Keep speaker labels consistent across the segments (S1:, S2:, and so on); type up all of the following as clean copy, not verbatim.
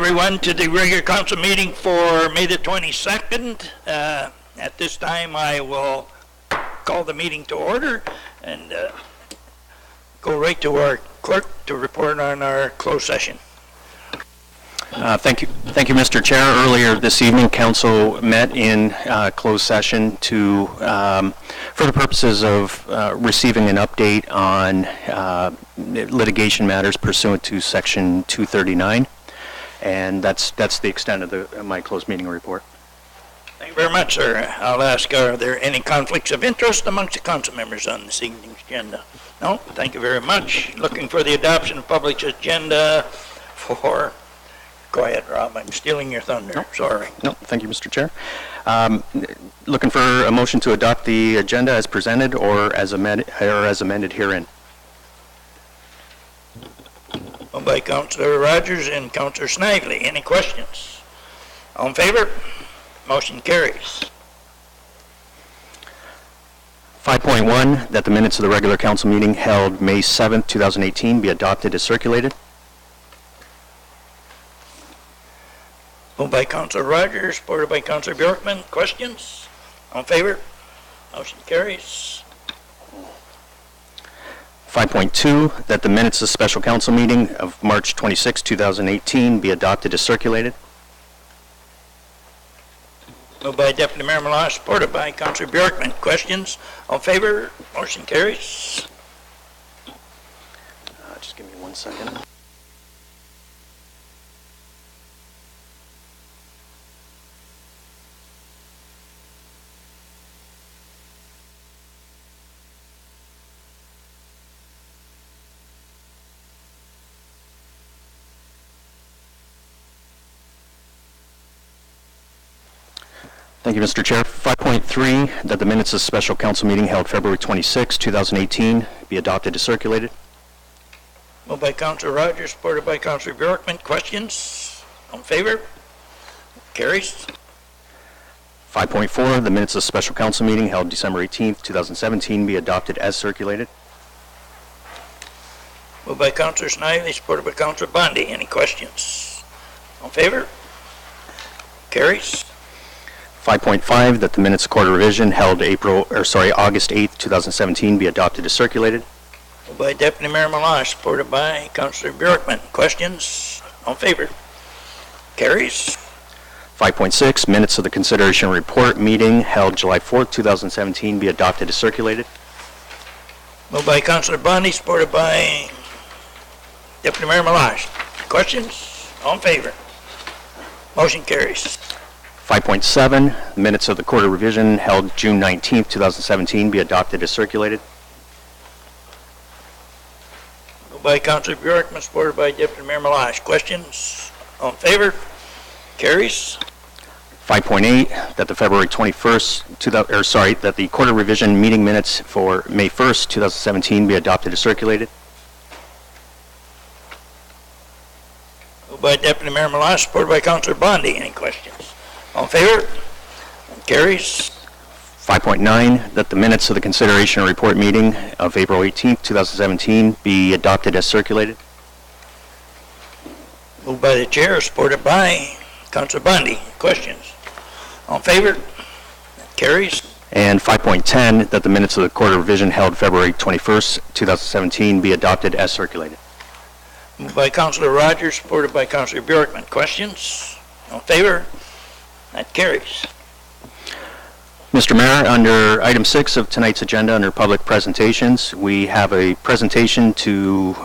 S1: everyone to the regular council meeting for May the 22nd. At this time, I will call the meeting to order and go right to our clerk to report on our closed session.
S2: Thank you, Mr. Chair. Earlier this evening, Council met in closed session to, for the purposes of receiving an update on litigation matters pursuant to Section 239, and that's the extent of my closed meeting report.
S1: Thank you very much, sir. I'll ask, are there any conflicts of interest amongst the council members on this evening's agenda? No? Thank you very much. Looking for the adoption of public agenda for... Go ahead, Rob. I'm stealing your thunder. No. Sorry.
S2: No, thank you, Mr. Chair. Looking for a motion to adopt the agenda as presented or as amended herein.
S1: Moved by Councillor Rogers and Councillor Snively. Any questions? All in favor? Motion carries.
S2: 5.1, that the minutes of the regular council meeting held May 7th, 2018 be adopted as circulated.
S1: Moved by Councillor Rogers, supported by Councillor Bjorkman. Questions? All in favor? Motion carries.
S2: 5.2, that the minutes of the special council meeting of March 26, 2018 be adopted as circulated.
S1: Moved by Deputy Mayor Meloche, supported by Councillor Bjorkman. Questions? All in favor? Motion carries.
S2: Just give me 1 second. Thank you, Mr. Chair. 5.3, that the minutes of the special council meeting held February 26, 2018 be adopted as circulated.
S1: Moved by Councillor Rogers, supported by Councillor Bjorkman. Questions? All in favor? Carries.
S2: 5.4, the minutes of the special council meeting held December 18, 2017 be adopted as circulated.
S1: Moved by Councillor Snively, supported by Councillor Bondi. Any questions? All in favor? Carries.
S2: 5.5, that the minutes of Court of Revision held August 8, 2017 be adopted as circulated.
S1: Moved by Deputy Mayor Meloche, supported by Councillor Bjorkman. Questions? All in favor? Carries.
S2: 5.6, minutes of the consideration report meeting held July 4, 2017 be adopted as circulated.
S1: Moved by Councillor Bondi, supported by Deputy Mayor Meloche. Questions? All in favor? Motion carries.
S2: 5.7, minutes of the Court of Revision held June 19, 2017 be adopted as circulated.
S1: Moved by Councillor Bjorkman, supported by Deputy Mayor Meloche. Questions? All in favor? Carries.
S2: 5.8, that the February 21st, that the Court of Revision meeting minutes for May 1st, 2017 be adopted as circulated.
S1: Moved by Deputy Mayor Meloche, supported by Councillor Bondi. Any questions? All in favor? Carries.
S2: 5.9, that the minutes of the consideration report meeting of April 18, 2017 be adopted as circulated.
S1: Moved by the chair, supported by Councillor Bondi. Questions? All in favor? Carries.
S2: And 5.10, that the minutes of the Court of Revision held February 21st, 2017 be adopted as circulated.
S1: Moved by Councillor Rogers, supported by Councillor Bjorkman. Questions? All in favor? That carries.
S2: Mr. Mayor, under item 6 of tonight's agenda, under public presentations, we have a presentation to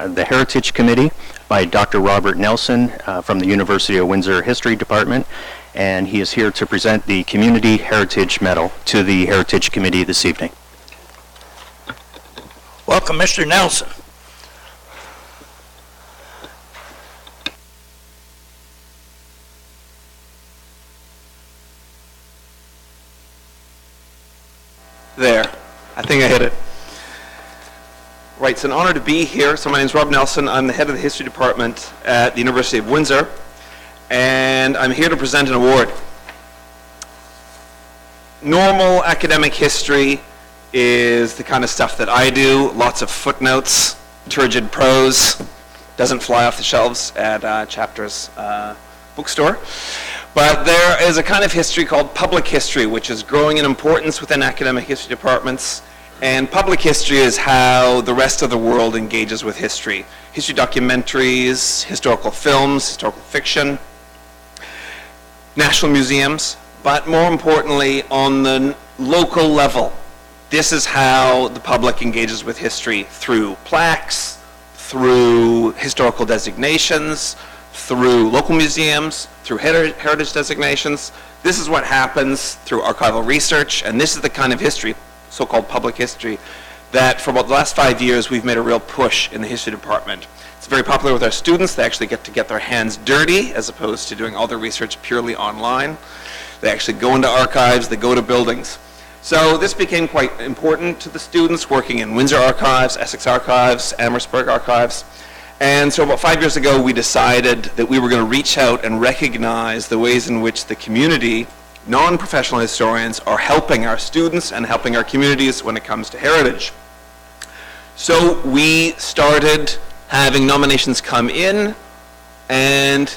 S2: the Heritage Committee by Dr. Robert Nelson from the University of Windsor History Department, and he is here to present the Community Heritage Medal to the Heritage Committee this evening.
S1: Welcome, Mr. Nelson.
S3: There. I think I hit it. Right, it's an honor to be here. So my name is Rob Nelson. I'm the head of the history department at the University of Windsor, and I'm here to present an award. Normal academic history is the kind of stuff that I do, lots of footnotes, turgid prose, doesn't fly off the shelves at Chapter's bookstore. But there is a kind of history called public history, which is growing in importance within academic history departments. And public history is how the rest of the world engages with history. History documentaries, historical films, historical fiction, national museums, but more importantly, on the local level, this is how the public engages with history through plaques, through historical designations, through local museums, through heritage designations. This is what happens through archival research, and this is the kind of history, so-called public history, that for about the last 5 years we've made a real push in the history department. It's very popular with our students. They actually get to get their hands dirty as opposed to doing all their research purely online. They actually go into archives, they go to buildings. So this became quite important to the students working in Windsor Archives, Essex Archives, Amherstburg Archives. And so about 5 years ago, we decided that we were going to reach out and recognize the ways in which the community, non-professional historians, are helping our students and helping our communities when it comes to heritage. So we started having nominations come in and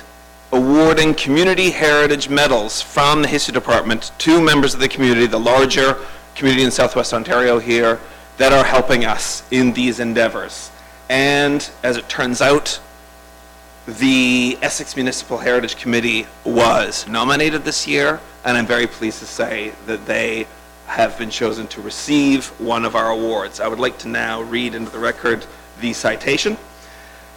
S3: awarding community heritage medals from the history department to members of the community, the larger community in Southwest Ontario here, that are helping us in these endeavors. And as it turns out, the Essex Municipal Heritage Committee was nominated this year, and I'm very pleased to say that they have been chosen to receive one of our awards. I would like to now read into the record the citation.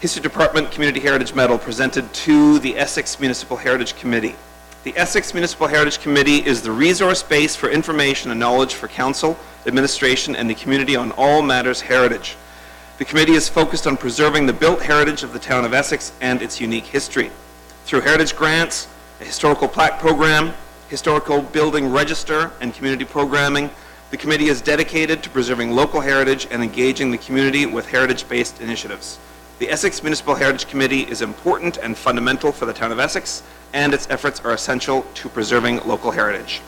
S3: History Department Community Heritage Medal presented to the Essex Municipal Heritage Committee. The Essex Municipal Heritage Committee is the resource base for information and knowledge for council, administration, and the community on all matters heritage. The committee is focused on preserving the built heritage of the town of Essex and its unique history. Through heritage grants, a historical plaque program, historical building register, and community programming, the committee is dedicated to preserving local heritage and engaging the community with heritage-based initiatives. The Essex Municipal Heritage Committee is important and fundamental for the town of Essex, and its efforts are essential to preserving local heritage.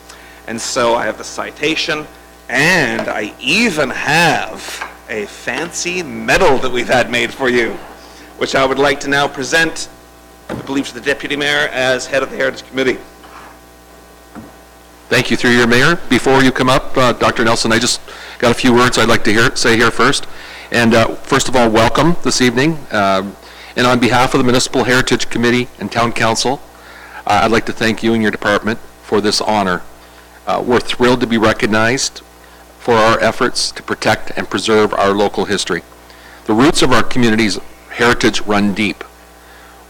S3: And so I have the citation, and I even have a fancy medal that we've had made for you, which I would like to now present, I believe, to the Deputy Mayor as head of the Heritage Committee.
S4: Thank you, through your mayor. Before you come up, Dr. Nelson, I just got a few words I'd like to say here first. And first of all, welcome this evening. And on behalf of the Municipal Heritage Committee and Town Council, I'd like to thank you and your department for this honor. We're thrilled to be recognized for our efforts to protect and preserve our local history. The roots of our community's heritage run deep.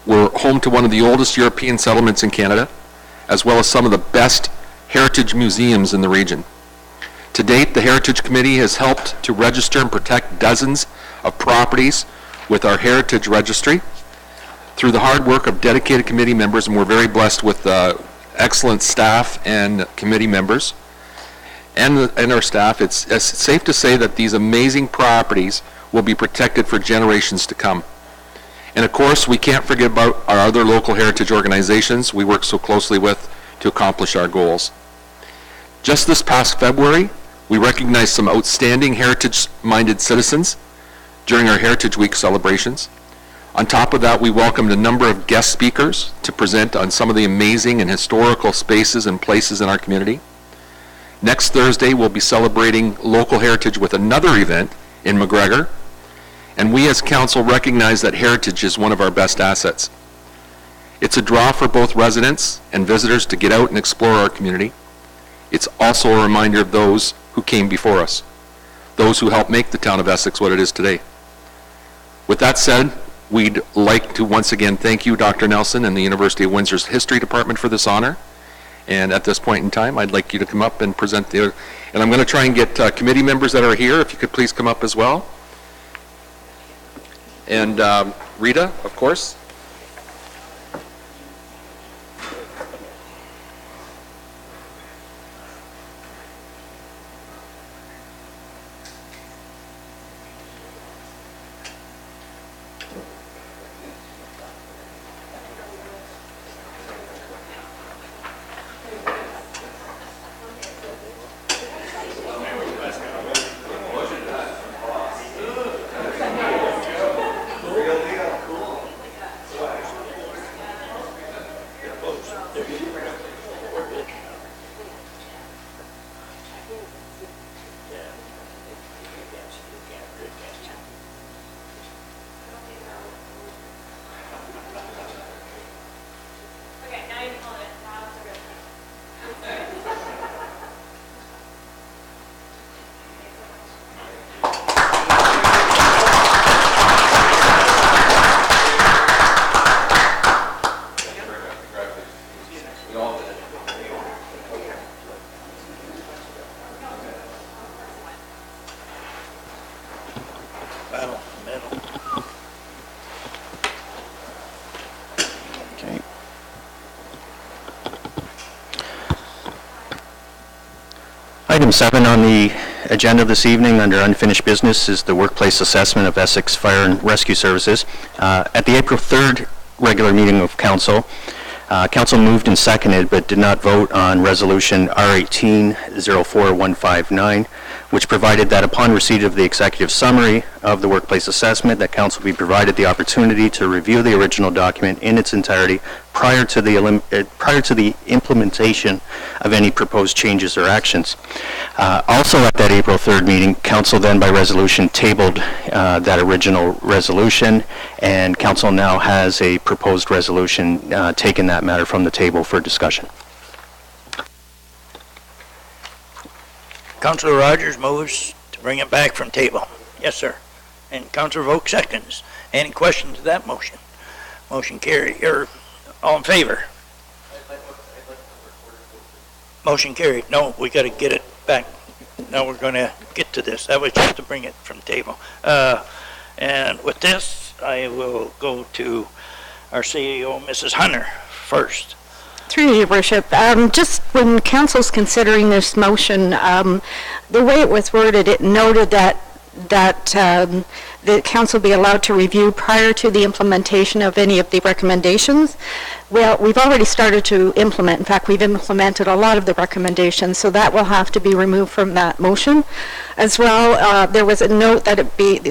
S4: We're home to one of the oldest European settlements in Canada, as well as some of the best heritage museums in the region. To date, the Heritage Committee has helped to register and protect dozens of properties with our Heritage Registry through the hard work of dedicated committee members, and we're very blessed with excellent staff and committee members. And our staff, it's safe to say that these amazing properties will be protected for generations to come. And of course, we can't forget about our other local heritage organizations we work so closely with to accomplish our goals. Just this past February, we recognized some outstanding heritage-minded citizens during our Heritage Week celebrations. On top of that, we welcomed a number of guest speakers to present on some of the amazing and historical spaces and places in our community. Next Thursday, we'll be celebrating local heritage with another event in McGregor, and we as council recognize that heritage is one of our best assets. It's a draw for both residents and visitors to get out and explore our community. It's also a reminder of those who came before us, those who helped make the town of Essex what it is today. With that said, we'd like to once again thank you, Dr. Nelson, and the University of Windsor's History Department for this honor. And at this point in time, I'd like you to come up and present and I'm going to try and get committee members that are here, if you could please come up as well. And Rita, of course.
S2: Item 7 on the agenda this evening under unfinished business is the workplace assessment of Essex Fire and Rescue Services. At the April 3rd regular meeting of council, council moved and seconded but did not vote on resolution R18-04159, which provided that upon receipt of the executive summary of the workplace assessment, that council be provided the opportunity to review the original document in its entirety prior to the implementation of any proposed changes or actions. Also at that April 3rd meeting, council then by resolution tabled that original resolution, and council now has a proposed resolution taking that matter from the table for discussion.
S1: Councilor Rogers moves to bring it back from table. Yes, sir. And Councilor Vogt seconds. Any questions to that motion? Motion carried. All in favor? Motion carried. No, we got to get it back. Now we're going to get to this. That was just to bring it from table. And with this, I will go to our CEO, Mrs. Hunter, first.
S5: Through you, Worship. Just when council's considering this motion, the way it was worded, it noted that the council be allowed to review prior to the implementation of any of the recommendations. Well, we've already started to implement. In fact, we've implemented a lot of the recommendations, so that will have to be removed from that motion. As well, there was a note that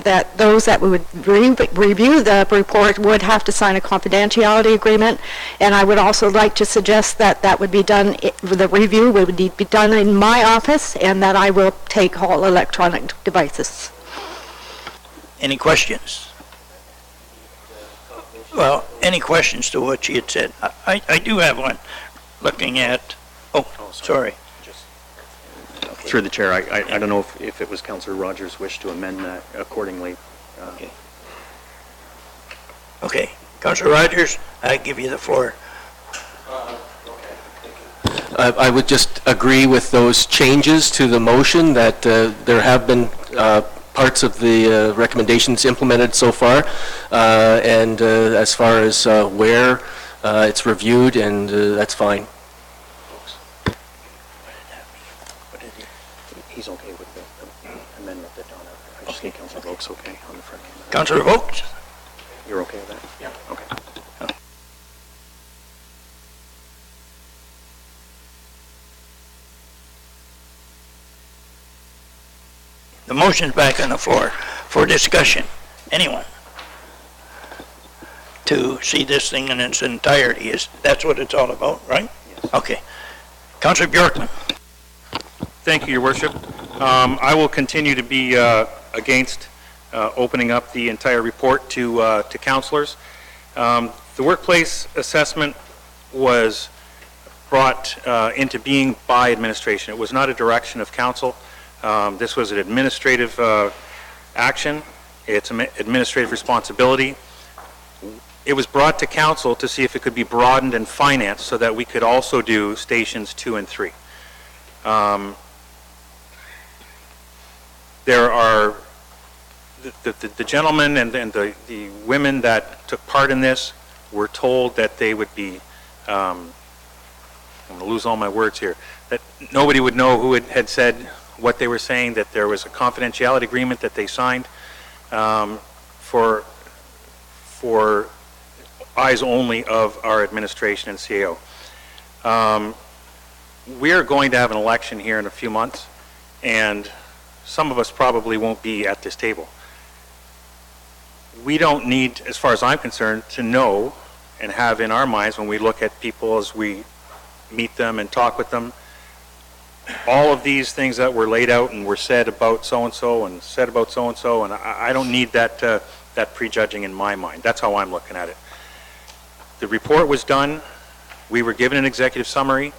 S5: that those that would review the report would have to sign a confidentiality agreement, and I would also like to suggest that that would be done, the review would be done in my office, and that I will take all electronic devices.
S1: Any questions? Well, any questions to what she had said? I do have one. Looking at, sorry.
S2: Through the chair, I don't know if it was Councillor Rogers' wish to amend that accordingly.
S1: Okay. Councillor Rogers, I give you the floor.
S6: I would just agree with those changes to the motion that there have been parts of the recommendations implemented so far, and as far as where it's reviewed, and that's fine.
S2: He's okay with the amendment that Donna, I just think Councillor Vogt's okay on the front.
S1: Councillor Vogt?
S2: You're okay with that? Yeah. Okay.
S1: The motion's back on the floor for discussion. Anyone? To see this thing in its entirety, that's what it's all about, right?
S2: Yes.
S1: Okay. Councillor Bjorkman.
S7: Thank you, Your Worship. I will continue to be against opening up the entire report to councillors. The workplace assessment was brought into being by administration. It was not a direction of council. This was an administrative action. It's an administrative responsibility. It was brought to council to see if it could be broadened and financed so that we could also do stations 2 and 3. There are the gentlemen and the women that took part in this were told that they would be, I'm going to lose all my words here, that nobody would know who had said what they were saying, that there was a confidentiality agreement that they signed for eyes only of our administration and CAO. We are going to have an election here in a few months, and some of us probably won't be at this table. We don't need, as far as I'm concerned, to know and have in our minds when we look at people as we meet them and talk with them, all of these things that were laid out and were said about so-and-so and said about so-and-so, and I don't need that prejudging in my mind. That's how I'm looking at it. The report was done. We were given an executive summary.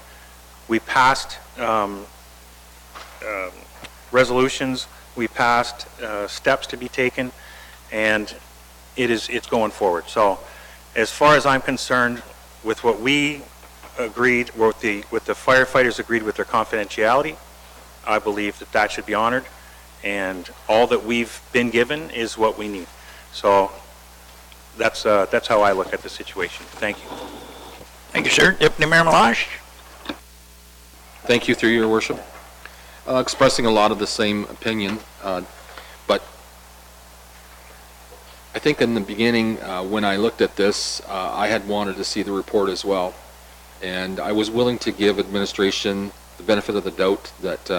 S7: We passed resolutions. We passed steps to be taken, and it's going forward. So as far as I'm concerned, with what we agreed, with the firefighters agreed with their confidentiality, I believe that should be honored, and all that we've been given is what we need. So that's how I look at the situation. Thank you.
S1: Thank you, sir. Deputy Mayor Meloche.
S4: Thank you, through your worship. expressing a lot of the same opinion, but I think in the beginning, when I looked at this, I had wanted to see the report as well. And I was willing to give administration the benefit of the doubt that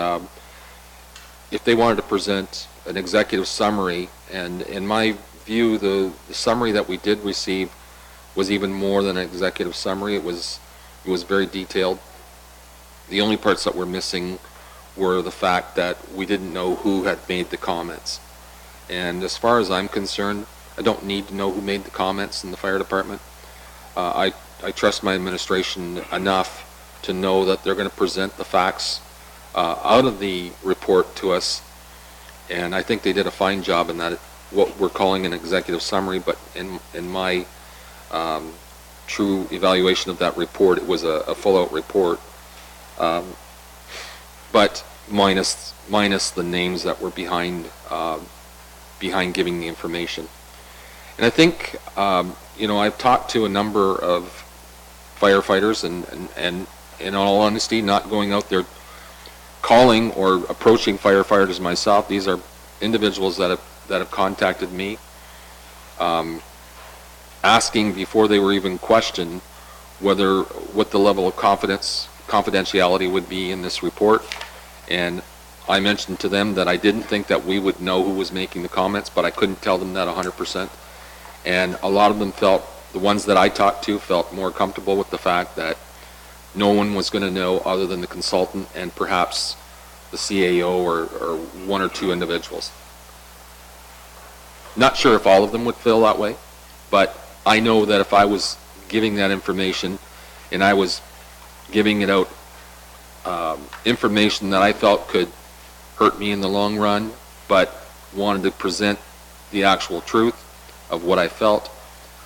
S4: if they wanted to present an executive summary, and in my view, the summary that we did receive was even more than an executive summary. It was very detailed. The only parts that were missing were the fact that we didn't know who had made the comments. And as far as I'm concerned, I don't need to know who made the comments in the fire department. I trust my administration enough to know that they're going to present the facts out of the report to us, and I think they did a fine job in that, what we're calling an executive summary, but in my true evaluation of that report, it was a full-out report, but minus the names that were behind giving the information. And I think, I've talked to a number of firefighters, and in all honesty, not going out there calling or approaching firefighters myself. These are individuals that have contacted me, asking before they were even questioned what the level of confidentiality would be in this report. And I mentioned to them that I didn't think that we would know who was making the comments, but I couldn't tell them that 100%. And a lot of them the ones that I talked to felt more comfortable with the fact that no one was going to know other than the consultant and perhaps the CAO or one or two individuals. Not sure if all of them would feel that way, but I know that if I was giving that information and I was giving it out, information that I felt could hurt me in the long run, but wanted to present the actual truth of what I felt,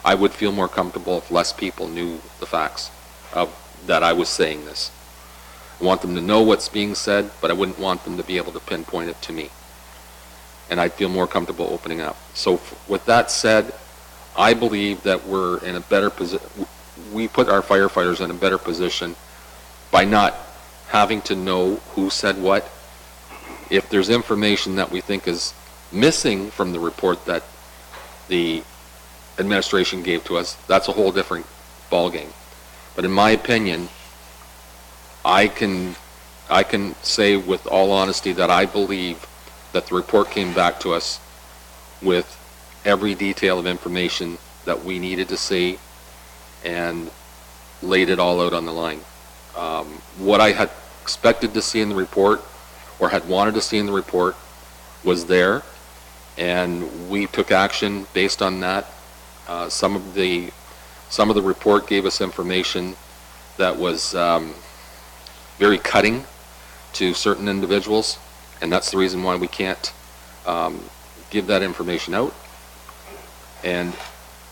S4: I would feel more comfortable if less people knew the facts of that I was saying this. I want them to know what's being said, but I wouldn't want them to be able to pinpoint it to me. And I'd feel more comfortable opening up. So with that said, I believe that we're in a better position. We put our firefighters in a better position by not having to know who said what. If there's information that we think is missing from the report that the administration gave to us, that's a whole different ballgame. But in my opinion, I can say with all honesty that I believe that the report came back to us with every detail of information that we needed to see and laid it all out on the line. What I had expected to see in the report or had wanted to see in the report was there, and we took action based on that. Some of the report gave us information that was very cutting to certain individuals, and that's the reason why we can't give that information out. And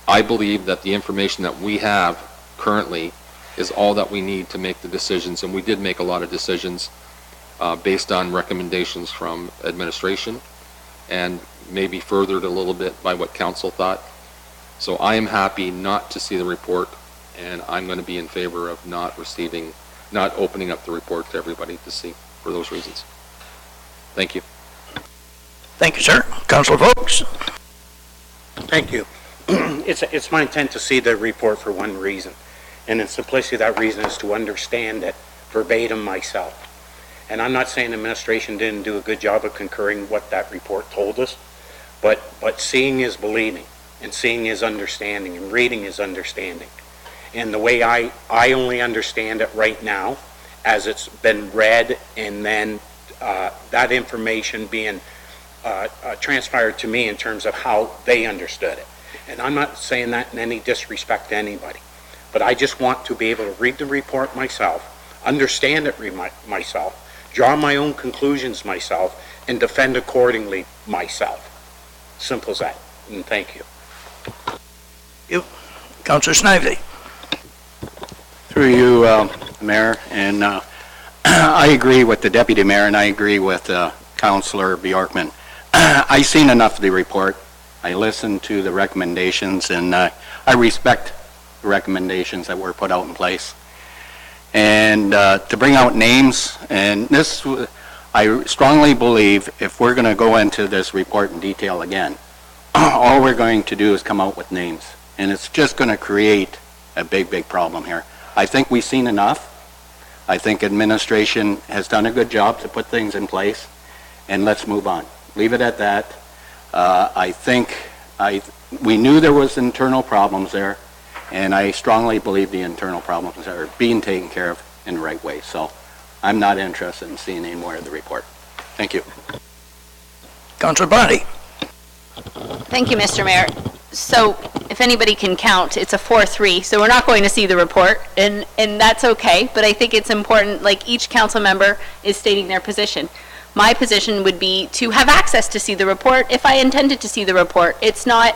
S4: I believe that the information that we have currently is all that we need to make the decisions, and we did make a lot of decisions based on recommendations from administration and maybe furthered a little bit by what council thought. So I am happy not to see the report, and I'm going to be in favor of not opening up the report to everybody to see for those reasons. Thank you.
S1: Thank you, sir. Councilor Folks?
S8: Thank you. It's my intent to see the report for one reason, and in simplicity that reason is to understand it verbatim myself. And I'm not saying the administration didn't do a good job of concurring what that report told us, but seeing is believing, and seeing is understanding, and reading is understanding. And the way I only understand it right now, as it's been read, and then that information being transpired to me in terms of how they understood it. And I'm not saying that in any disrespect to anybody, but I just want to be able to read the report myself, understand it myself, draw my own conclusions myself, and defend accordingly myself. Simple as that. And thank you.
S1: You. Councilor Snively?
S9: Through you, Mayor, and I agree with the Deputy Mayor, and I agree with Councilor Bjorkman. I seen enough of the report. I listened to the recommendations, and I respect the recommendations that were put out in place. And to bring out names, and this, I strongly believe if we're going to go into this report in detail again, all we're going to do is come out with names, and it's just going to create a big, big problem here. I think we've seen enough. I think administration has done a good job to put things in place, and let's move on. Leave it at that. I think we knew there was internal problems there, and I strongly believe the internal problems are being taken care of in the right way. So I'm not interested in seeing any more of the report. Thank you.
S1: Councillor Bondy.
S10: Thank you, Mr. Mayor. So if anybody can count, it's a 4-3, so we're not going to see the report, and that's okay, but I think it's important, like each council member is stating their position. My position would be to have access to see the report if I intended to see the report. It's not,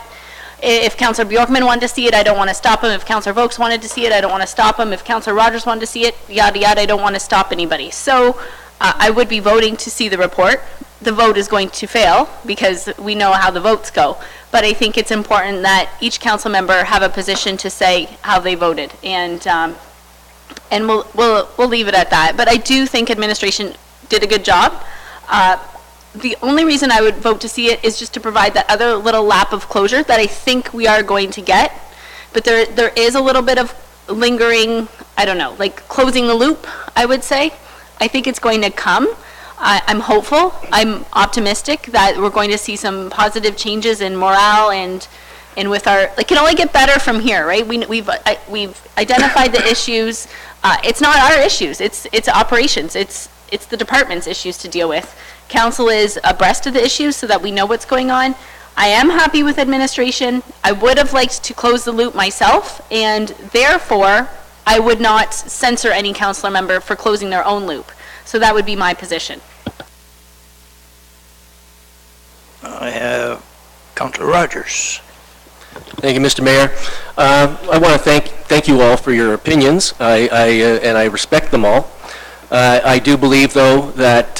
S10: if Councillor Bjorkman wanted to see it, I don't want to stop him. If Councillor Vokes wanted to see it, I don't want to stop him. If Councillor Rogers wanted to see it, yada, yada, I don't want to stop anybody. So I would be voting to see the report. The vote is going to fail because we know how the votes go. But I think it's important that each council member have a position to say how they voted, and we'll leave it at that. But I do think administration did a good job. The only reason I would vote to see it is just to provide that other little lap of closure that I think we are going to get. But there is a little bit of lingering, I don't know, like closing the loop, I would say. I think it's going to come. I'm hopeful, I'm optimistic that we're going to see some positive changes in morale and with our, it can only get better from here, right? We've identified the issues. It's not our issues, it's operations, it's the department's issues to deal with. Council is abreast of the issues so that we know what's going on. I am happy with administration. I would have liked to close the loop myself, and therefore I would not censor any councillor member for closing their own loop. So that would be my position.
S1: I have Councillor Rogers.
S6: Thank you, Mr. Mayor. I want to thank you all for your opinions, and I respect them all. I do believe, though, that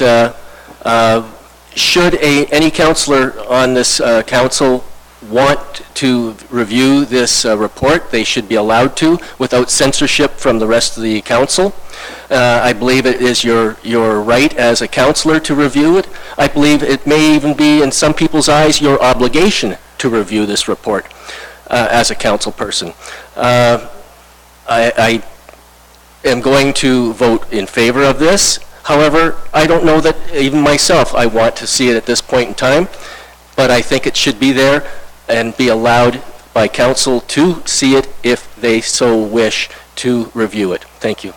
S6: should any councillor on this council want to review this report, they should be allowed to without censorship from the rest of the council. I believe it is your right as a councillor to review it. I believe it may even be, in some people's eyes, your obligation to review this report as a council person. I am going to vote in favor of this. However, I don't know that even myself I want to see it at this point in time, but I think it should be there and be allowed by council to see it if they so wish to review it. Thank you.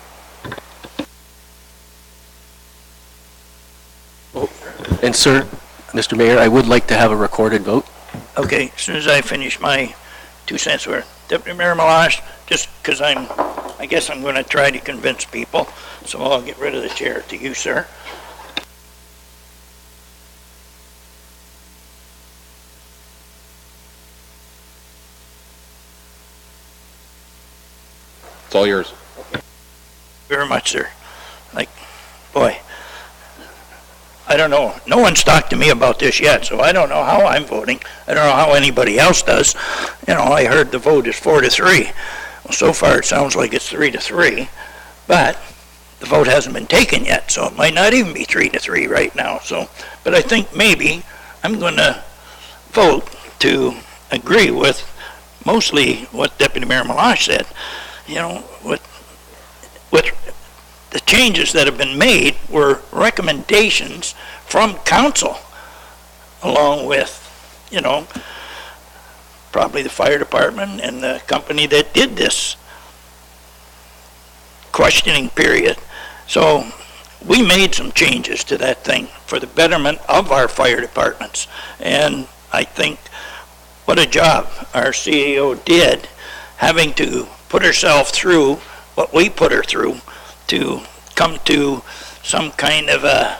S6: And sir, Mr. Mayor, I would like to have a recorded vote.
S1: Okay, as soon as I finish my 2 cents worth. Deputy Mayor Malash, just because I guess I'm going to try to convince people, so I'll get rid of the chair to you, sir.
S4: It's all yours.
S1: Very much, sir. Like, boy, I don't know. No one's talked to me about this yet, so I don't know how I'm voting. I don't know how anybody else does. You know, I heard the vote is 4-3. Well, so far it sounds like it's 3-3, but the vote hasn't been taken yet, so it might not even be 3-3 right now. So, but I think maybe I'm going to vote to agree with mostly what Deputy Mayor Malash said. You know, with the changes that have been made were recommendations from council, along with, you know, probably the fire department and the company that did this questioning period. So we made some changes to that thing for the betterment of our fire departments. And I think what a job our CEO did, having to put herself through what we put her through to come to some kind of a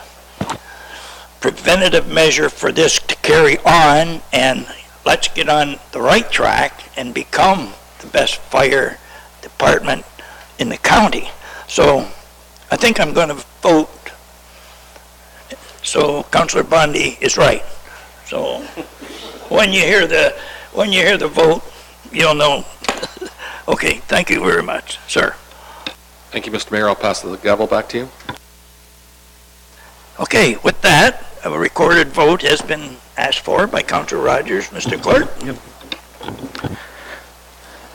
S1: preventative measure for this to carry on, and let's get on the right track and become the best fire department in the county. So I think I'm going to vote. So Councillor Bondy is right. So when you hear the vote, you'll know. Okay, thank you very much, sir.
S4: Thank you, Mr. Mayor. I'll pass the gavel back to you.
S1: Okay, with that, a recorded vote has been asked for by Councillor Rogers. Mr. Clerk?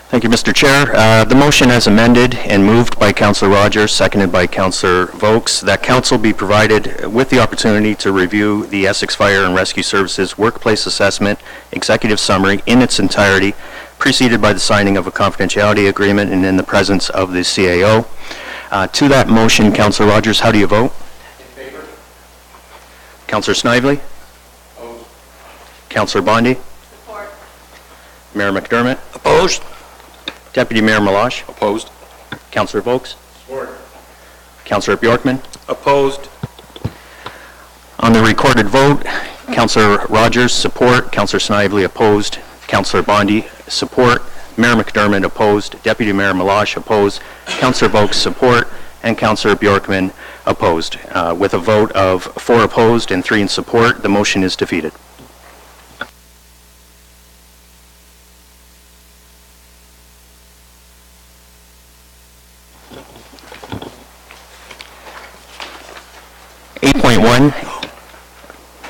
S2: Thank you, Mr. Chair. The motion as amended and moved by Councillor Rogers, seconded by Councillor Vokes, that council be provided with the opportunity to review the Essex Fire and Rescue Services Workplace Assessment Executive Summary in its entirety, preceded by the signing of a confidentiality agreement and in the presence of the CAO. To that motion, Councillor Rogers, how do you vote? In favor. Councillor Snively? Opposed. Councillor Bondi? Support. Mayor McDermott?
S1: Opposed?
S2: Deputy Mayor Malash?
S4: Opposed?
S2: Councillor Vokes? Support. Councillor Bjorkman?
S7: Opposed?
S2: On the recorded vote, Councillor Rogers, support. Councillor Snively, opposed. Councillor Bondi, support. Mayor McDermott, opposed. Deputy Mayor Malash, opposed. Councillor Vokes, support. And Councillor Bjorkman, opposed. With a vote of 4 opposed and 3 in support, the motion is defeated.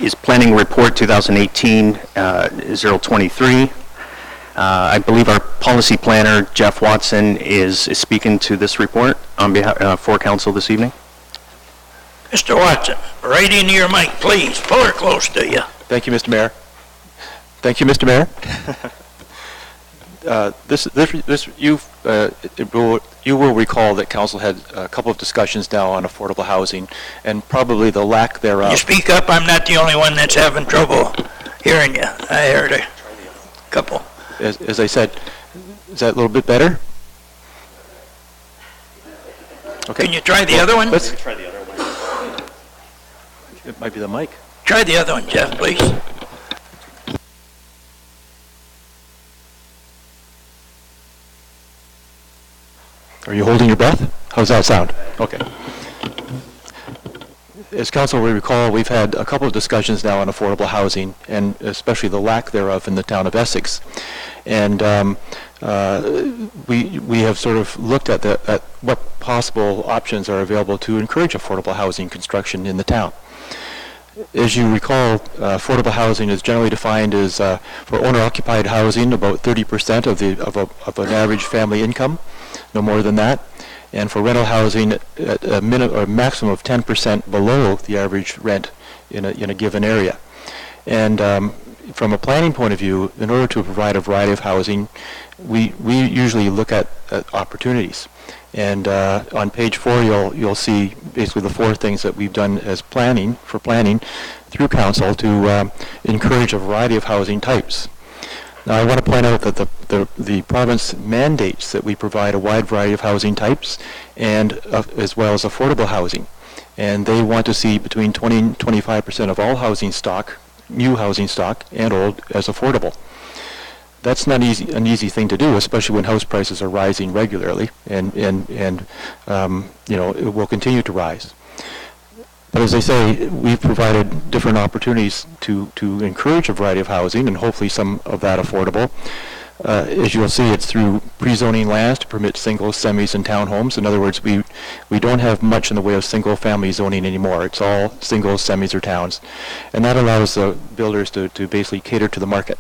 S2: Is Planning Report 2018-023. I believe our policy planner, Jeff Watson, is speaking to this report on behalf for council this evening.
S1: Mr. Watson, right into your mic, please. Pull her close to you.
S11: Thank you, Mr. Mayor. Thank you, Mr. Mayor. You will recall that council had a couple of discussions now on affordable housing and probably the lack thereof.
S1: You speak up. I'm not the only one that's having trouble hearing you. I heard a couple.
S11: As I said, is that a little bit better? Okay.
S1: Can you try the other one?
S11: Let's try the other one. It might be the mic.
S1: Try the other one, Jeff, please.
S11: Are you holding your breath? How's that sound? Okay. As council will recall, we've had a couple of discussions now on affordable housing, and especially the lack thereof in the town of Essex. And we have sort of looked at what possible options are available to encourage affordable housing construction in the town. As you recall, affordable housing is generally defined as for owner-occupied housing, about 30% of an average family income, no more than that. And for rental housing, at a maximum of 10% below the average rent in a given area. And from a planning point of view, in order to provide a variety of housing, we usually look at opportunities. And on page 4, you'll see basically the 4 things that we've done as planning through council to encourage a variety of housing types. Now, I want to point out that the province mandates that we provide a wide variety of housing types and as well as affordable housing. And they want to see between 20 and 25% of all housing stock, new housing stock and old, as affordable. That's not an easy thing to do, especially when house prices are rising regularly, and it will continue to rise. But as I say, we've provided different opportunities to encourage a variety of housing, and hopefully some of that affordable. As you'll see, it's through pre-zoning lands to permit singles, semis, and townhomes. In other words, we don't have much in the way of single-family zoning anymore. It's all singles, semis, or towns. And that allows the builders to basically cater to the market.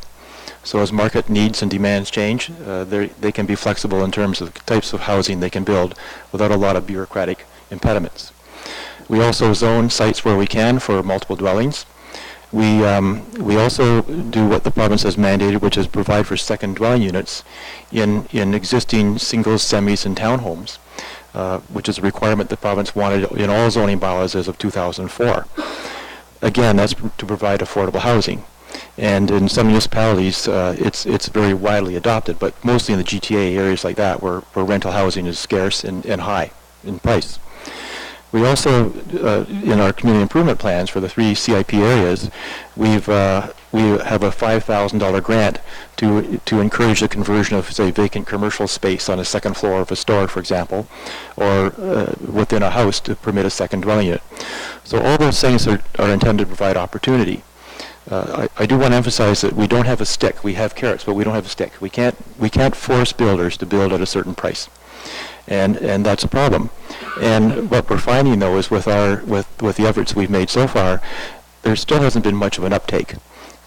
S11: So as market needs and demands change, they can be flexible in terms of the types of housing they can build without a lot of bureaucratic impediments. We also zone sites where we can for multiple dwellings. We also do what the province has mandated, which is provide for second dwelling units in existing singles, semis, and townhomes, which is a requirement the province wanted in all zoning bylaws as of 2004. Again, that's to provide affordable housing. And in some municipalities, it's very widely adopted, but mostly in the GTA areas like that, where rental housing is scarce and high in price. We also, in our community improvement plans for the 3 CIP areas, we have a $5,000 grant to encourage the conversion of, say, vacant commercial space on a second floor of a store, for example, or within a house to permit a second dwelling unit. So all those things are intended to provide opportunity. I do want to emphasize that we don't have a stick. We have carrots, but we don't have a stick. We can't force builders to build at a certain price. and that's a problem. And what we're finding, though, is with the efforts we've made so far, there still hasn't been much of an uptake.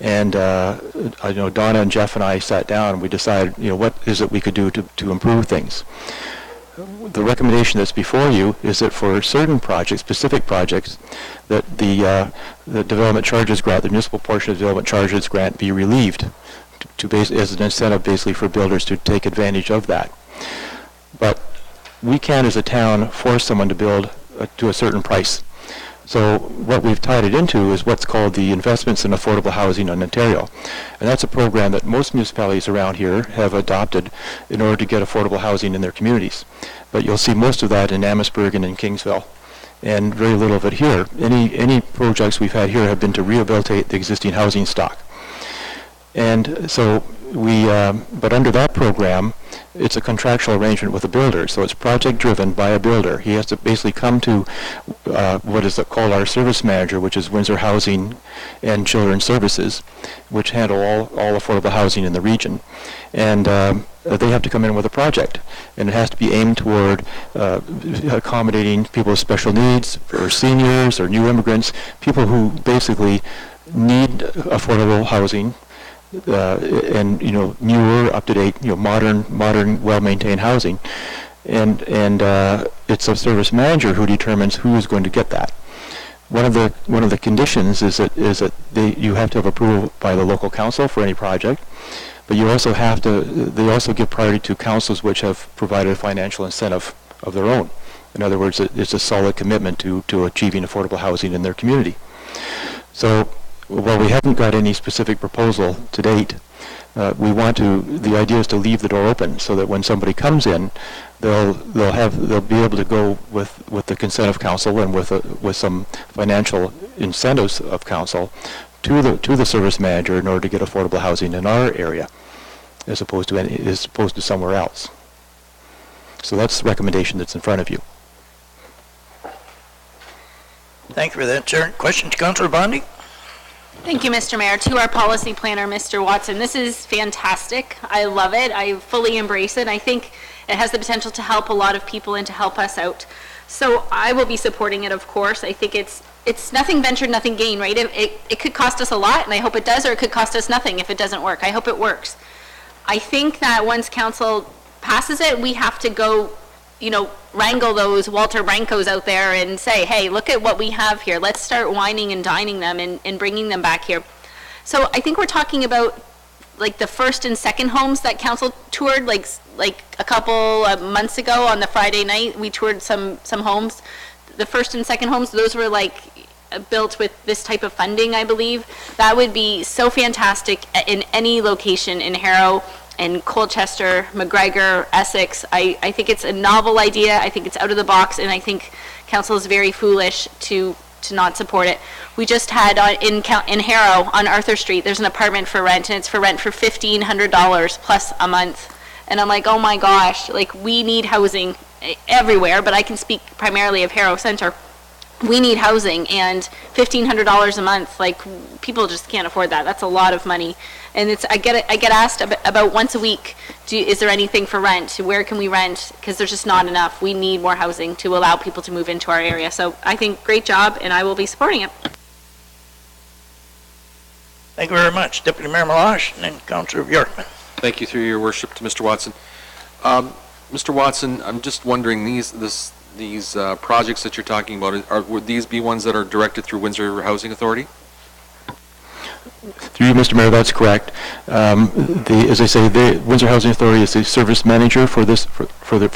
S11: And I know Donna and Jeff and I sat down and we decided, what is it we could do to improve things. The recommendation that's before you is that for certain projects, specific projects, that the development charges grant, the municipal portion of the development charges grant, be relieved as an incentive, basically, for builders to take advantage of that. But we can't, as a town, force someone to build to a certain price. So what we've tied it into is what's called the Investments in Affordable Housing in Ontario. And that's a program that most municipalities around here have adopted in order to get affordable housing in their communities. But you'll see most of that in Amherstburg and in Kingsville, and very little of it here. Any projects we've had here have been to rehabilitate the existing housing stock. And so but under that program, it's a contractual arrangement with a builder, so it's project driven by a builder. He has to basically come to what is called our service manager, which is Windsor Housing and Children's Services, which handle all affordable housing in the region. And they have to come in with a project, and it has to be aimed toward accommodating people with special needs, or seniors, or new immigrants, people who basically need affordable housing, and newer, up-to-date, modern, well-maintained housing, and it's a service manager who determines who is going to get that. One of the conditions is that you have to have approval by the local council for any project, but you also have to. They also give priority to councils which have provided a financial incentive of their own. In other words, it's a solid commitment to achieving affordable housing in their community. So, while we haven't got any specific proposal to date, the idea is to leave the door open so that when somebody comes in, they'll be able to go with the consent of council and with some financial incentives of council to the service manager in order to get affordable housing in our area, as opposed to somewhere else. So that's the recommendation that's in front of you.
S1: Thank you for that, sir. Questions, Councillor Bondi?
S10: Thank you, Mr. Mayor. To our policy planner, Mr. Watson, this is fantastic. I love it. I fully embrace it. I think it has the potential to help a lot of people and to help us out. So I will be supporting it, of course. I think it's nothing ventured, nothing gained, right? It could cost us a lot, and I hope it does, or it could cost us nothing if it doesn't work. I hope it works. I think that once council passes it, we have to go, wrangle those Walter Brancos out there and say, hey, look at what we have here. Let's start wining and dining them and bringing them back here. So I think we're talking about like the first and second homes that council toured, like a couple of months ago on the Friday night, we toured some homes. The first and second homes, those were built with this type of funding, I believe. That would be so fantastic in any location in Harrow and Colchester, McGregor, Essex. I think it's a novel idea. I think it's out of the box, and I think council is very foolish to not support it. We just had in Harrow on Arthur Street, there's an apartment for rent, and it's for rent for $1,500 plus a month. And I'm like, oh my gosh, we need housing everywhere, but I can speak primarily of Harrow Center. We need housing, and $1,500 a month, people just can't afford that. That's a lot of money. And I get asked about once a week, is there anything for rent? Where can we rent? Because there's just not enough. We need more housing to allow people to move into our area. So I think great job, and I will be supporting it.
S1: Thank you very much. Deputy Mayor Meloche, and then Councillor Bjorkman.
S4: Thank you, through your worship, to Mr. Watson. Mr. Watson, I'm just wondering, these projects that you're talking about, would these be ones that are directed through Windsor Housing Authority?
S11: Through you, Mr. Mayor, that's correct. As I say, the Windsor Housing Authority is the service manager for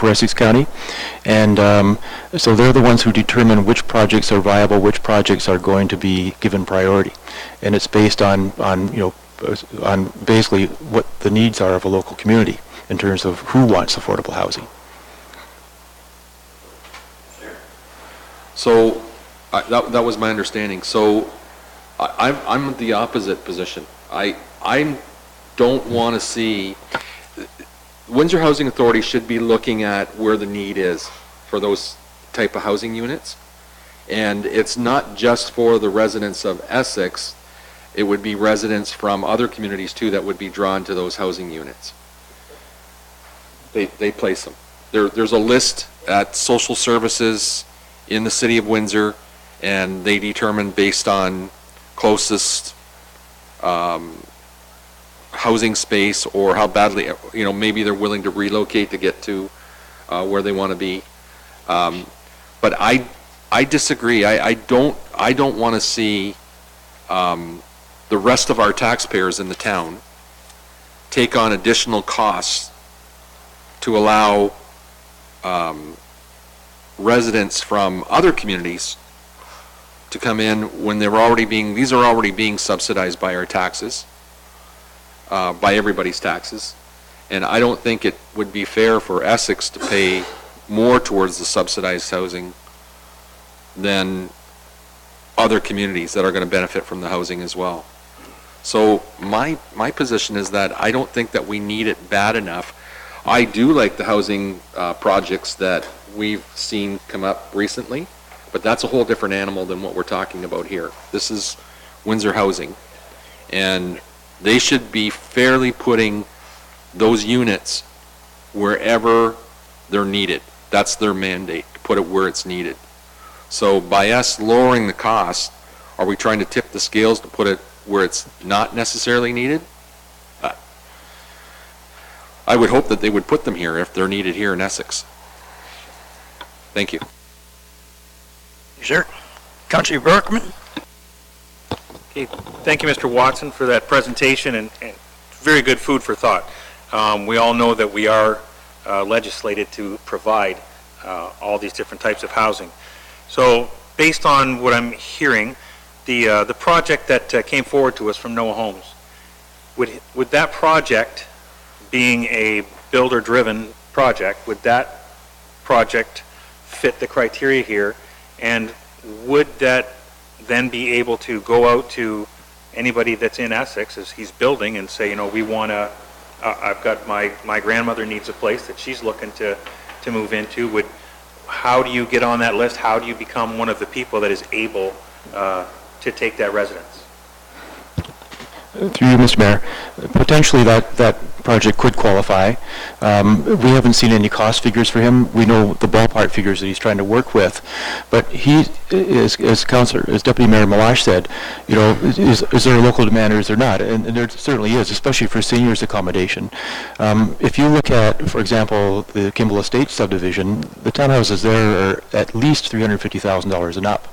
S11: Essex County, and so they're the ones who determine which projects are viable, which projects are going to be given priority, and it's based on basically what the needs are of a local community in terms of who wants affordable housing.
S4: So that was my understanding. So I'm the opposite position. I don't want to see, Windsor Housing Authority should be looking at where the need is for those type of housing units. And it's not just for the residents of Essex, it would be residents from other communities too that would be drawn to those housing units. They place them. there's a list at social services in the city of Windsor, and they determine based on closest housing space or how badly, maybe they're willing to relocate to get to where they want to be. But I disagree. I don't want to see the rest of our taxpayers in the town take on additional costs to allow residents from other communities to come in when these are already being subsidized by our taxes, by everybody's taxes. And I don't think it would be fair for Essex to pay more towards the subsidized housing than other communities that are going to benefit from the housing as well. So my position is that I don't think that we need it bad enough. I do like the housing projects that we've seen come up recently, but that's a whole different animal than what we're talking about here. This is Windsor Housing, and they should be fairly putting those units wherever they're needed. That's their mandate, to put it where it's needed. So by us lowering the cost, are we trying to tip the scales to put it where it's not necessarily needed? I would hope that they would put them here if they're needed here in Essex. Thank you.
S1: Sir. Councillor Berkman.
S7: Okay, thank you, Mr. Watson, for that presentation and very good food for thought. We all know that we are legislated to provide all these different types of housing. So based on what I'm hearing, the project that came forward to us from Noah Homes, would that project, being a builder-driven project, would that project fit the criteria here? And would that then be able to go out to anybody that's in Essex as he's building and say, we want to, I've got my grandmother needs a place that she's looking to move into. How do you get on that list? How do you become one of the people that is able to take that residence?
S11: Through you, Mr. Mayor, potentially that project could qualify. We haven't seen any cost figures for him. We know the ballpark figures that he's trying to work with, but he, as Deputy Mayor Malash said, is there a local demand or is there not? And there certainly is, especially for seniors accommodation. If you look at, for example, the Kimball Estates subdivision, the townhouses there are at least $350,000 and up.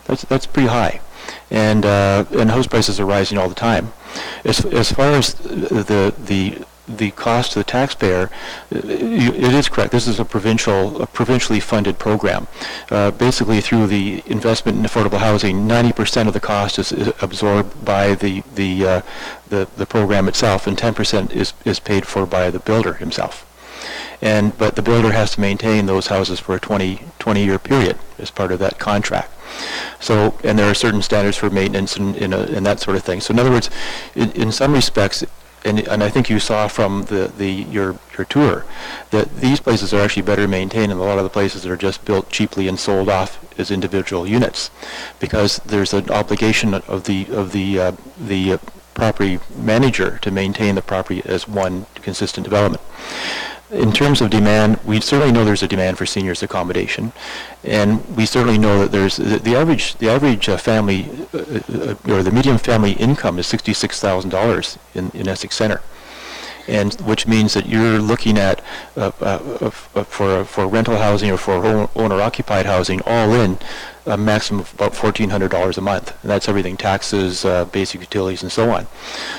S11: That's pretty high. And house prices are rising all the time. As far as the cost to the taxpayer, it is correct. This is a provincially funded program. Basically, through the investment in affordable housing, 90% of the cost is absorbed by the program itself, and 10% is paid for by the builder himself. But the builder has to maintain those houses for a 20-year period as part of that contract. So, and there are certain standards for maintenance and that sort of thing. So in other words, in some respects, and I think you saw from your tour, that these places are actually better maintained than a lot of the places that are just built cheaply and sold off as individual units, because there's an obligation of the property manager to maintain the property as one consistent development. In terms of demand, we certainly know there's a demand for seniors accommodation, and we certainly know that there's the average family or the median family income is $66,000 in Essex Center, and which means that you're looking at for rental housing or for owner-occupied housing all in a maximum of about $1,400 a month, and that's everything: taxes, basic utilities, and so on.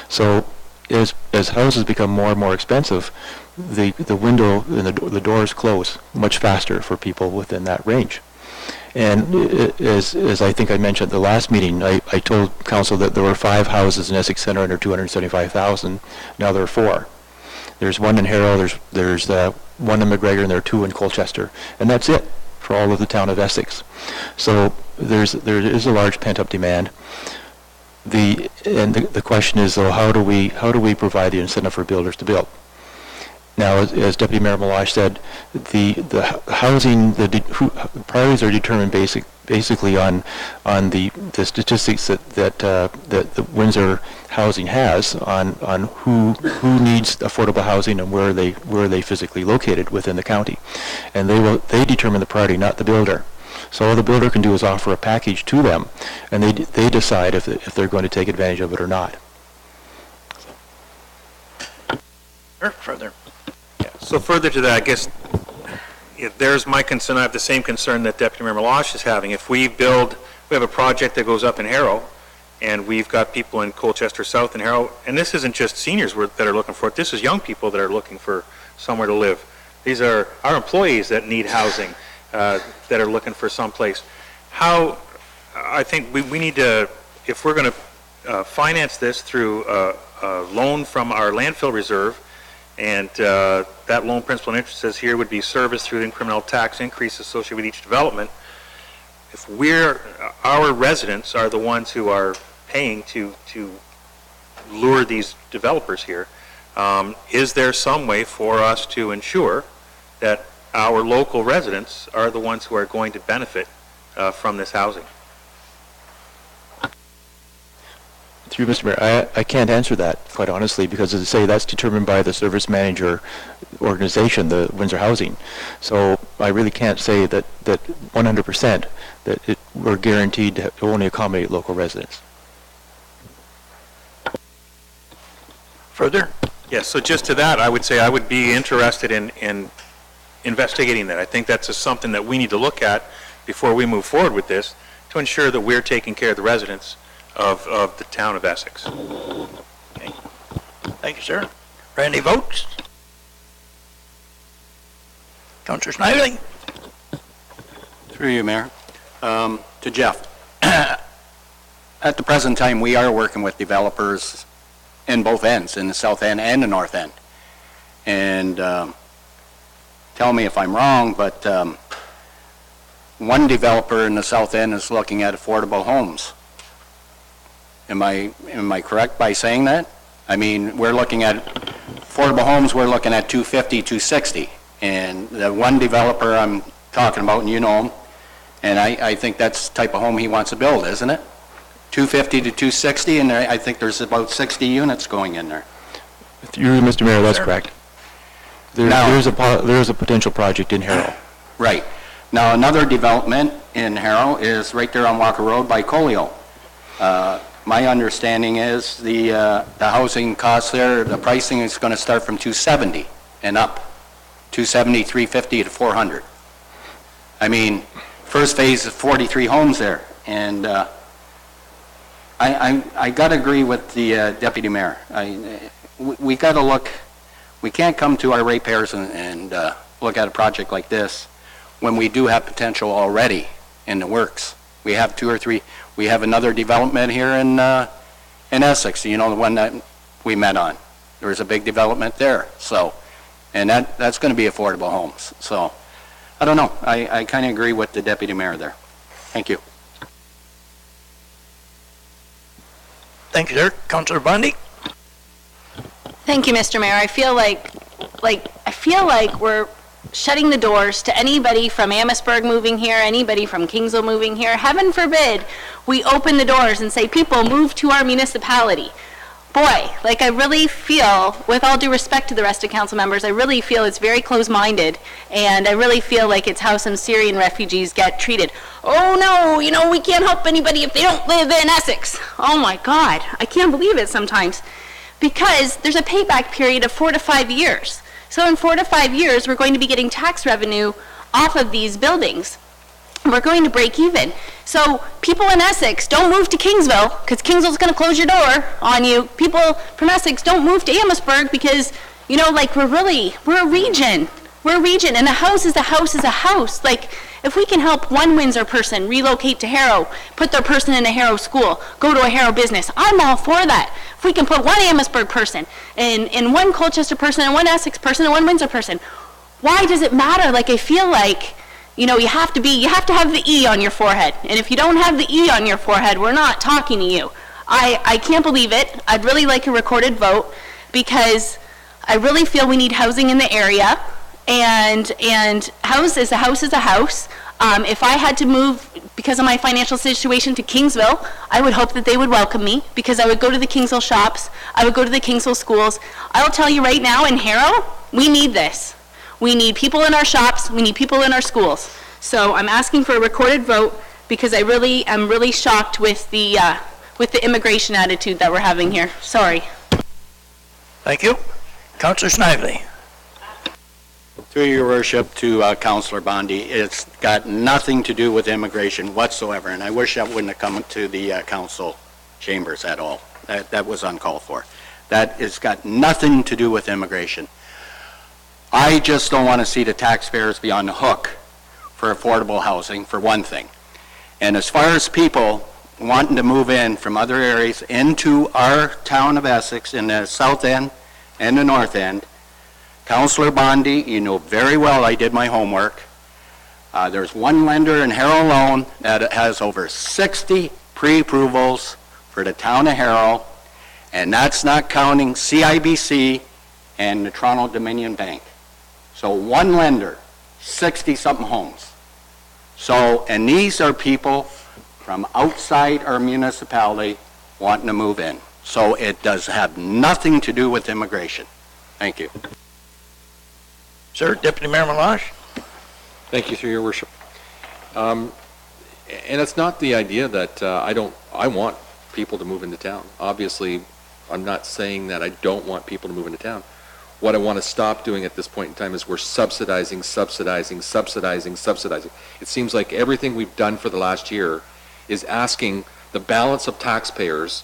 S11: So as houses become more and more expensive, the window and the doors close much faster for people within that range. And as I think I mentioned at the last meeting, I told council that there were 5 houses in Essex Center under $275,000. Now there are 4. There's one in Harrow, there's one in McGregor, and there are 2 in Colchester, and that's it for all of the town of Essex. So there is a large pent-up demand. The question is, though, how do we provide the incentive for builders to build? Now, as Deputy Mayor Meloche said, the housing, priorities are determined basically on the statistics that the Windsor housing has on who needs affordable housing and where they physically located within the county, and they determine the priority, not the builder. So all the builder can do is offer a package to them, and they decide if they're going to take advantage of it or not.
S1: Further.
S7: So further to that, I guess, there's my concern. I have the same concern that Deputy Mayor Meloche is having. If we have a project that goes up in Harrow, and we've got people in Colchester South and Harrow, and this isn't just seniors that are looking for it, this is young people that are looking for somewhere to live. These are our employees that need housing, that are looking for someplace. I think we need to, if we're going to finance this through a loan from our landfill reserve, and that loan principal and interest says here would be serviced through the incremental tax increase associated with each development. If our residents are the ones who are paying to lure these developers here, is there some way for us to ensure that our local residents are the ones who are going to benefit from this housing?
S11: Through Mr. Mayor, I can't answer that, quite honestly, because, as I say, that's determined by the service manager organization, the Windsor Housing. So I really can't say that 100% that we're guaranteed to only accommodate local residents.
S1: Further?
S7: Yes, so just to that, I would say I would be interested in investigating that. I think that's just something that we need to look at before we move forward with this to ensure that we're taking care of the residents of the town of Essex.
S1: Okay. Thank you, sir. Randy votes. Councillor Snively.
S9: Through you, Mayor. To Jeff. At the present time, we are working with developers in both ends, in the south end and the north end. And tell me if I'm wrong, but one developer in the south end is looking at affordable homes. Am I correct by saying that? I mean, we're looking at affordable homes, we're looking at 250, 260. And the one developer I'm talking about, and you know him, and I think that's the type of home he wants to build, isn't it? 250 to 260, and I think there's about 60 units going in there.
S11: Through Mr. Mayor, that's correct. There's a potential project in Harrow.
S9: Right. Now, another development in Harrow is right there on Walker Road by Colio. My understanding is the housing costs there, the pricing is going to start from 270 and up. 270, 350 to 400. I mean, first phase is 43 homes there, and I got to agree with the deputy mayor. We got to look. We can't come to our ratepayers and look at a project like this when we do have potential already in the works. We have 2 or 3. We have another development here in Essex. You know, the one that we met on. There was a big development there. So, and that's going to be affordable homes. So, I don't know. I kind of agree with the deputy mayor there. Thank you.
S1: Thank you, sir. Councillor Bundy.
S10: Thank you, Mr. Mayor. I feel like we're shutting the doors to anybody from Amherstburg moving here, anybody from Kingsville moving here. Heaven forbid we open the doors and say, people, move to our municipality. Boy, like, I really feel, with all due respect to the rest of council members, I really feel it's very close-minded, and I really feel like it's how some Syrian refugees get treated. Oh no, you know, we can't help anybody if they don't live in Essex. Oh my God, I can't believe it sometimes. Because there's a payback period of 4 to 5 years. So in 4 to 5 years, we're going to be getting tax revenue off of these buildings. We're going to break even. So people in Essex, don't move to Kingsville, because Kingsville's going to close your door on you. People from Essex, don't move to Amherstburg, because, you know, like, we're a region. We're a region, and a house is a house is a house. Like, if we can help one Windsor person relocate to Harrow, put their person in a Harrow school, go to a Harrow business, I'm all for that. If we can put one Amherstburg person, and one Colchester person, and one Essex person, and one Windsor person, why does it matter? Like, I feel like, you know, you have to have the E on your forehead. And if you don't have the E on your forehead, we're not talking to you. I can't believe it. I'd really like a recorded vote, because I really feel we need housing in the area, and house is a house is a house. If I had to move because of my financial situation to Kingsville, I would hope that they would welcome me, because I would go to the Kingsville shops, I would go to the Kingsville schools. I'll tell you right now, in Harrow, we need this. We need people in our shops, we need people in our schools. So I'm asking for a recorded vote, because I'm really shocked with the immigration attitude that we're having here. Sorry.
S1: Thank you. Councillor Snively.
S9: Through your worship to Councillor Bondi, it's got nothing to do with immigration whatsoever, and I wish that wouldn't have come to the council chambers at all. That was uncalled for. That has got nothing to do with immigration. I just don't want to see the taxpayers be on the hook for affordable housing, for one thing. And as far as people wanting to move in from other areas into our town of Essex in the south end and the north end, Councillor Bondi, you know very well I did my homework. There's one lender in Harrow alone that has over 60 pre-approvals for the town of Harrow, and that's not counting CIBC and the Toronto Dominion Bank. So one lender, 60-something homes. So, and these are people from outside our municipality wanting to move in. So it does have nothing to do with immigration. Thank you.
S1: Sir, Deputy Mayor Melange.
S4: Thank you, through your worship. And it's not the idea that I want people to move into town. Obviously, I'm not saying that I don't want people to move into town. What I want to stop doing at this point in time is we're subsidizing. It seems like everything we've done for the last year is asking the balance of taxpayers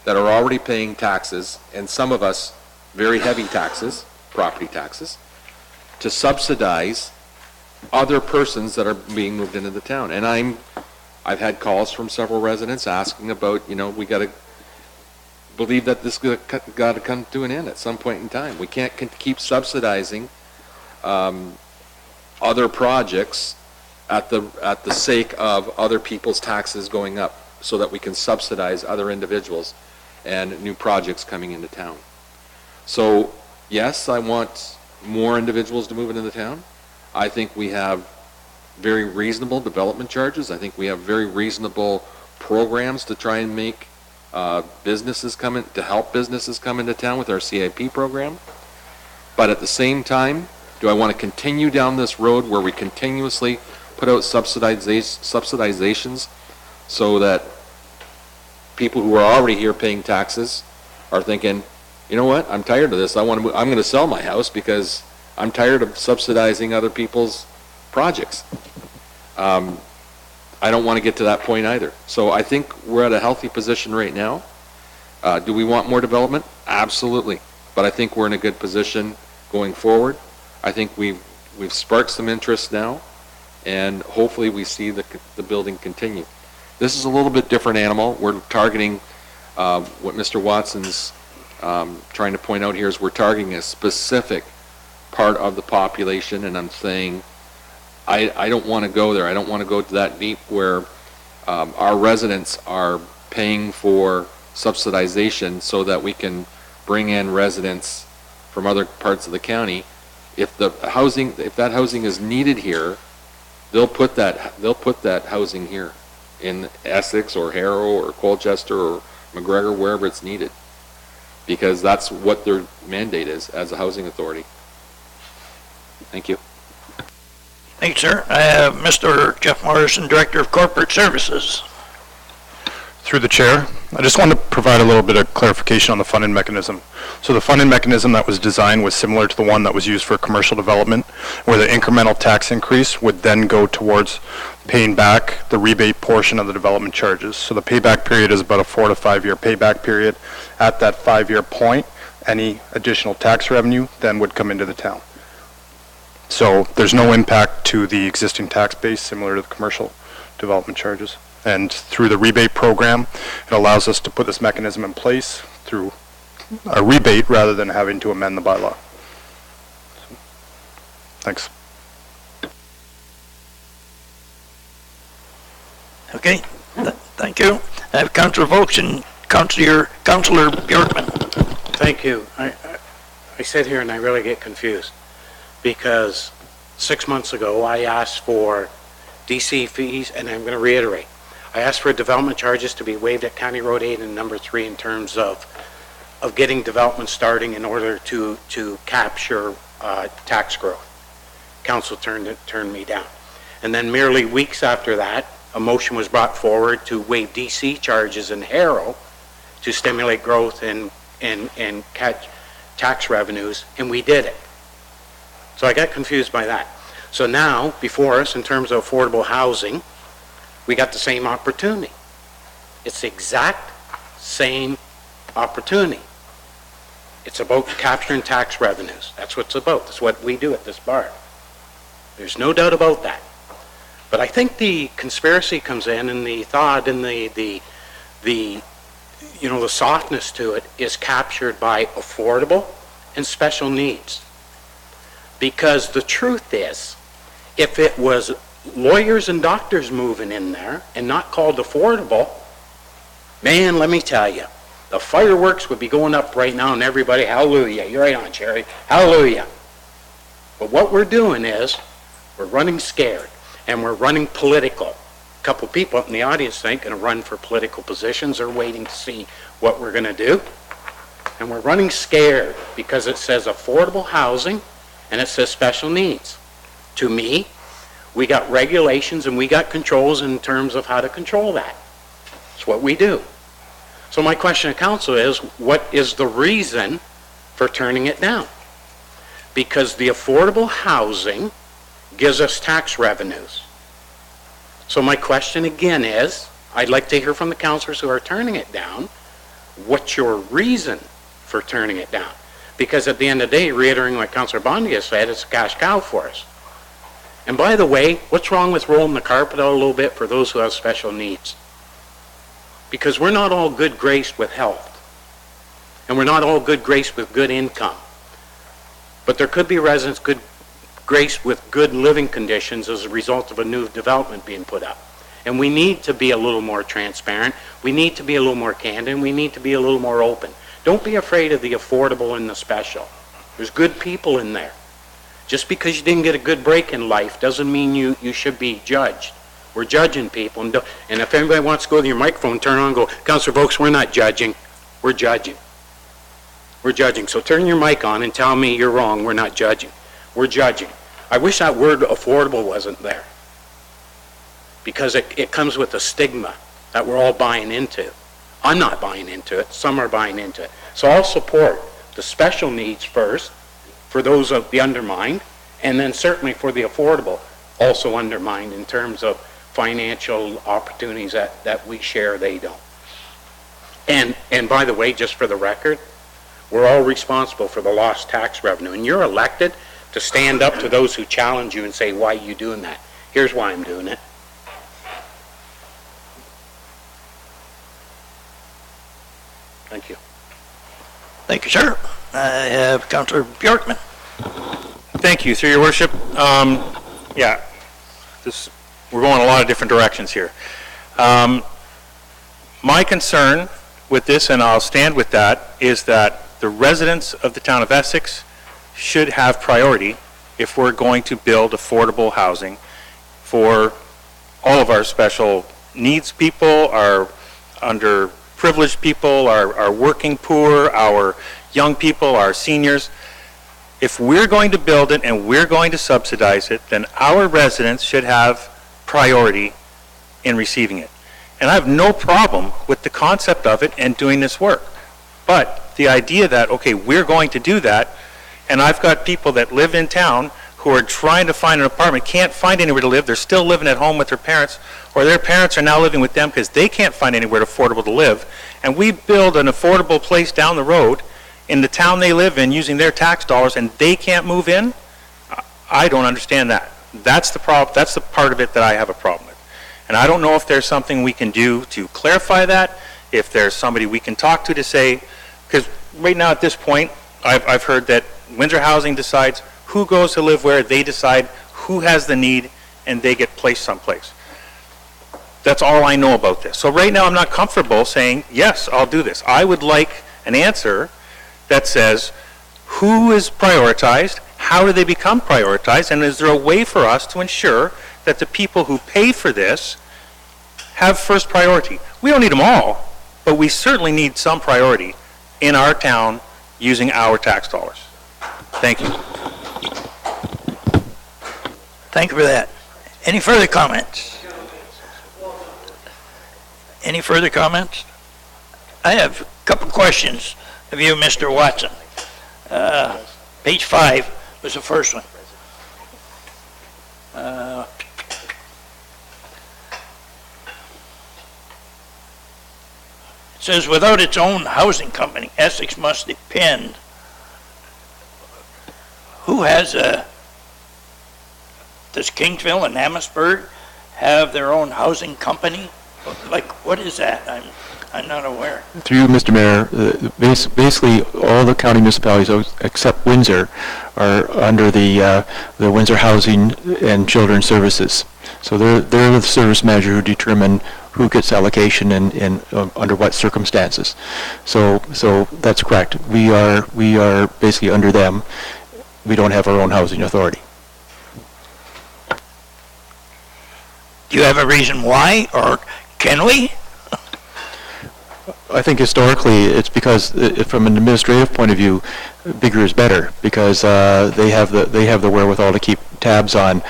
S4: that are already paying taxes, and some of us very heavy taxes, property taxes, to subsidize other persons that are being moved into the town. And I've had calls from several residents asking about, we got to believe that this got to come to an end at some point in time. We can't keep subsidizing other projects at the sake of other people's taxes going up, so that we can subsidize other individuals and new projects coming into town. So yes, I want more individuals to move into the town. I think we have very reasonable development charges. I think we have very reasonable programs to try and make businesses come in, to help businesses come into town with our CIP program. But at the same time, do I want to continue down this road where we continuously put out subsidizations so that people who are already here paying taxes are thinking, you know what, I'm tired of this. I'm going to sell my house because I'm tired of subsidizing other people's projects. I don't want to get to that point either. So I think we're at a healthy position right now. Do we want more development? Absolutely. But I think we're in a good position going forward. I think we've sparked some interest now, and hopefully we see the building continue. This is a little bit different animal. We're targeting what Mr. Watson's trying to point out here is we're targeting a specific part of the population, and I'm saying I don't want to go there. I don't want to go to that deep where our residents are paying for subsidization so that we can bring in residents from other parts of the county. If that housing is needed here, they'll put that housing here in Essex or Harrow or Colchester or McGregor, wherever it's needed, because that's what their mandate is as a housing authority. Thank you.
S1: Thank you, sir. I have Mr. Jeff Morrison, Director of Corporate Services.
S12: Through the chair, I just want to provide a little bit of clarification on the funding mechanism. So the funding mechanism that was designed was similar to the one that was used for commercial development, where the incremental tax increase would then go towards paying back the rebate portion of the development charges. So the payback period is about a 4 to 5 year payback period. At that 5 year point, any additional tax revenue then would come into the town. So there's no impact to the existing tax base, similar to the commercial development charges. And through the rebate program, it allows us to put this mechanism in place through a rebate rather than having to amend the bylaw. Thanks.
S1: Okay, thank you. I have Councillor Volks and Councillor Bjorkman.
S8: Thank you. I sit here and I really get confused because 6 months ago I asked for DC fees, and I'm going to reiterate. I asked for development charges to be waived at County Road 8 and number 3 in terms of getting development starting in order to capture tax growth. Council turned me down. And then merely weeks after that, a motion was brought forward to waive DC charges in Harrow to stimulate growth and catch tax revenues, and we did it. So I got confused by that. So now, before us, in terms of affordable housing, we got the same opportunity. It's the exact same opportunity. It's about capturing tax revenues. That's what it's about. That's what we do at this bar. There's no doubt about that. But I think the conspiracy comes in, and the thought and the softness to it is captured by affordable and special needs. Because the truth is, if it was lawyers and doctors moving in there and not called affordable, man, let me tell you, the fireworks would be going up right now and everybody, hallelujah. You're right on, Cherry. Hallelujah. But what we're doing is we're running scared and we're running political. A couple people up in the audience think going to run for political positions or waiting to see what we're going to do. And we're running scared because it says affordable housing and it says special needs. To me, we got regulations and we got controls in terms of how to control that. It's what we do. So my question to council is, what is the reason for turning it down? Because the affordable housing gives us tax revenues. So my question again is, I'd like to hear from the councilors who are turning it down, what's your reason for turning it down? Because at the end of the day, reiterating what Councillor Bondi has said, it's a cash cow for us. And by the way, what's wrong with rolling the carpet out a little bit for those who have special needs? Because we're not all good graced with health. And we're not all good graced with good income. But there could be residents good graced with good living conditions as a result of a new development being put up. And we need to be a little more transparent. We need to be a little more candid. And we need to be a little more open. Don't be afraid of the affordable and the special. There's good people in there. Just because you didn't get a good break in life doesn't mean you should be judged. We're judging people. And if anybody wants to go to your microphone, turn on and go, Councillor Vokes, we're not judging. We're judging. We're judging. So turn your mic on and tell me you're wrong. We're not judging. We're judging. I wish that word affordable wasn't there. Because it comes with a stigma that we're all buying into. I'm not buying into it. Some are buying into it. So I'll support the special needs first for those of the undermined, and then certainly for the affordable, also undermined in terms of financial opportunities that we share, they don't. And by the way, just for the record, we're all responsible for the lost tax revenue. And you're elected to stand up to those who challenge you and say, why are you doing that? Here's why I'm doing it. Thank you.
S1: Thank you, sir. I have Councillor Bjorkman.
S7: Thank you, through your worship. Yeah, we're going a lot of different directions here. My concern with this, and I'll stand with that, is that the residents of the town of Essex should have priority if we're going to build affordable housing for all of our special needs people, our underprivileged people, our working poor, our young people, our seniors. If we're going to build it and we're going to subsidize it, then our residents should have priority in receiving it. And I have no problem with the concept of it and doing this work. But the idea that, okay, we're going to do that, and I've got people that live in town who are trying to find an apartment, can't find anywhere to live, they're still living at home with their parents, or their parents are now living with them because they can't find anywhere affordable to live, and we build an affordable place down the road in the town they live in using their tax dollars, and they can't move in? I don't understand that. That's the problem. That's the part of it that I have a problem with. And I don't know if there's something we can do to clarify that, if there's somebody we can talk to say, because right now at this point, I've heard that Windsor Housing decides who goes to live where, they decide who has the need, and they get placed someplace. That's all I know about this. So right now I'm not comfortable saying, yes, I'll do this. I would like an answer that says, who is prioritized, how do they become prioritized, and is there a way for us to ensure that the people who pay for this have first priority? We don't need them all, but we certainly need some priority in our town using our tax dollars. Thank you.
S1: Thank you for that. Any further comments? Any further comments? I have a couple questions of you, Mr. Watson. Page 5 was the first one. It says, without its own housing company, Essex must depend. Who has does Kingsville and Amherstburg have their own housing company? Like, what is that? I'm not aware.
S11: Through you, Mr. Mayor, basically all the county municipalities except Windsor are under the Windsor Housing and Children's Services. So they're the service manager who determine who gets allocation and under what circumstances. So that's correct. We are basically under them. We don't have our own housing authority.
S1: Do you have a reason why, or can we?
S11: I think historically it's because from an administrative point of view, bigger is better because they have the wherewithal to keep tabs on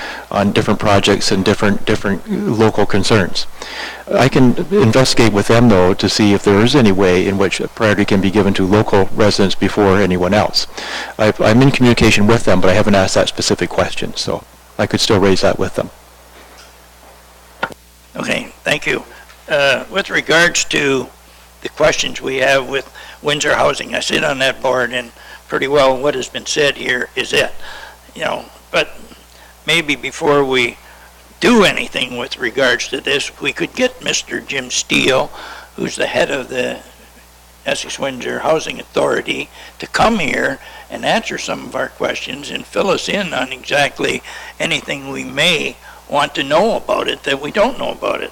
S11: different projects and different local concerns. I can investigate with them though to see if there is any way in which priority can be given to local residents before anyone else. I'm in communication with them, but I haven't asked that specific question, so I could still raise that with them.
S1: Okay, thank you. With regards to the questions we have with Windsor Housing, I sit on that board, and pretty well what has been said here is it. But maybe before we do anything with regards to this, we could get Mr. Jim Steele, who's the head of the Essex Windsor Housing Authority, to come here and answer some of our questions and fill us in on exactly anything we may want to know about it that we don't know about it.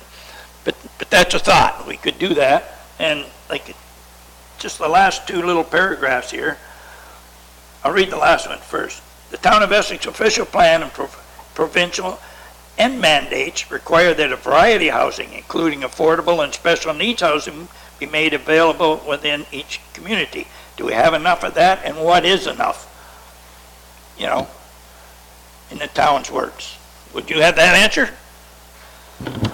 S1: But that's a thought. We could do that. And like just the last two little paragraphs here, I'll read the last one first. The Town of Essex official plan and provincial and mandates require that a variety of housing, including affordable and special needs housing, be made available within each community. Do we have enough of that, and what is enough? In the town's words. Would you have that answer?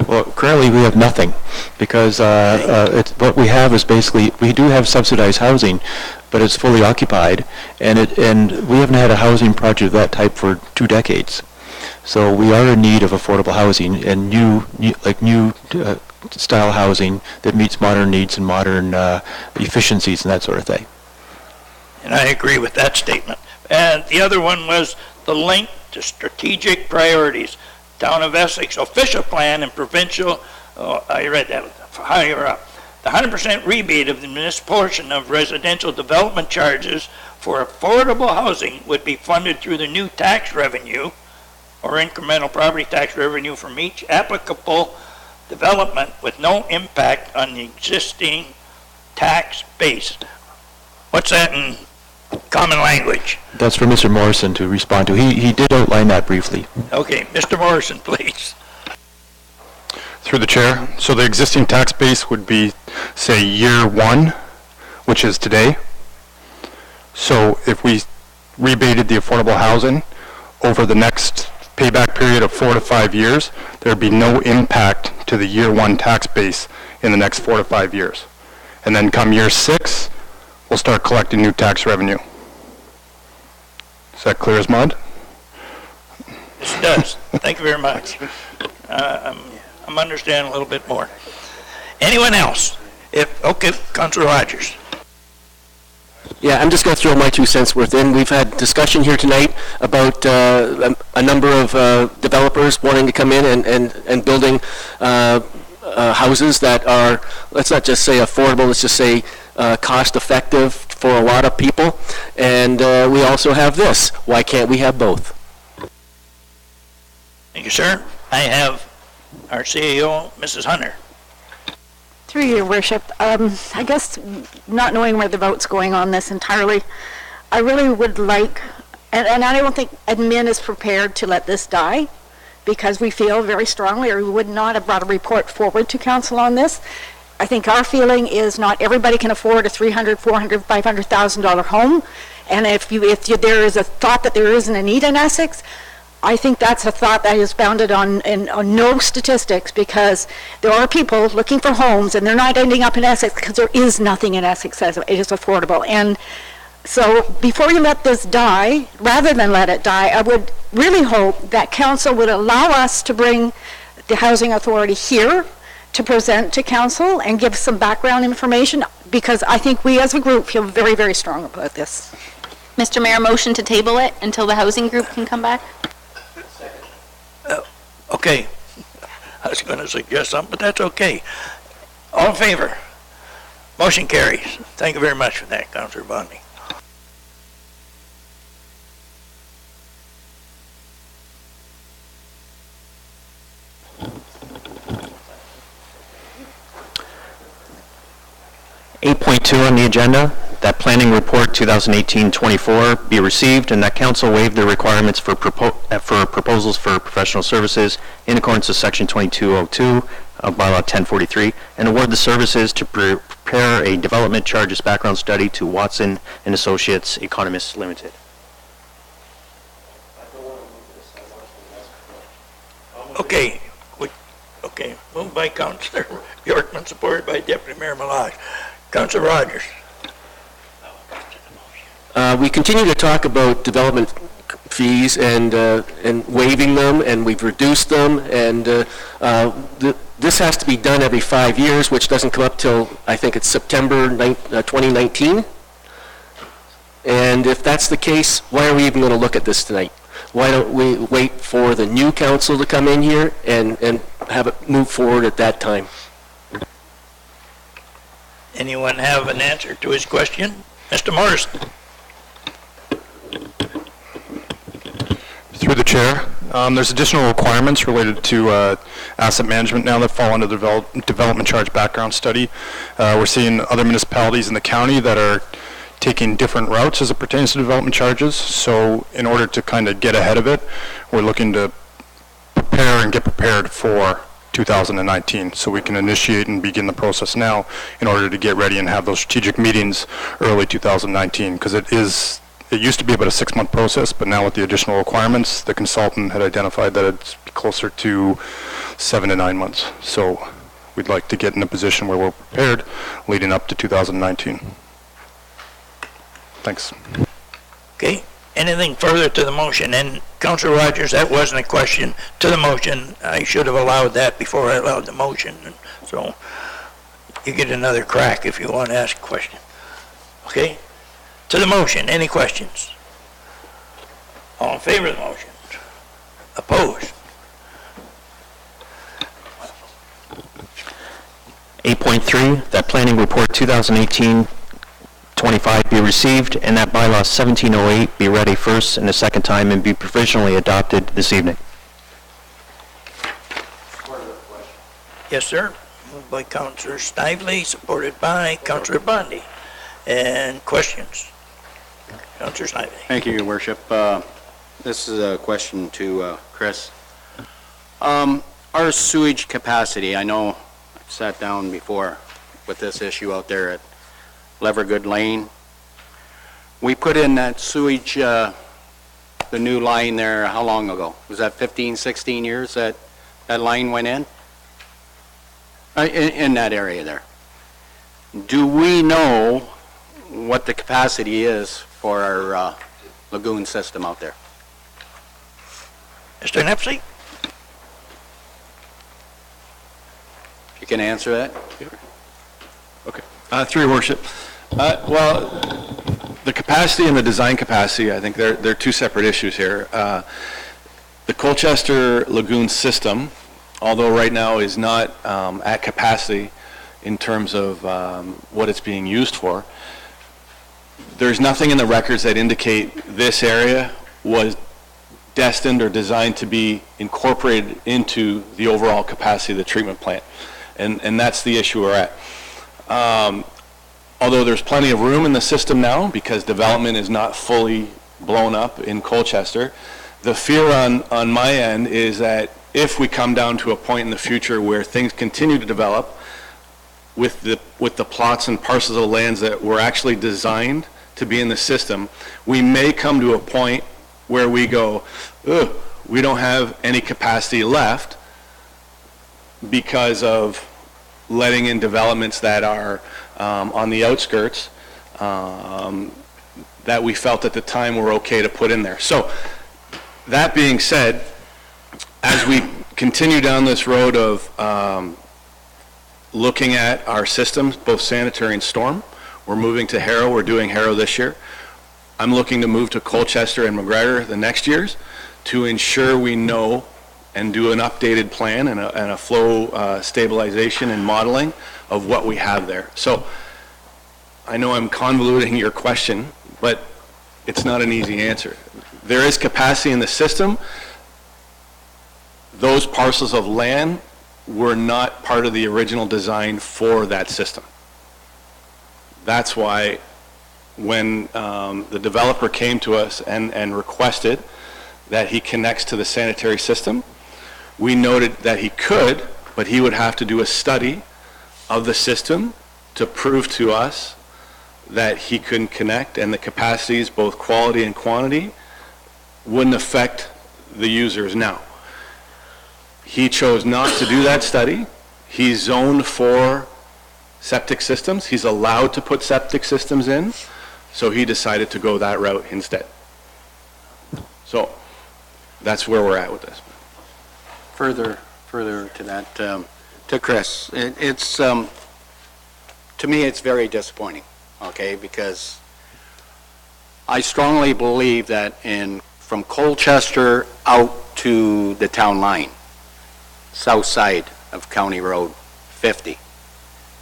S11: Well, currently we have nothing because what we have is basically, we do have subsidized housing, but it's fully occupied, and we haven't had a housing project of that type for 2 decades. So we are in need of affordable housing and new style housing that meets modern needs and modern efficiencies and that sort of thing.
S1: And I agree with that statement. And the other one was the link to strategic priorities. Town of Essex official plan and provincial, I read that higher up. The 100% rebate of the municipal portion of residential development charges for affordable housing would be funded through the new tax revenue or incremental property tax revenue from each applicable development with no impact on the existing tax base. What's that in common language?
S11: That's for Mr. Morrison to respond to. He did outline that briefly.
S1: Okay, Mr. Morrison, please.
S12: Through the chair. So the existing tax base would be, say, year 1, which is today. So if we rebated the affordable housing over the next payback period of 4 to 5 years, there'd be no impact to the year 1 tax base in the next 4 to 5 years. And then come year 6, we'll start collecting new tax revenue. Is that clear as mud?
S1: Yes, it does. Thank you very much. I'm understanding a little bit more. Anyone else? Okay, Councilor Rogers.
S6: Yeah, I'm just going to throw my 2 cents worth in. We've had discussion here tonight about a number of developers wanting to come in and building houses that are, let's not just say affordable, let's just say cost-effective for a lot of people. And we also have this. Why can't we have both?
S1: Thank you, sir. I have our CEO, Mrs. Hunter.
S5: Through your worship, I guess not knowing where the vote's going on this entirely, I really would like, and I don't think admin is prepared to let this die, because we feel very strongly, or we would not have brought a report forward to council on this. I think our feeling is not everybody can afford a $300,000, $400,000, $500,000 home, and if there is a thought that there isn't a need in Essex, I think that's a thought that is bounded on no statistics, because there are people looking for homes and they're not ending up in Essex because there is nothing in Essex that is affordable. And so before you let this die, rather than let it die, I would really hope that council would allow us to bring the Housing Authority here to present to council and give some background information, because I think we as a group feel very, very strong about this.
S10: Mr. Mayor, motion to table it until the housing group can come back?
S1: Okay. I was going to suggest something, but that's okay. All in favor? Motion carries. Thank you very much for that, Councillor Bondi.
S2: (8.2) on the agenda, that planning report 2018-24 be received and that council waive the requirements for proposals for professional services in accordance with section 2202 of bylaw 1043, and award the services to prepare a development charges background study to Watson and Associates Economists Limited.
S1: Okay. Okay. Moved by Councillor Bjorkman, supported by Deputy Mayor Malage. Councillor Rogers.
S6: We continue to talk about development fees and waiving them, and we've reduced them, and this has to be done every 5 years, which doesn't come up till, I think it's September 2019. And if that's the case, why are we even going to look at this tonight? Why don't we wait for the new council to come in here and have it move forward at that time?
S1: Anyone have an answer to his question? Mr. Morrison.
S12: Through the chair, there's additional requirements related to asset management now that fall under the development charge background study. We're seeing other municipalities in the county that are taking different routes as it pertains to development charges. So in order to kind of get ahead of it, we're looking to prepare and get prepared for 2019, so we can initiate and begin the process now in order to get ready and have those strategic meetings early 2019, because it used to be about a 6-month process, but now with the additional requirements, the consultant had identified that it's closer to 7 to 9 months. So we'd like to get in a position where we're prepared leading up to 2019. Thanks.
S1: Okay. Anything further to the motion? And Councillor Rogers, that wasn't a question to the motion. I should have allowed that before I allowed the motion. And so you get another crack if you want to ask a question. Okay? To the motion, any questions? All in favor of the motion? Opposed?
S2: 8.3, that planning report 2018-25 be received and that bylaw 1708 be read a first and a second time and be provisionally adopted this evening.
S1: Yes, sir. Moved by Councillor Snively, supported by Councillor Bondi. And questions? Councillor Snively.
S9: Thank you, Your Worship. This is a question to Chris. Our sewage capacity, I know I've sat down before with this issue out there at Levergood Lane. We put in that sewage, the new line there, how long ago? Was that 15, 16 years that that line went in? In that area there. Do we know what the capacity is for our lagoon system out there?
S1: Mr. Nepsey?
S9: You can answer that?
S13: Okay. Through your worship. Well, the capacity and the design capacity, I think they're two separate issues here. The Colchester Lagoon system, although right now is not at capacity in terms of what it's being used for, there's nothing in the records that indicate this area was destined or designed to be incorporated into the overall capacity of the treatment plant. And that's the issue we're at. although there's plenty of room in the system now because development is not fully blown up in Colchester, the fear on my end is that if we come down to a point in the future where things continue to develop with the plots and parcels of lands that were actually designed to be in the system, we may come to a point where we go, ugh, we don't have any capacity left because of letting in developments that are on the outskirts that we felt at the time were okay to put in there. So that being said, as we continue down this road of looking at our systems, both sanitary and storm, we're moving to Harrow. We're doing Harrow this year. I'm looking to move to Colchester and McGregor the next years to ensure we know and do an updated plan and a flow stabilization and modeling of what we have there. So I know I'm convoluting your question, but it's not an easy answer. There is capacity in the system. Those parcels of land were not part of the original design for that system. That's why when the developer came to us and requested that he connects to the sanitary system, we noted that he could, but he would have to do a study of the system to prove to us that he couldn't connect, and the capacities, both quality and quantity, wouldn't affect the users now. He chose not to do that study. He's zoned for septic systems. He's allowed to put septic systems in, so he decided to go that route instead. So that's where we're at with this.
S9: Further to that, to Chris, it's to me it's very disappointing, okay, because I strongly believe that from Colchester out to the town line, south side of County Road 50,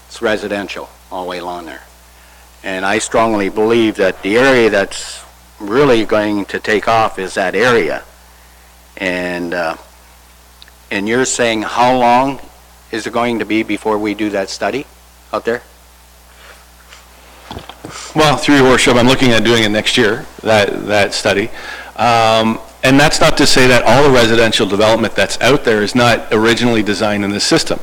S9: it's residential all the way along there. And I strongly believe that the area that's really going to take off is that area. And you're saying how long is it going to be before we do that study out there?
S13: Well, through your worship, I'm looking at doing it next year, that study. And that's not to say that all the residential development that's out there is not originally designed in the system.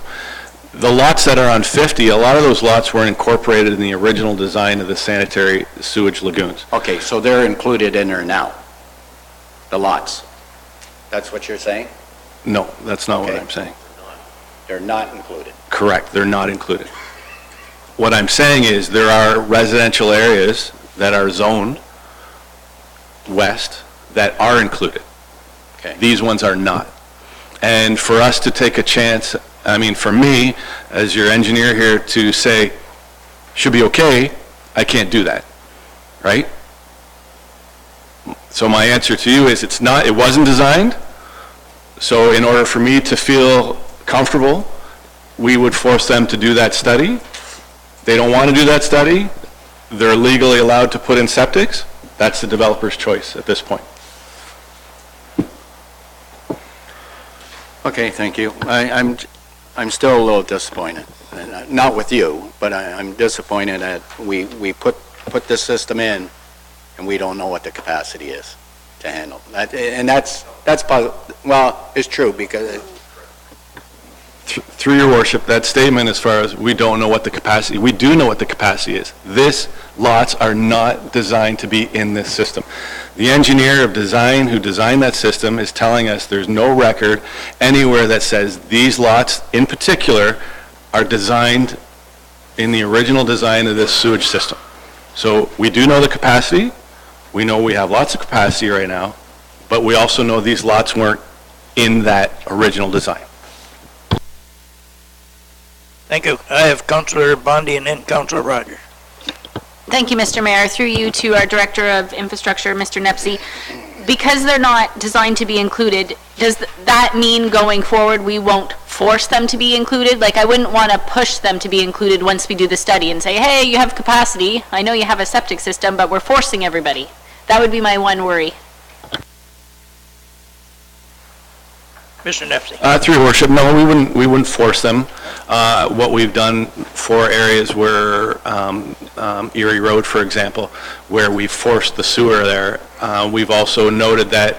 S13: The lots that are on 50, a lot of those lots were incorporated in the original design of the sanitary sewage lagoons.
S9: Okay, so they're included in there now, the lots. That's what you're saying?
S13: No, that's not what I'm saying.
S9: They're not included.
S13: Correct, they're not included. What I'm saying is there are residential areas that are zoned west that are included.
S9: Okay.
S13: These ones are not. And for us to take a chance, I mean, for me, as your engineer here, to say, should be okay, I can't do that, right? So my answer to you is it wasn't designed. So in order for me to feel comfortable, we would force them to do that study. They don't want to do that study. They're legally allowed to put in septics. That's the developer's choice at this point.
S9: Okay, thank you. I'm still a little disappointed, not with you, but I'm disappointed that we put this system in and we don't know what the capacity is to handle that. And that's well, it's true because
S13: through your worship, that statement as far as we don't know what the capacity, we do know what the capacity is. These lots are not designed to be in this system. The engineer of design who designed that system is telling us there's no record anywhere that says these lots in particular are designed in the original design of this sewage system. So we do know the capacity. We know we have lots of capacity right now, but we also know these lots weren't in that original design.
S1: Thank you. I have Councillor Bondi and then Councillor Rogers.
S10: Thank you, Mr. Mayor. Through you to our Director of Infrastructure, Mr. Nepsey. Because they're not designed to be included, does that mean going forward we won't force them to be included? Like, I wouldn't want to push them to be included once we do the study and say, hey, you have capacity. I know you have a septic system, but we're forcing everybody. That would be my one worry.
S1: Mr. Nepsey.
S13: Through your worship, no, we wouldn't force them. what we've done for areas where, Erie Road, for example, where we forced the sewer there, we've also noted that,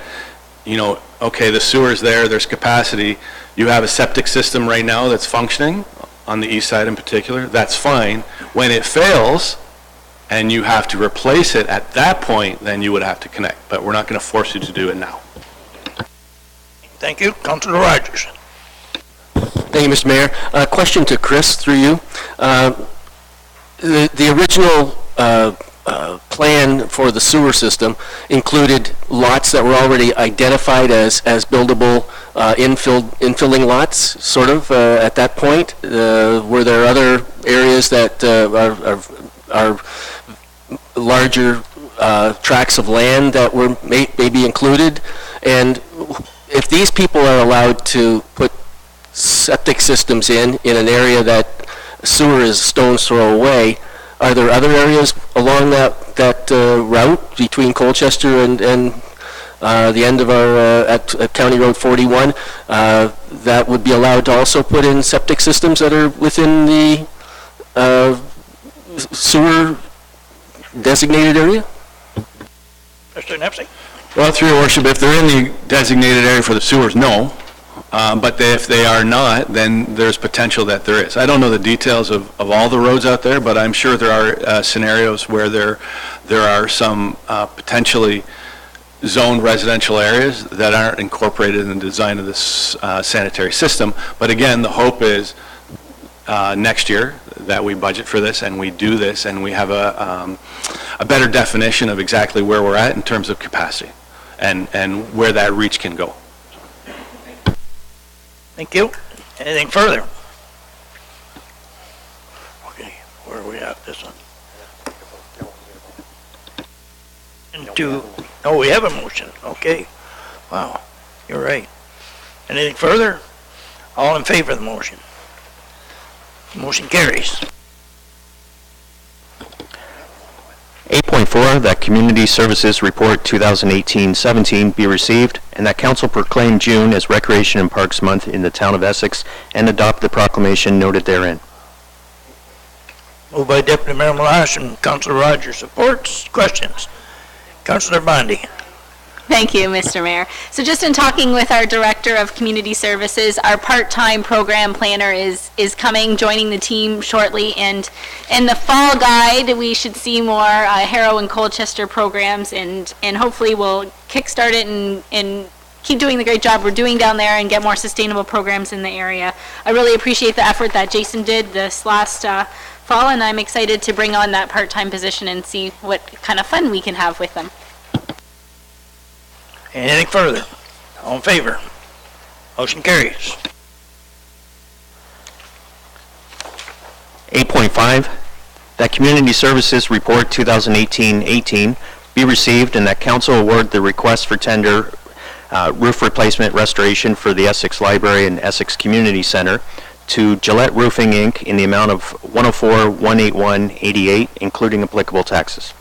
S13: okay, the sewer's there, there's capacity, you have a septic system right now that's functioning, on the east side in particular, that's fine. When it fails, and you have to replace it at that point, then you would have to connect. But we're not going to force you to do it now.
S1: Thank you. Councilor Rogers.
S6: Thank you, Mr. Mayor. Question to Chris, through you. The original plan for the sewer system included lots that were already identified as buildable infilling lots, sort of, at that point. Were there other areas that are larger tracts of land that were maybe included? And if these people are allowed to put septic systems in an area that sewer is stone's throw away, are there other areas along that route between Colchester and the end of our at County Road 41 that would be allowed to also put in septic systems that are within the sewer designated area?
S1: Mr. Nepsey?
S13: Well, through your worship, if they're in the designated area for the sewers, no. But if they are not, then there's potential that there is. I don't know the details of all the roads out there, but I'm sure there are scenarios where there are some potentially zoned residential areas that aren't incorporated in the design of this sanitary system. But again, the hope is next year that we budget for this and we do this and we have a better definition of exactly where we're at in terms of capacity and where that reach can go.
S1: Thank you. Anything further? Okay, where are we at this one? Oh, we have a motion. Okay. Wow, you're right. Anything further? All in favor of the motion? Motion carries.
S2: 8.4, that Community Services Report 2018-17 be received, and that Council proclaim June as Recreation and Parks Month in the town of Essex and adopt the proclamation noted therein.
S1: Moved by Deputy Mayor Malash and Councilor Rogers supports. Questions? Councilor Bondi.
S10: Thank you, Mr. Mayor. So just in talking with our Director of Community Services, our part-time program planner is coming, joining the team shortly, and in the fall guide, we should see more Harrow and Colchester programs, and hopefully we'll kickstart it and keep doing the great job we're doing down there and get more sustainable programs in the area. I really appreciate the effort that Jason did this last fall, and I'm excited to bring on that part-time position and see what kind of fun we can have with them.
S1: Anything further? All in favor? Motion carries.
S2: 8.5, that Community Services Report 2018-18 be received and that Council award the request for tender roof replacement restoration for the Essex Library and Essex Community Center to Gillette Roofing, Inc. in the amount of $104,181.88, including applicable taxes.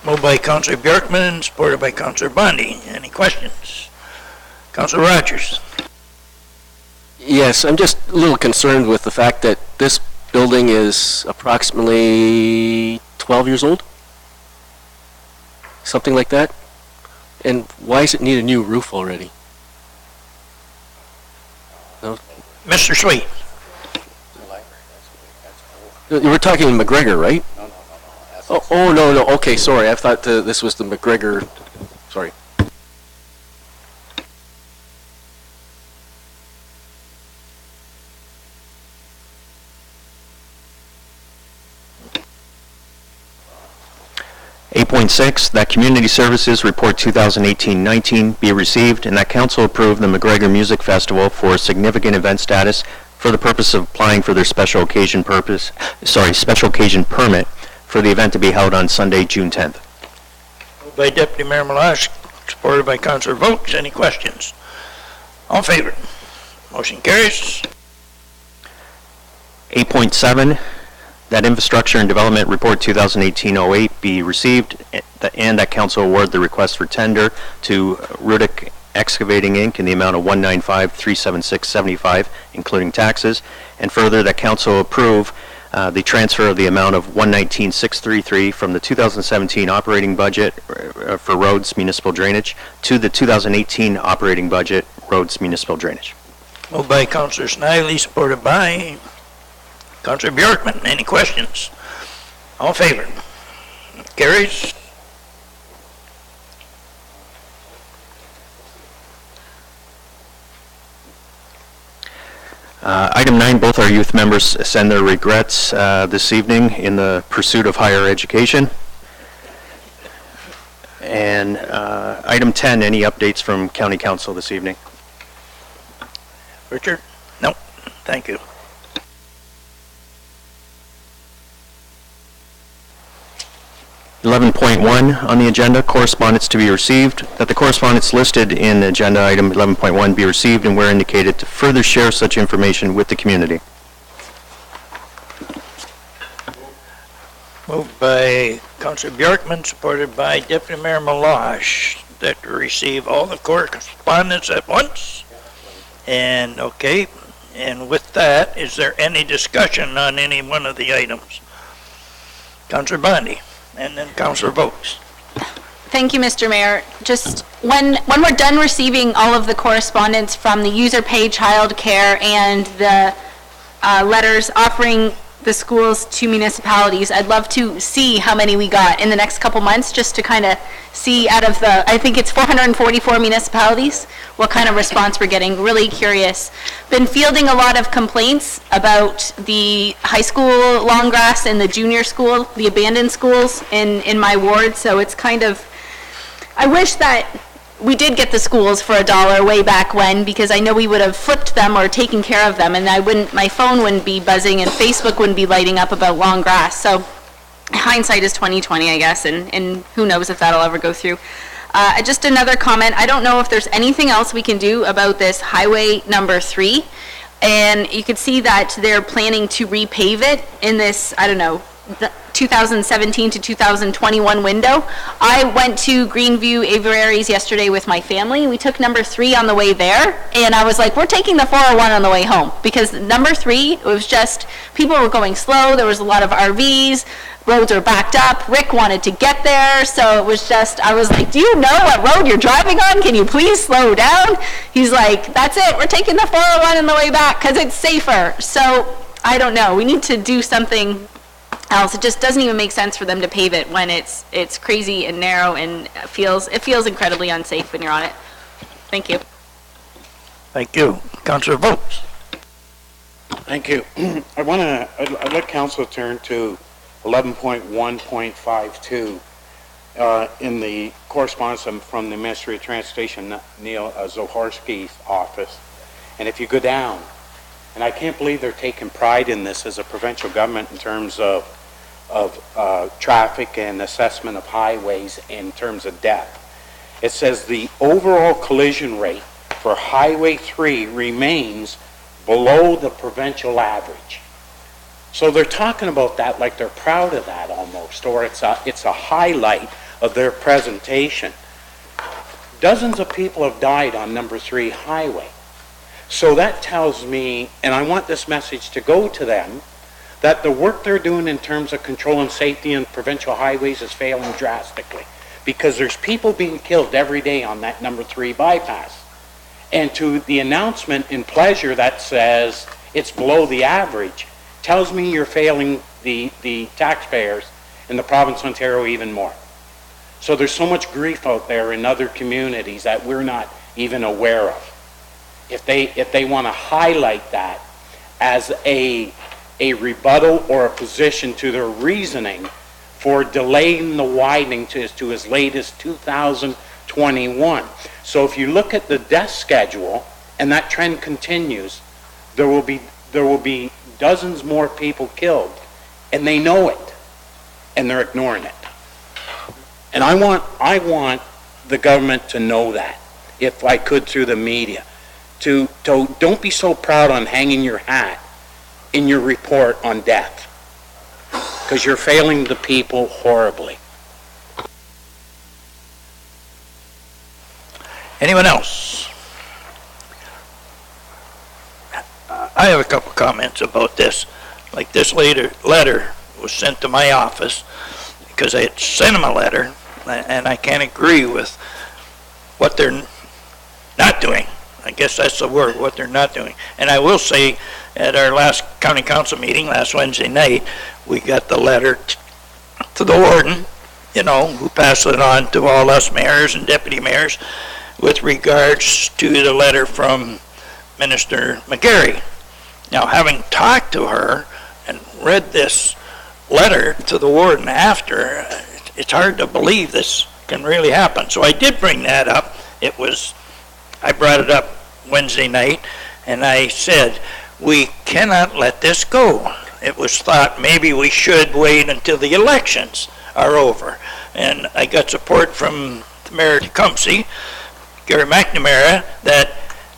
S1: Moved by Councilor Bjorkman, supported by Councilor Bondi. Any questions? Councilor Rogers.
S6: Yes, I'm just a little concerned with the fact that this building is approximately 12 years old? Something like that? And why does it need a new roof already? No?
S1: Mr. Sweet.
S6: We're talking McGregor, right? Oh, no, okay, sorry, I thought this was the McGregor, sorry.
S2: .6, that Community Services Report 2018-19 be received and that Council approve the McGregor Music Festival for significant event status for the purpose of applying for their special occasion permit for the event to be held on Sunday, June 10th.
S1: Moved by Deputy Mayor Malash, supported by Councilor Vokes. Any questions? All in favor? Motion carries.
S2: 8.7, that Infrastructure and Development Report 2018-08 be received and that Council award the request for tender to Rudick Excavating, Inc., in the amount of $195,376.75, including taxes. And further, that council approve the transfer of the amount of $119,633 from the 2017 operating budget for roads municipal drainage to the 2018 operating budget roads municipal drainage.
S1: Moved by Councillor Snively, supported by Councillor Bjorkman. Any questions? All in favor? Carries.
S2: Item 9, both our youth members send their regrets this evening in the pursuit of higher education. And item 10, any updates from County Council this evening?
S1: Richard? No. Thank you.
S2: .1 on the agenda, correspondence to be received, that the correspondence listed in agenda item 11.1 be received and where indicated to further share such information with the community.
S1: Moved by Councillor Bjorkman, supported by Deputy Mayor Meloche, that to receive all the correspondence at once. And, okay, and with that, is there any discussion on any one of the items? Councillor Bondi, and then Councillor Vokes.
S10: Thank you, Mr. Mayor. Just when we're done receiving all of the correspondence from the user pay child care and the letters offering the schools to municipalities, I'd love to see how many we got in the next couple months, just to kind of see out of the, I think it's 444 municipalities, what kind of response we're getting. Really curious. Been fielding a lot of complaints about the high school long grass and the junior school, the abandoned schools in my ward, so it's kind of, I wish that we did get the schools for $1 way back when, because I know we would have flipped them or taken care of them, and my phone wouldn't be buzzing and Facebook wouldn't be lighting up about long grass. So hindsight is 20/20, I guess, and who knows if that'll ever go through. Just another comment. I don't know if there's anything else we can do about this highway number 3, and you can see that they're planning to repave it in this, I don't know, 2017 to 2021 window. I went to Greenview Aviaries yesterday with my family. We took number 3 on the way there, and I was like, we're taking the 401 on the way home, because number 3, it was just, people were going slow, there was a lot of RVs, roads are backed up, Rick wanted to get there, so it was just, I was like, do you know what road you're driving on? Can you please slow down? He's like, that's it, we're taking the 401 on the way back, because it's safer. So, I don't know, we need to do something else. It just doesn't even make sense for them to pave it when it's crazy and narrow, and it feels incredibly unsafe when you're on it. Thank you.
S1: Thank you. Councillor Vokes.
S8: Thank you. I'd like council to turn to 11.1.52 in the correspondence from the Ministry of Transportation, Neil Zohorsky's office. And if you go down, and I can't believe they're taking pride in this as a provincial government in terms of traffic and assessment of highways in terms of death. It says the overall collision rate for Highway 3 remains below the provincial average. So they're talking about that like they're proud of that almost, or it's a highlight of their presentation. Dozens of people have died on number 3 highway. So that tells me, and I want this message to go to them, that the work they're doing in terms of control and safety in provincial highways is failing drastically, because there's people being killed every day on that number 3 bypass. And to the announcement in Pleasure that says it's below the average tells me you're failing the taxpayers in the province of Ontario even more. So there's so much grief out there in other communities that we're not even aware of. If they want to highlight that as a rebuttal or a position to their reasoning for delaying the widening to as late as 2021. So if you look at the death schedule and that trend continues, there will be dozens more people killed, and they know it, and they're ignoring it. And I want the government to know that, if I could through the media. To don't be so proud on hanging your hat in your report on death, because you're failing the people horribly.
S1: Anyone else? I have a couple comments about this. Like this letter was sent to my office because I had sent them a letter, and I can't agree with what they're not doing. I guess that's the word, what they're not doing. And I will say, at our last county council meeting last Wednesday night, we got the letter to the warden, who passed it on to all us mayors and deputy mayors with regards to the letter from Minister McGarry. Now, having talked to her and read this letter to the warden after, it's hard to believe this can really happen. So I did bring that up. I brought it up Wednesday night, and I said, we cannot let this go. It was thought maybe we should wait until the elections are over. And I got support from Mayor Tecumseh, Gary McNamara, that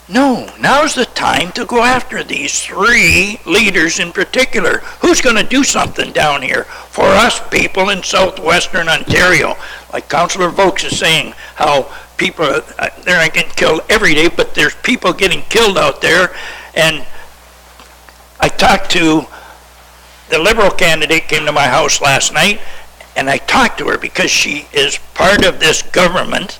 S1: no, now's the time to go after these three leaders in particular. Who's going to do something down here for us people in southwestern Ontario? Like Councillor Vokes is saying, how people, they're not getting killed every day, but there's people getting killed out there. And I talked to the Liberal candidate, came to my house last night, and I talked to her because she is part of this government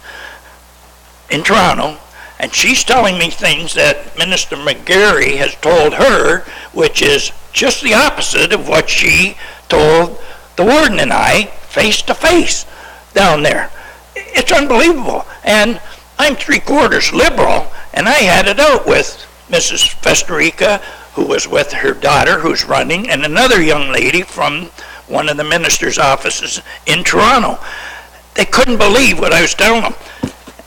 S1: in Toronto, and she's telling me things that Minister McGarry has told her, which is just the opposite of what she told the warden and I face to face down there. It's unbelievable. And I'm 3/4 Liberal, and I had it out with Mrs. Festerica, who was with her daughter who's running, and another young lady from one of the minister's offices in Toronto. They couldn't believe what I was telling them.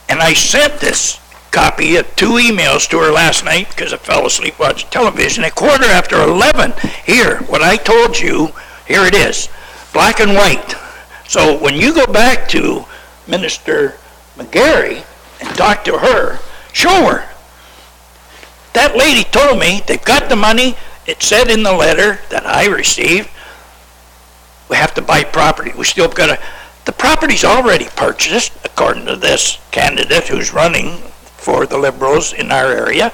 S1: And I sent this copy of 2 emails to her last night because I fell asleep watching television at 11:15. Here, what I told you, here it is, black and white. So when you go back to Minister McGarry and talk to her, show her. That lady told me they've got the money. It said in the letter that I received, we have to buy property. We still got to, the property's already purchased, according to this candidate who's running for the Liberals in our area.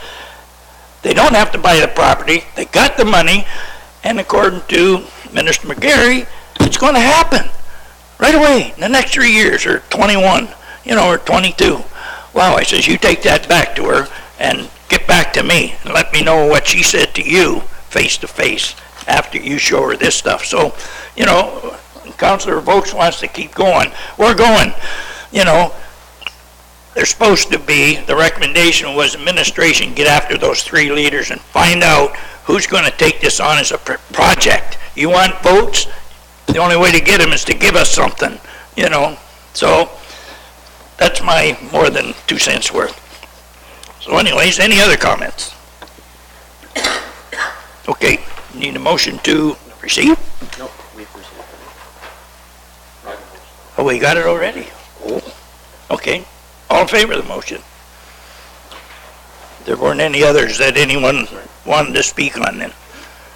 S1: They don't have to buy the property. They got the money. And according to Minister McGarry, it's going to happen right away in the next 3 years, or 21, or 22. Wow, I says, you take that back to her and get back to me and let me know what she said to you face to face after you show her this stuff. So, Councillor Vokes wants to keep going. We're going. They're supposed to be, the recommendation was administration get after those 3 leaders and find out who's going to take this on as a project. You want votes? The only way to get them is to give us something, So that's my more than 2 cents worth. So anyways, any other comments? Okay, need a motion to receive?
S6: No, we've received it.
S1: Oh, we got it already? Oh. Okay, all in favor of the motion? There weren't any others that anyone wanted to speak on then?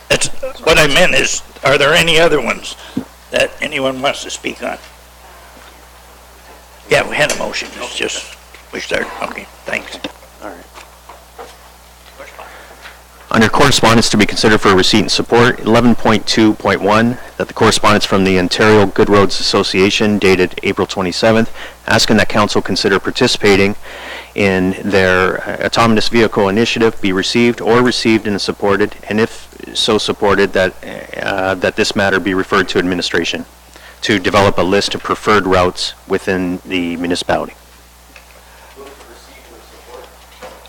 S1: That's what I meant is, are there any other ones that anyone wants to speak on? Yeah, we had a motion, it's just, we started, okay, thanks.
S6: All right.
S2: Under correspondence to be considered for receipt and support, 11.2.1, that the correspondence from the Ontario Good Roads Association dated April 27th, asking that council consider participating in their autonomous vehicle initiative be received or received and supported, and if so supported, that this matter be referred to administration to develop a list of preferred routes within the municipality.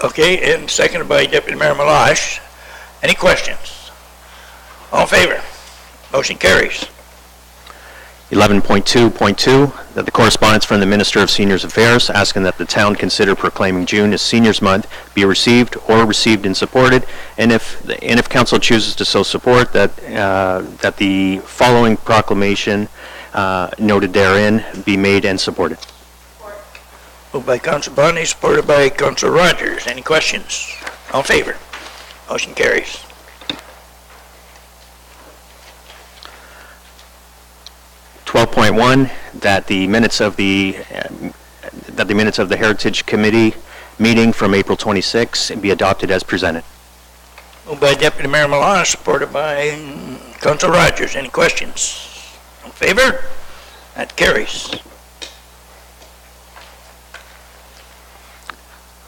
S1: Okay, and seconded by Deputy Mayor Malash. Any questions? All in favor? Motion carries.
S2: 11.2.2, that the correspondence from the Minister of Seniors Affairs asking that the town consider proclaiming June as Seniors Month be received or received and supported, and if council chooses to so support, that the following proclamation noted therein be made and supported.
S1: Moved by Councilor Bonnie, supported by Councilor Rogers. Any questions? All in favor? Motion carries.
S2: .1, that the minutes of the Heritage Committee meeting from April 26 be adopted as presented.
S1: Moved by Deputy Mayor Milano, supported by Council Rogers. Any questions? In favor? That carries.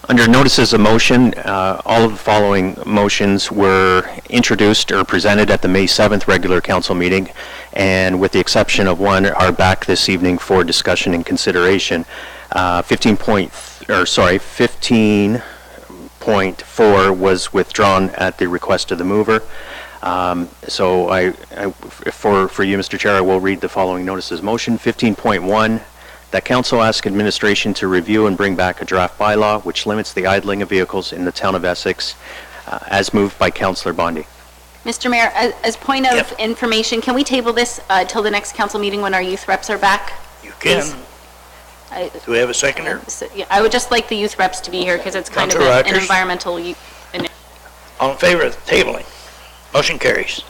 S2: Under notices of motion, all of the following motions were introduced or presented at the May 7th regular council meeting, and with the exception of one, are back this evening for discussion and consideration. 15.4 was withdrawn at the request of the mover. So for you, Mr. Chair, I will read the following notices. Motion 15.1, that council ask administration to review and bring back a draft bylaw which limits the idling of vehicles in the town of Essex, as moved by Councillor Bondi.
S10: Mr. Mayor, as point of information, can we table this till the next council meeting when our youth reps are back?
S1: You can.
S10: Please?
S1: Do we have a seconder?
S10: Yeah, I would just like the youth reps to be here because it's kind of
S1: Councillor
S10: an
S1: Rogers?
S10: environmental.
S1: All in favor of tabling? Motion carries.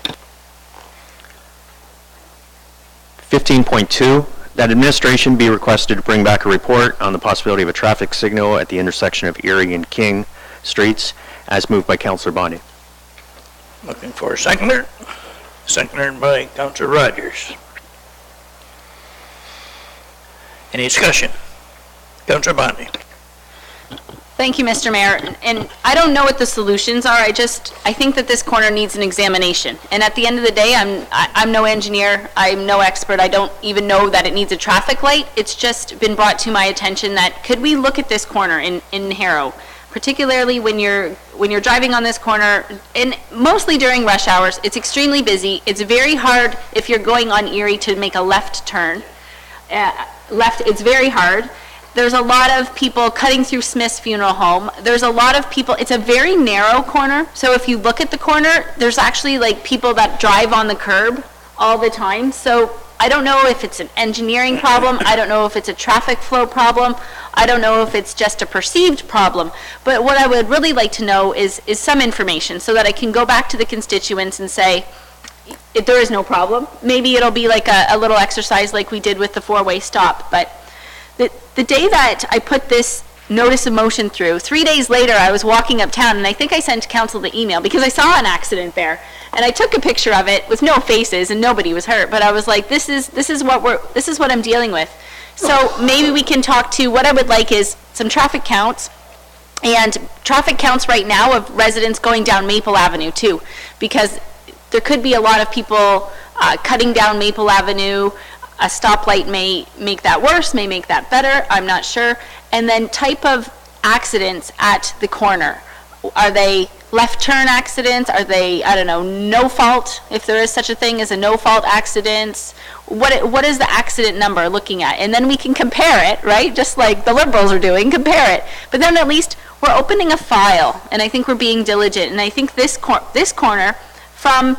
S2: 15.2, that administration be requested to bring back a report on the possibility of a traffic signal at the intersection of Erie and King Streets, as moved by Councillor Bondi.
S1: Looking for a seconder. Seconded by Councillor Rogers. Any discussion? Councillor Bondi.
S10: Thank you, Mr. Mayor. And I don't know what the solutions are. I think that this corner needs an examination. And at the end of the day, I'm no engineer. I'm no expert. I don't even know that it needs a traffic light. It's just been brought to my attention that could we look at this corner in Harrow, particularly when you're driving on this corner, and mostly during rush hours. It's extremely busy. It's very hard if you're going on Erie to make a left turn. It's very hard. There's a lot of people cutting through Smith's Funeral Home. There's a lot of people, it's a very narrow corner, so if you look at the corner, there's actually like people that drive on the curb all the time. So I don't know if it's an engineering problem, I don't know if it's a traffic flow problem, I don't know if it's just a perceived problem, but what I would really like to know is some information so that I can go back to the constituents and say, if there is no problem. Maybe it'll be like a little exercise like we did with the four-way stop, but the day that I put this notice of motion through, 3 days later I was walking uptown and I think I sent council the email because I saw an accident there and I took a picture of it with no faces and nobody was hurt, but I was like, this is what I'm dealing with. So maybe we can talk to, what I would like is some traffic counts, and traffic counts right now of residents going down Maple Avenue too, because there could be a lot of people cutting down Maple Avenue. A stoplight may make that worse, may make that better, I'm not sure. And then type of accidents at the corner. Are they left turn accidents? Are they, I don't know, no fault, if there is such a thing as a no fault accidents? What is the accident number looking at? And then we can compare it, right? Just like the Liberals are doing, compare it. But then at least we're opening a file, and I think we're being diligent. And I think this corner, from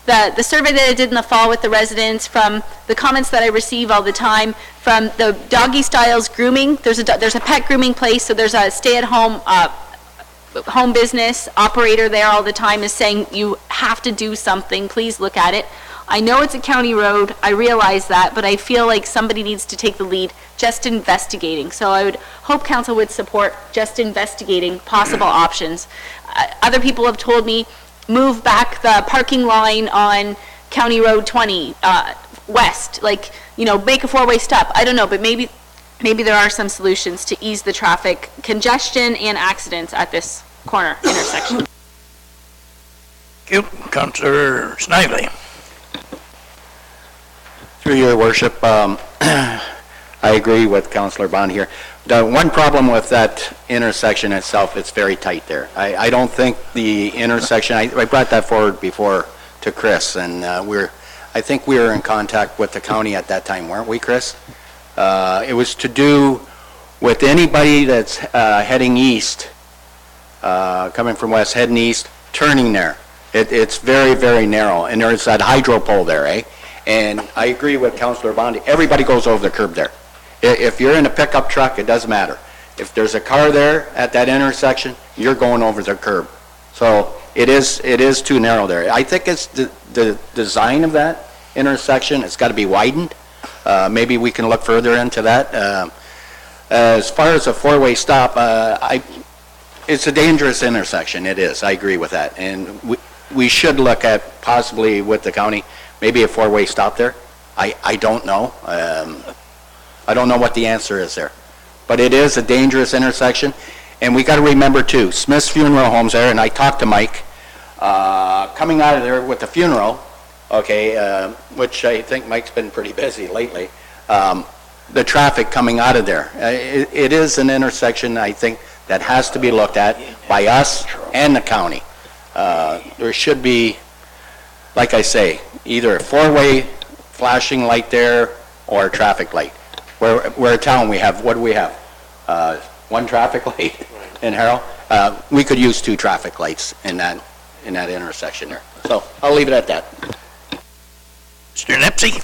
S10: the survey that I did in the fall with the residents, from the comments that I receive all the time, from the Doggy Styles grooming, there's a pet grooming place, so there's a stay-at-home home business operator there all the time is saying, you have to do something, please look at it. I know it's a county road, I realize that, but I feel like somebody needs to take the lead just investigating. So I would hope council would support just investigating possible options. Other people have told me, move back the parking line on County Road 20 west, like, make a four-way stop. I don't know, but maybe there are some solutions to ease the traffic congestion and accidents at this corner intersection.
S1: Thank you. Councillor Snively.
S9: Through your worship, I agree with Councillor Bond here. The one problem with that intersection itself, it's very tight there. I don't think the intersection, I brought that forward before to Chris, and I think we were in contact with the county at that time, weren't we, Chris? It was to do with anybody that's heading east, coming from west, heading east, turning there. It's very, very narrow, and there's that hydro pole there, eh? And I agree with Councillor Bondi. Everybody goes over the curb there. If you're in a pickup truck, it doesn't matter. If there's a car there at that intersection, you're going over the curb. So it is too narrow there. I think it's the design of that intersection. It's got to be widened. Maybe we can look further into that. As far as a four-way stop, It's a dangerous intersection, it is, I agree with that. And we should look at possibly with the county, maybe a four-way stop there. I don't know. I don't know what the answer is there. But it is a dangerous intersection. And we got to remember too, Smith's Funeral Home's there, and I talked to Mike, coming out of there with the funeral, okay, which I think Mike's been pretty busy lately, the traffic coming out of there. It is an intersection, I think, that has to be looked at by us and the county. There should be, like I say, either a four-way flashing light there or a traffic light. We're a town, we have, what do we have? One traffic light in Harrow? We could use two traffic lights in that intersection there. So I'll leave it at that.
S1: Mr. Nipsey?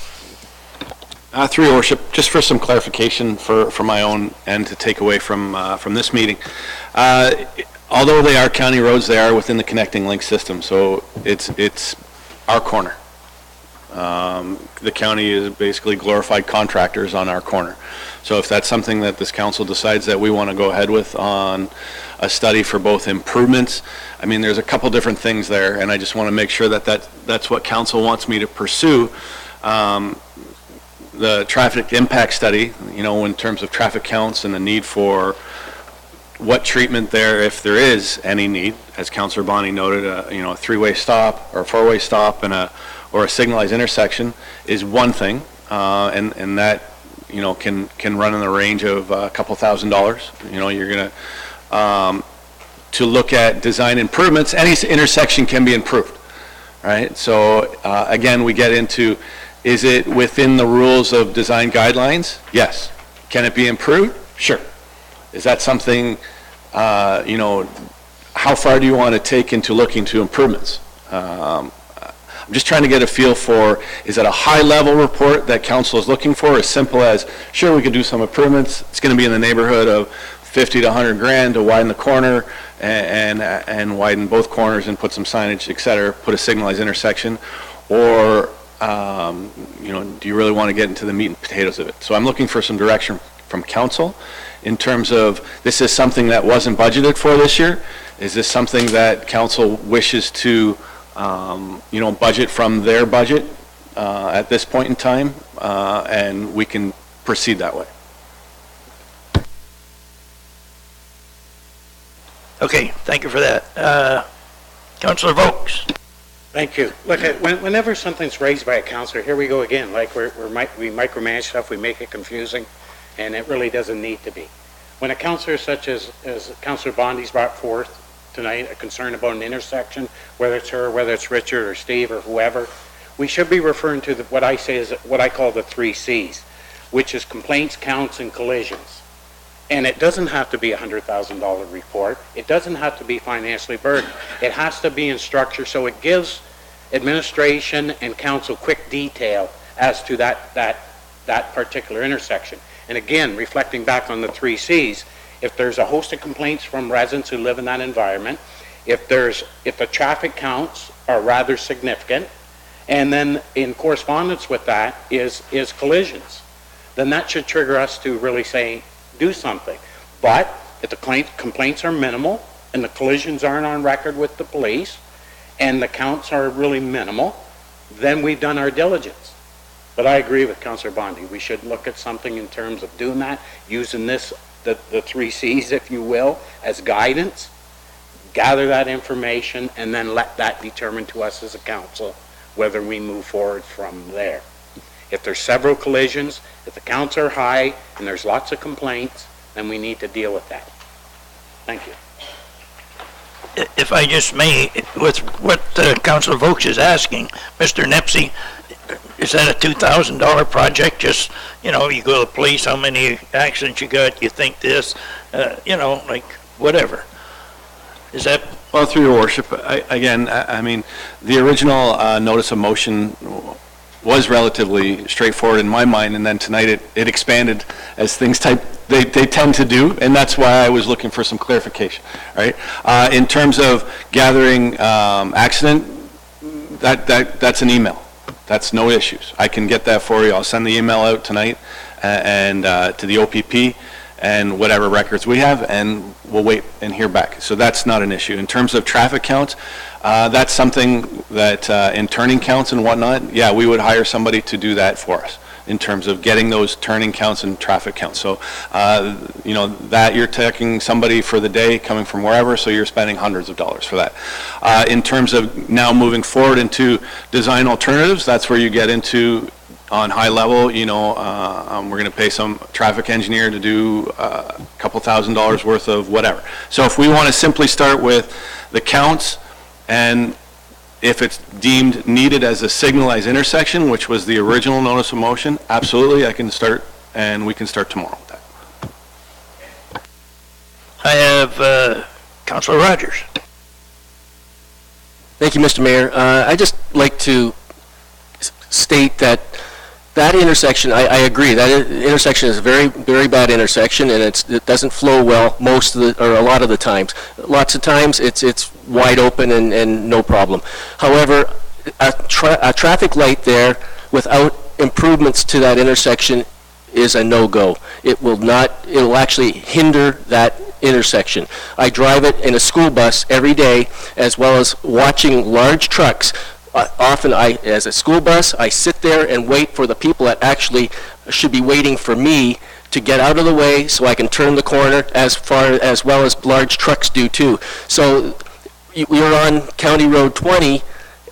S13: Through your worship, just for some clarification for my own end to take away from this meeting. Although they are county roads, they are within the connecting link system, so it's our corner. The county is basically glorified contractors on our corner. So if that's something that this council decides that we want to go ahead with on a study for both improvements, I mean, there's a couple different things there, and I just want to make sure that that's what council wants me to pursue. The traffic impact study, you know, in terms of traffic counts and the need for what treatment there, if there is any need, as Councillor Bonnie noted, a three-way stop or a four-way stop and or a signalized intersection is one thing, and that, you know, can run in the range of a couple $1,000s. You know, you're gonna to look at design improvements. Any intersection can be improved, right? So again, we get into, is it within the rules of design guidelines? Yes. Can it be improved? Sure. Is that something, you know, how far do you want to take into looking to improvements? I'm just trying to get a feel for, is it a high-level report that council is looking for, as simple as, sure, we could do some improvements, it's going to be in the neighborhood of 50 to 100 grand to widen the corner and widen both corners and put some signage, et cetera, put a signalized intersection, or you know, do you really want to get into the meat and potatoes of it? So I'm looking for some direction from council in terms of, this is something that wasn't budgeted for this year. Is this something that council wishes to, you know, budget from their budget at this point in time, and we can proceed that way.
S1: Okay, thank you for that. Councillor Vokes?
S8: Thank you. Look, whenever something's raised by a councillor, here we go again, like we micromanage stuff, we make it confusing, and it really doesn't need to be. When a councillor such as Councillor Bondi's brought forth tonight, a concern about an intersection, whether it's her, whether it's Richard or Steve or whoever, we should be referring to what I say is what I call the 3 C's, which is complaints, counts, and collisions. And it doesn't have to be a $100,000 report. It doesn't have to be financially burdened. It has to be in structure so it gives administration and council quick detail as to that particular intersection. And again, reflecting back on the 3 C's, if there's a host of complaints from residents who live in that environment, if the traffic counts are rather significant, and then in correspondence with that is collisions, then that should trigger us to really say, do something. But if the complaints are minimal and the collisions aren't on record with the police and the counts are really minimal, then we've done our diligence. But I agree with Councillor Bondi. We should look at something in terms of doing that, using the 3 C's, if you will, as guidance, gather that information, and then let that determine to us as a council whether we move forward from there. If there's several collisions, if the counts are high, and there's lots of complaints, then we need to deal with that. Thank you.
S1: If I just may, with what Councillor Vokes is asking, Mr. Nipsey, is that a $2,000 project? Just, you know, you go to the police, how many accidents you got, you think this, you know, like, whatever. Is that?
S13: Well, through your worship, I mean, the original notice of motion was relatively straightforward in my mind, and then tonight it expanded as things they tend to do, and that's why I was looking for some clarification, right? In terms of gathering accident, that's an email. That's no issues. I can get that for you. I'll send the email out tonight and to the OPP, and whatever records we have, and we'll wait and hear back. So that's not an issue. In terms of traffic counts, that's something that in turning counts and whatnot, yeah, we would hire somebody to do that for us in terms of getting those turning counts and traffic counts. So, you know, that you're taking somebody for the day coming from wherever, so you're spending hundreds of dollars for that. In terms of now moving forward into design alternatives, that's where you get into on high level, you know, we're going to pay some traffic engineer to do a couple $1,000s worth of whatever. So if we want to simply start with the counts, and if it's deemed needed as a signalized intersection, which was the original notice of motion, absolutely, I can start, and we can start tomorrow with that.
S1: I have Councilor Rogers.
S6: Thank you, Mr. Mayor. I'd just like to state that that intersection, I agree, that intersection is a very, very bad intersection, and it doesn't flow well most of the, or a lot of the times. Lots of times it's wide open and no problem. However, a traffic light there without improvements to that intersection is a no-go. It will actually hinder that intersection. I drive it in a school bus every day, as well as watching large trucks. Often, as a school bus, I sit there and wait for the people that actually should be waiting for me to get out of the way so I can turn the corner, as well as large trucks do too. So we are on County Road 20,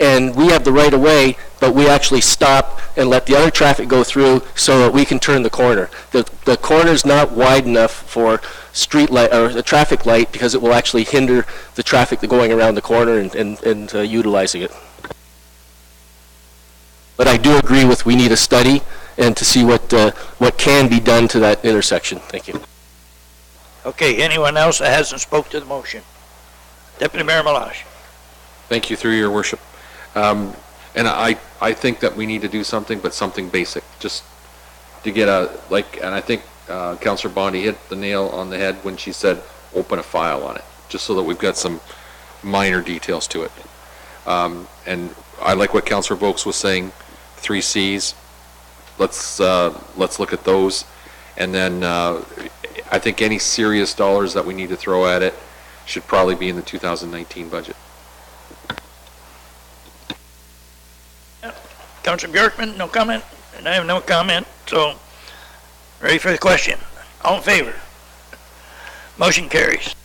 S6: and we have the right of way, but we actually stop and let the other traffic go through so that we can turn the corner. The corner is not wide enough for street light or the traffic light, because it will actually hinder the traffic going around the corner and utilizing it. But I do agree with we need a study and to see what can be done to that intersection. Thank you.
S1: Okay, anyone else that hasn't spoke to the motion? Deputy Mayor Milosh.
S4: Thank you, through your worship. And I think that we need to do something, but something basic, just to get and I think Councillor Bondi hit the nail on the head when she said, open a file on it, just so that we've got some minor details to it. And I like what Councillor Vokes was saying, 3 Cs. Let's look at those, and then I think any serious dollars that we need to throw at it should probably be in the 2019 budget.
S1: Councilor Bjorkman, no comment, and I have no comment, so ready for the question. All in favor? Motion carries.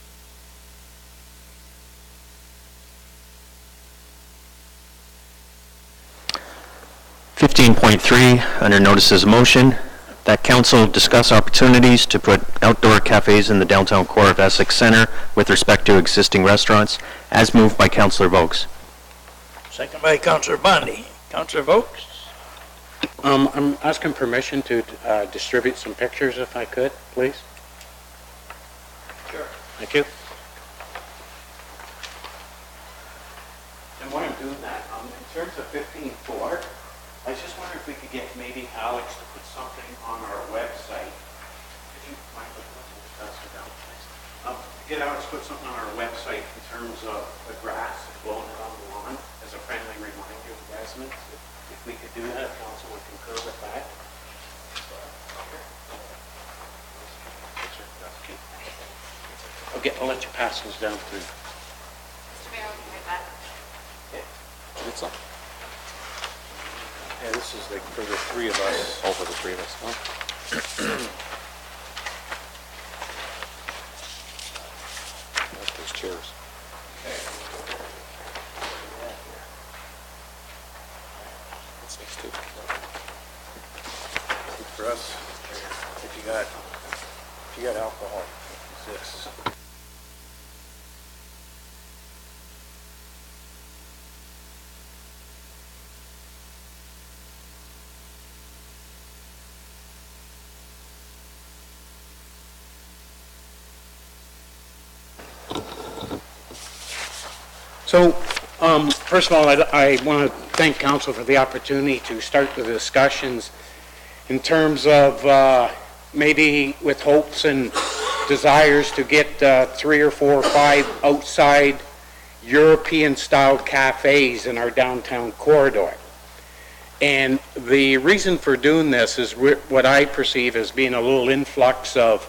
S2: .3 under notices of motion, that council discuss opportunities to put outdoor cafes in the downtown core of Essex Center with respect to existing restaurants, as moved by Councillor Vokes.
S1: Second by Councilor Bondi. Councilor Vokes?
S8: I'm asking permission to distribute some pictures, if I could, please.
S1: Sure.
S8: Thank you. And while I'm doing that, in terms of 15-4, I was just wondering if we could get maybe Alex to put something on our website. Could you mind passing down, please? Get Alex to put something on our website in terms of the grass blowing around the lawn as a friendly reminder of residents. If we could do that, council would concur with that. I'll let you pass those down through.
S10: Mr. Mayor, I'll be right back.
S4: It's on.
S8: Yeah, this is like for the 3 of us.
S4: All for the 3 of us. That's those chairs. That's next to it.
S8: For us, if you got alcohol, it's this. So, first of all, I want to thank council for the opportunity to start the discussions in terms of maybe with hopes and desires to get 3 or 4 or 5 outside European-style cafes in our downtown corridor. And the reason for doing this is what I perceive as being a little influx of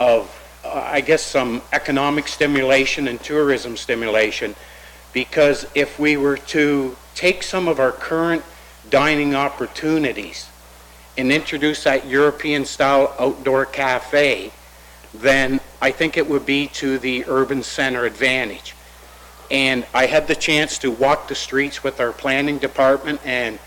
S8: I guess, some economic stimulation and tourism stimulation, because if we were to take some of our current dining opportunities and introduce that European-style outdoor cafe, then I think it would be to the urban center advantage. And I had the chance to walk the streets with our planning department, and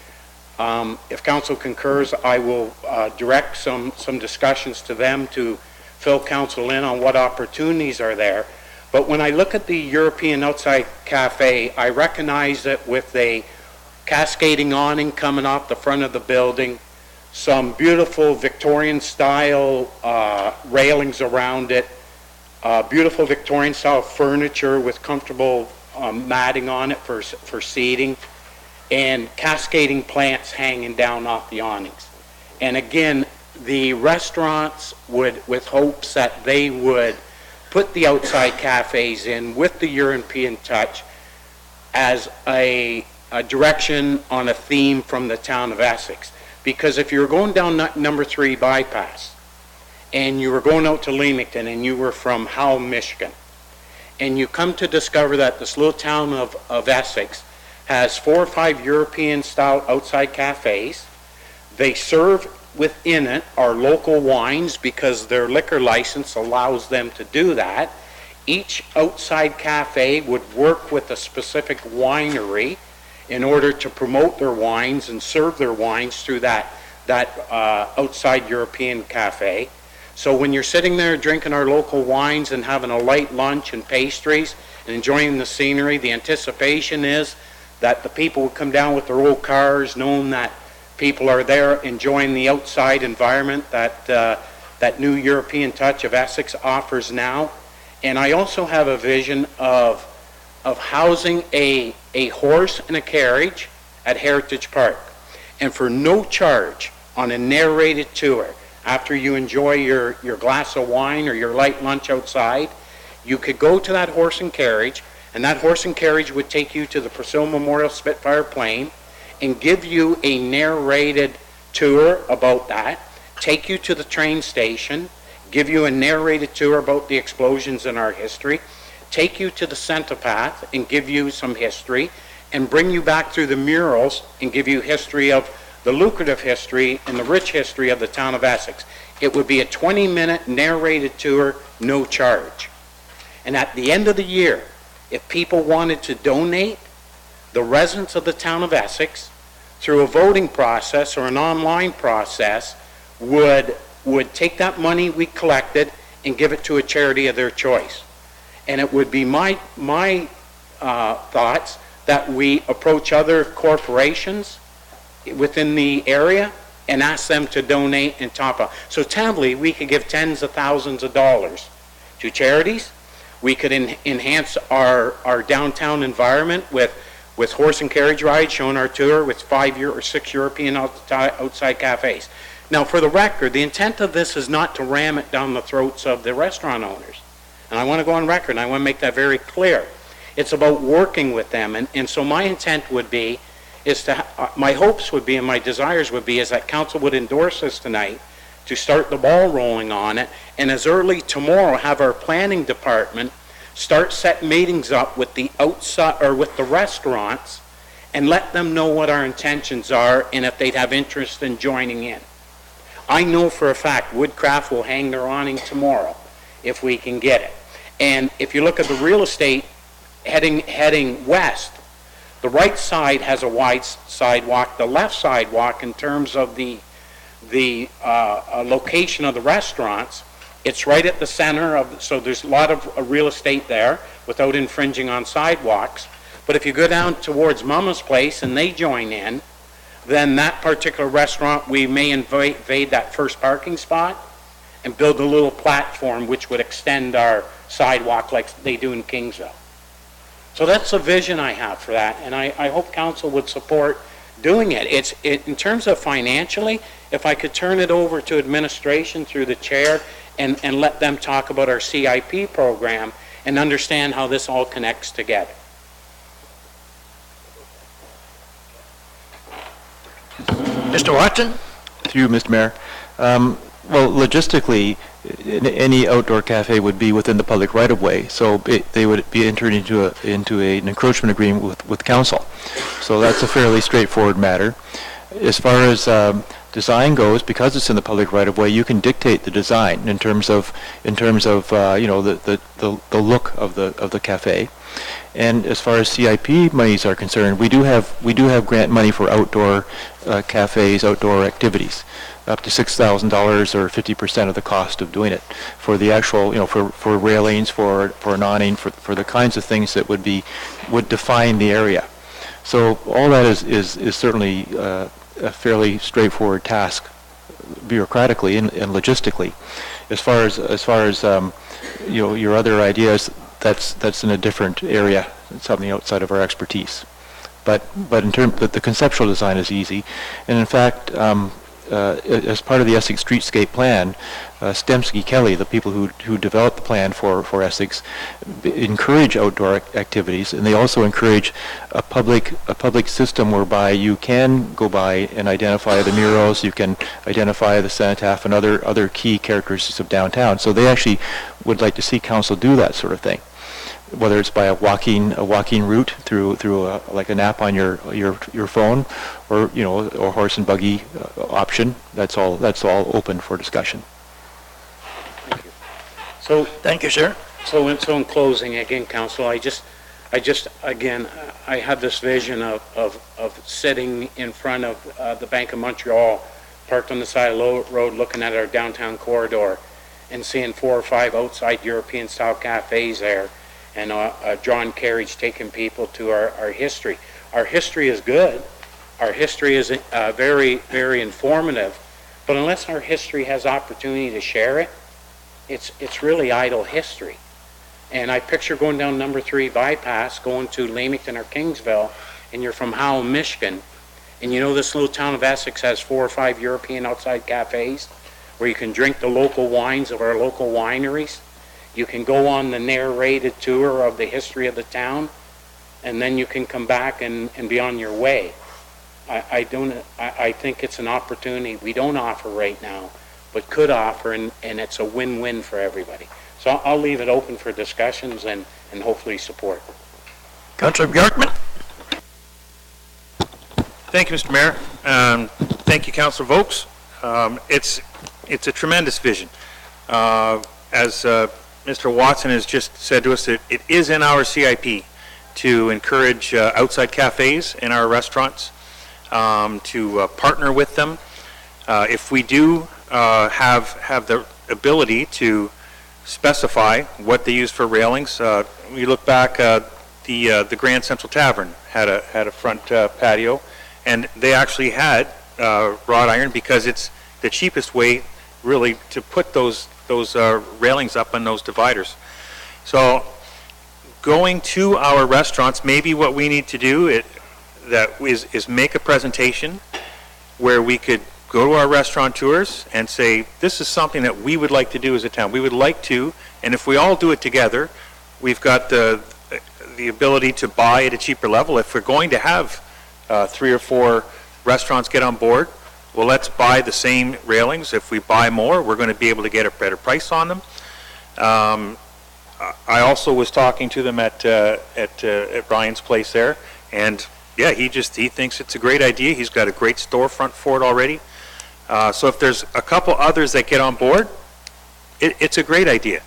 S8: if council concurs, I will direct some discussions to them to fill council in on what opportunities are there. But when I look at the European outside cafe, I recognize it with a cascading awning coming off the front of the building, some beautiful Victorian-style railings around it, beautiful Victorian-style furniture with comfortable matting on it for seating, and cascading plants hanging down off the awnings. And again, the restaurants would, with hopes that they would put the outside cafes in with the European touch as a direction on a theme from the town of Essex. Because if you were going down number 3 bypass and you were going out to Leamington and you were from Howell, Michigan, and you come to discover that this little town of Essex has 4 or 5 European-style outside cafes. They serve within it our local wines because their liquor license allows them to do that. Each outside cafe would work with a specific winery in order to promote their wines and serve their wines through that outside European cafe. So when you're sitting there drinking our local wines and having a light lunch and pastries and enjoying the scenery, the anticipation is that the people would come down with their old cars, knowing that people are there enjoying the outside environment that new European touch of Essex offers now. And I also have a vision of housing a horse and a carriage at Heritage Park. And for no charge on a narrated tour, after you enjoy your glass of wine or your light lunch outside, you could go to that horse and carriage, and that horse and carriage would take you to the Purcell Memorial Spitfire plane and give you a narrated tour about that, take you to the train station, give you a narrated tour about the explosions in our history, take you to the Centipath and give you some history, and bring you back through the murals and give you history of the lucrative history and the rich history of the town of Essex. It would be a 20-minute narrated tour, no charge. And at the end of the year, if people wanted to donate, the residents of the town of Essex, through a voting process or an online process, would take that money we collected and give it to a charity of their choice. And it would be my thoughts that we approach other corporations within the area and ask them to donate and top up. So tentatively, we could give tens of thousands of dollars to charities. We could enhance our downtown environment with horse and carriage rides, showing our tour with 5 or 6 European outside cafes. Now, for the record, the intent of this is not to ram it down the throats of the restaurant owners. And I want to go on record, and I want to make that very clear. It's about working with them. And so my intent would be, my hopes would be and my desires would be is that council would endorse this tonight to start the ball rolling on it, and as early tomorrow have our planning department start set meetings up with the outside or with the restaurants and let them know what our intentions are and if they'd have interest in joining in. I know for a fact Woodcraft will hang their awning tomorrow if we can get it. And if you look at the real estate heading west, the right side has a wide sidewalk. The left sidewalk, in terms of the location of the restaurants, it's right at the center of, so there's a lot of real estate there without infringing on sidewalks. But if you go down towards Mama's Place and they join in, then that particular restaurant, we may invade that first parking spot and build a little platform which would extend our sidewalk like they do in Kingsville. So that's the vision I have for that, and I hope council would support doing it. In terms of financially, if I could turn it over to administration through the chair and let them talk about our CIP program and understand how this all connects together.
S1: Mr. Watson?
S11: Through you, Mr. Mayor. Well, logistically, any outdoor cafe would be within the public right-of-way, so they would be entered into an encroachment agreement with council. So that's a fairly straightforward matter. As far as design goes, because it's in the public right-of-way, you can dictate the design in terms of you know, the look of the cafe. And as far as CIP monies are concerned, we do have grant money for outdoor cafes, outdoor activities, up to $6,000 or 50% of the cost of doing it for the actual, you know, for railings, for an awning, for the kinds of things that would define the area. So all that is certainly a fairly straightforward task, bureaucratically and logistically. As far as you know, your other ideas, that's in a different area, something outside of our expertise. But in terms, the conceptual design is easy, and in fact, as part of the Essex Streetscape Plan, Stemsky Kelly, the people who developed the plan for Essex, encourage outdoor activities, and they also encourage a public system whereby you can go by and identify the murals, you can identify the cenotaph and other key characteristics of downtown. So they actually would like to see council do that sort of thing, whether it's by a walking route through like an app on your phone, or you know, or horse and buggy option. That's all open for discussion.
S8: Thank you. So
S1: Thank you, sir.
S8: So in closing, again, council, I have this vision of sitting in front of the Bank of Montreal, parked on the side of the road, looking at our downtown corridor, and seeing 4 or 5 outside European-style cafes there, and a drawn carriage taking people to our history. Our history is good. Our history is very, very informative. But unless our history has opportunity to share it, it's really idle history. And I picture going down number 3 bypass, going to Leamington or Kingsville, and you're from Howell, Michigan, and you know this little town of Essex has 4 or 5 European outside cafes where you can drink the local wines of our local wineries. You can go on the narrated tour of the history of the town, and then you can come back and be on your way. I think it's an opportunity we don't offer right now, but could offer, and it's a win-win for everybody. So I'll leave it open for discussions and hopefully support.
S1: Councillor Bjorkman.
S7: Thank you, Mr. Mayor. Thank you, Councillor Vokes. It's a tremendous vision. As Mr. Watson has just said to us, it is in our CIP to encourage outside cafes in our restaurants, to partner with them. If we do have the ability to specify what they use for railings, we look back, the Grand Central Tavern had a front patio, and they actually had wrought iron because it's the cheapest way really to put those railings up on those dividers. So going to our restaurants, maybe what we need to do is make a presentation where we could go to our restaurateurs and say, this is something that we would like to do as a town. We would like to, and if we all do it together, we've got the ability to buy at a cheaper level. If we're going to have 3 or 4 restaurants get on board, well, let's buy the same railings. If we buy more, we're going to be able to get a better price on them. I also was talking to them at Brian's place there, and yeah, he thinks it's a great idea. He's got a great storefront for it already. So if there's a couple others that get on board, it's a great idea.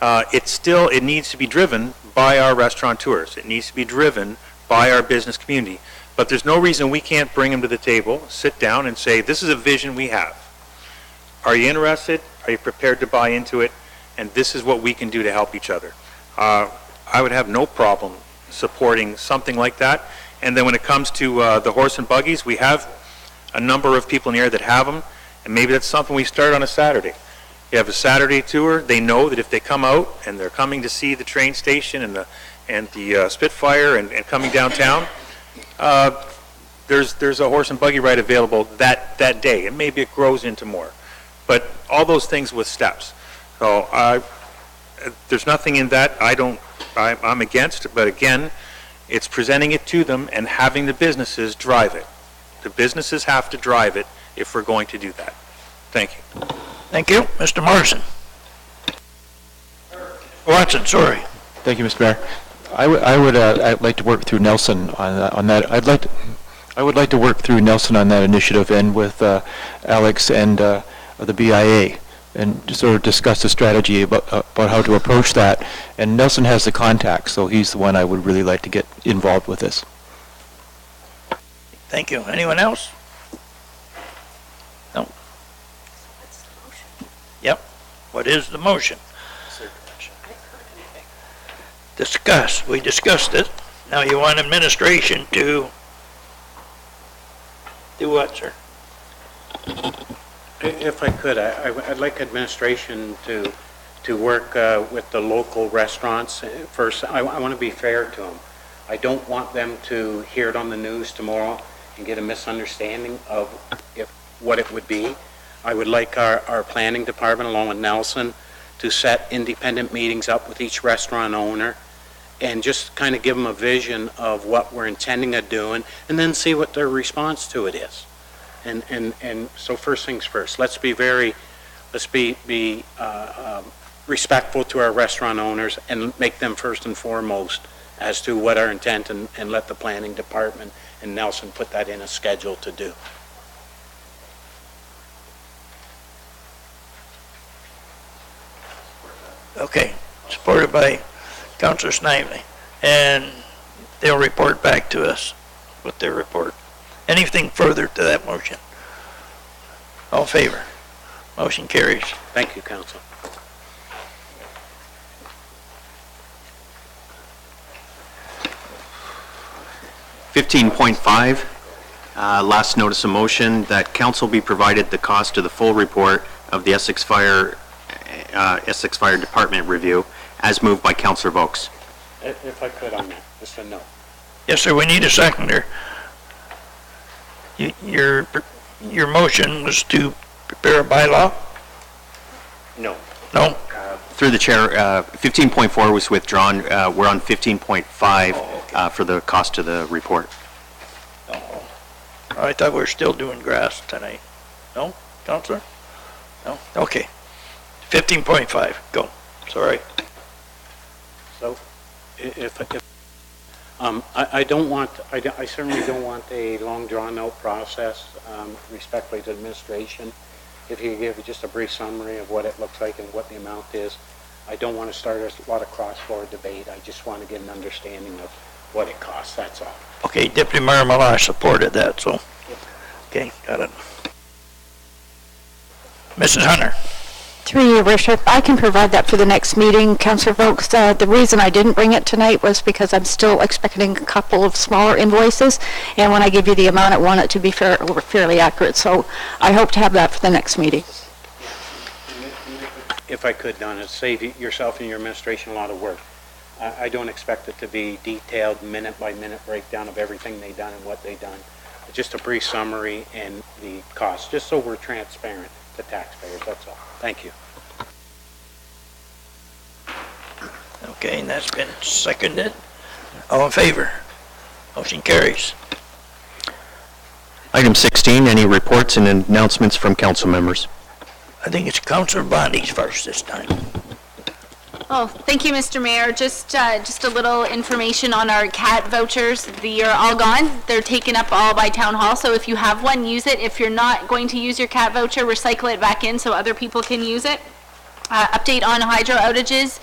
S7: It needs to be driven by our restaurateurs. It needs to be driven by our business community. But there's no reason we can't bring them to the table, sit down and say, this is a vision we have. Are you interested? Are you prepared to buy into it? And this is what we can do to help each other. I would have no problem supporting something like that. And then when it comes to the horse and buggies, we have a number of people in the area that have them, and maybe that's something we start on a Saturday. You have a Saturday tour. They know that if they come out and they're coming to see the train station and the Spitfire and coming downtown, there's a horse and buggy ride available that day, and maybe it grows into more. But all those things with steps. So there's nothing in that I'm against, but again, it's presenting it to them and having the businesses drive it. The businesses have to drive it if we're going to do that. Thank you.
S1: Thank you. Mr. Morrison. Watson, sorry.
S11: Thank you, Mr. Mayor. I'd like to work through Nelson on that. I would like to work through Nelson on that initiative and with Alex and the BIA and just sort of discuss the strategy about how to approach that. And Nelson has the contacts, so he's the one I would really like to get involved with this.
S1: Thank you. Anyone else? No? Yep. What is the motion? Discuss. We discussed it. Now you want administration to do what, sir?
S8: If I could, I'd like administration to work with the local restaurants. First, I want to be fair to them. I don't want them to hear it on the news tomorrow and get a misunderstanding of what it would be. I would like our planning department, along with Nelson, to set independent meetings up with each restaurant owner and just kind of give them a vision of what we're intending of doing, and then see what their response to it is. And so first things first, let's be respectful to our restaurant owners and make them first and foremost as to what our intent, and let the planning department and Nelson put that in a schedule to do.
S1: Okay. Supported by Councillor Snively. And they'll report back to us with their report. Anything further to that motion? All in favor? Motion carries.
S8: Thank you, Council.
S2: .5, last notice of motion that council be provided the cost of the full report of the Essex Fire Department review, as moved by Councillor Vokes.
S8: If I could on that, just a note.
S1: Yes, sir, we need a seconder. Your motion was to prepare a bylaw?
S8: No.
S1: No?
S2: Through the chair, 15.4 was withdrawn. We're on 15.5 for the cost of the report.
S1: Oh. I thought we were still doing grass tonight. No, Councillor? No? Okay. 15.5, go. Sorry.
S8: So, I certainly don't want a long drawn-out process, respectfully to administration. If you give just a brief summary of what it looks like and what the amount is, I don't want to start a lot of cross-floor debate. I just want to get an understanding of what it costs, that's all.
S1: Okay, Deputy Mayor Millar supported that, so. Okay, got it. Mrs. Hunter.
S5: Through your worship, I can provide that for the next meeting, Councillor Vokes. The reason I didn't bring it tonight was because I'm still expecting a couple of smaller invoices, and when I give you the amount, I want it to be fairly accurate, so I hope to have that for the next meeting.
S8: If I could, Donna, save yourself and your administration a lot of work. I don't expect it to be detailed minute-by-minute breakdown of everything they've done and what they've done. Just a brief summary and the cost, just so we're transparent to taxpayers, that's all. Thank you.
S1: Okay, and that's been seconded. All in favor? Motion carries.
S2: Item 16, any reports and announcements from council members?
S1: I think it's Councillor Bondi's first this time.
S10: Oh, thank you, Mr. Mayor. Just a little information on our CAT vouchers. They are all gone. They're taken up all by Town Hall, so if you have one, use it. If you're not going to use your CAT voucher, recycle it back in so other people can use it. Update on hydro outages.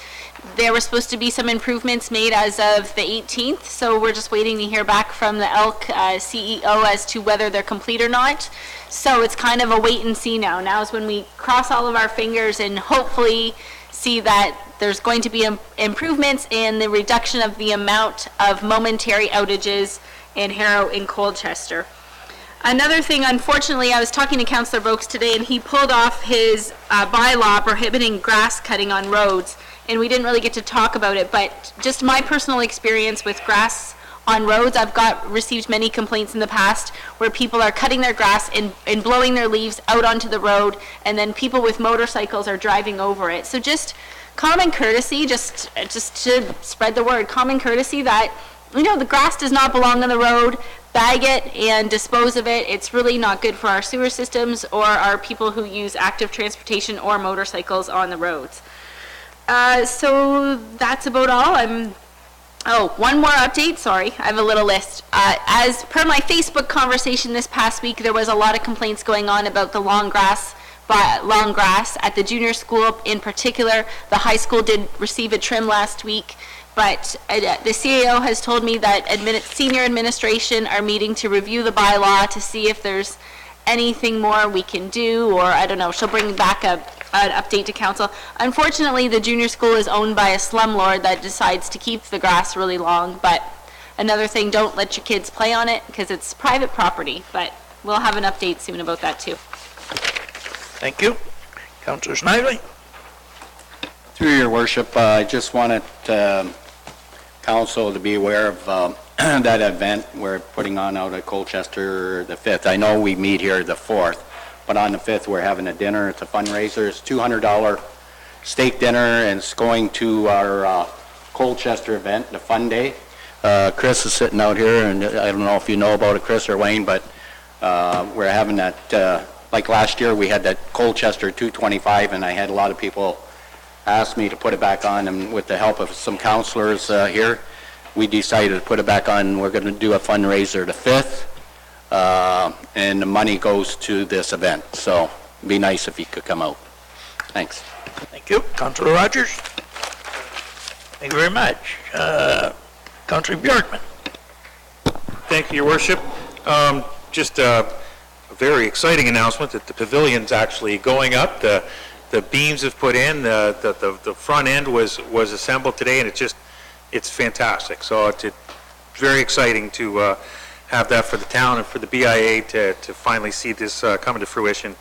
S10: There were supposed to be some improvements made as of the 18th, so we're just waiting to hear back from the ELK CEO as to whether they're complete or not. So it's kind of a wait and see now. Now is when we cross all of our fingers and hopefully see that there's going to be improvements in the reduction of the amount of momentary outages in Harrow and Colchester. Another thing, unfortunately, I was talking to Councillor Vokes today, and he pulled off his bylaw prohibiting grass cutting on roads, and we didn't really get to talk about it, but just my personal experience with grass on roads, I've received many complaints in the past where people are cutting their grass and blowing their leaves out onto the road, and then people with motorcycles are driving over it. So just common courtesy, just to spread the word, common courtesy that, you know, the grass does not belong on the road. bag it and dispose of it. It's really not good for our sewer systems or our people who use active transportation or motorcycles on the roads. So that's about all. Oh, one more update, sorry, I have a little list. As per my Facebook conversation this past week, there was a lot of complaints going on about the long grass at the junior school in particular. The high school did receive a trim last week, but the CAO has told me that senior administration are meeting to review the bylaw to see if there's anything more we can do, or I don't know, she'll bring back an update to council. Unfortunately, the junior school is owned by a slumlord that decides to keep the grass really long, but another thing, don't let your kids play on it because it's private property, but we'll have an update soon about that too.
S1: Thank you. Councillor Snively.
S9: Through your worship, I just wanted council to be aware of that event we're putting on out at Colchester the 5th. I know we meet here the 4th, but on the 5th we're having a dinner. It's a fundraiser. It's $200 steak dinner, and it's going to our Colchester event, the Fun Day. Chris is sitting out here, and I don't know if you know about it, Chris or Wayne, but we're having that, like last year we had that Colchester 225, and I had a lot of people ask me to put it back on, and with the help of some counselors here, we decided to put it back on. We're going to do a fundraiser the 5th, and the money goes to this event. So it'd be nice if you could come out. Thanks.
S1: Thank you. Councillor Rogers. Thank you very much. Councillor Bjorkman.
S7: Thank you, Your Worship. Just a very exciting announcement that the pavilion's actually going up. The beams have put in, the front end was assembled today, and it's fantastic. So it's very exciting to have that for the town and for the BIA to finally see this come into fruition.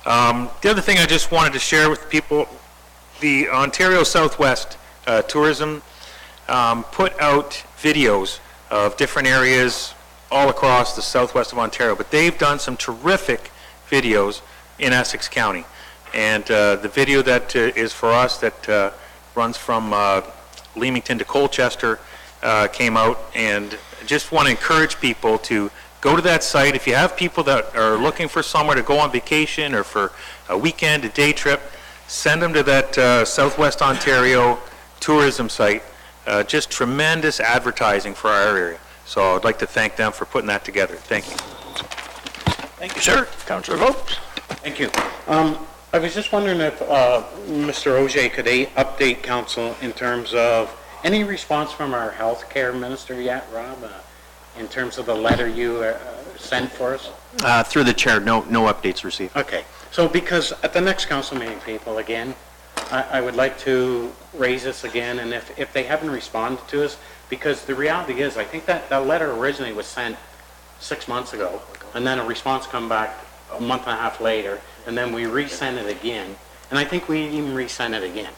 S7: The other thing I just wanted to share with people, the Ontario Southwest Tourism put out videos of different areas all across the southwest of Ontario, but they've done some terrific videos in Essex County. And the video that is for us that runs from Leamington to Colchester came out, and just want to encourage people to go to that site. If you have people that are looking for somewhere to go on vacation or for a weekend, a day trip, send them to that Southwest Ontario tourism site. Just tremendous advertising for our area. So I'd like to thank them for putting that together. Thank you.
S1: Thank you, sir. Councillor Vopes.
S8: Thank you. I was just wondering if Mr. Auger could update council in terms of any response from our healthcare minister yet, Rob, in terms of the letter you sent for us?
S2: Through the chair, no updates received.
S8: Okay. So because at the next council meeting, people, again, I would like to raise this again, and if they haven't responded to us, because the reality is, I think that letter originally was sent 6 months ago, and then a response come back a month and a half later, and then we resend it again, and I think we even resend it again.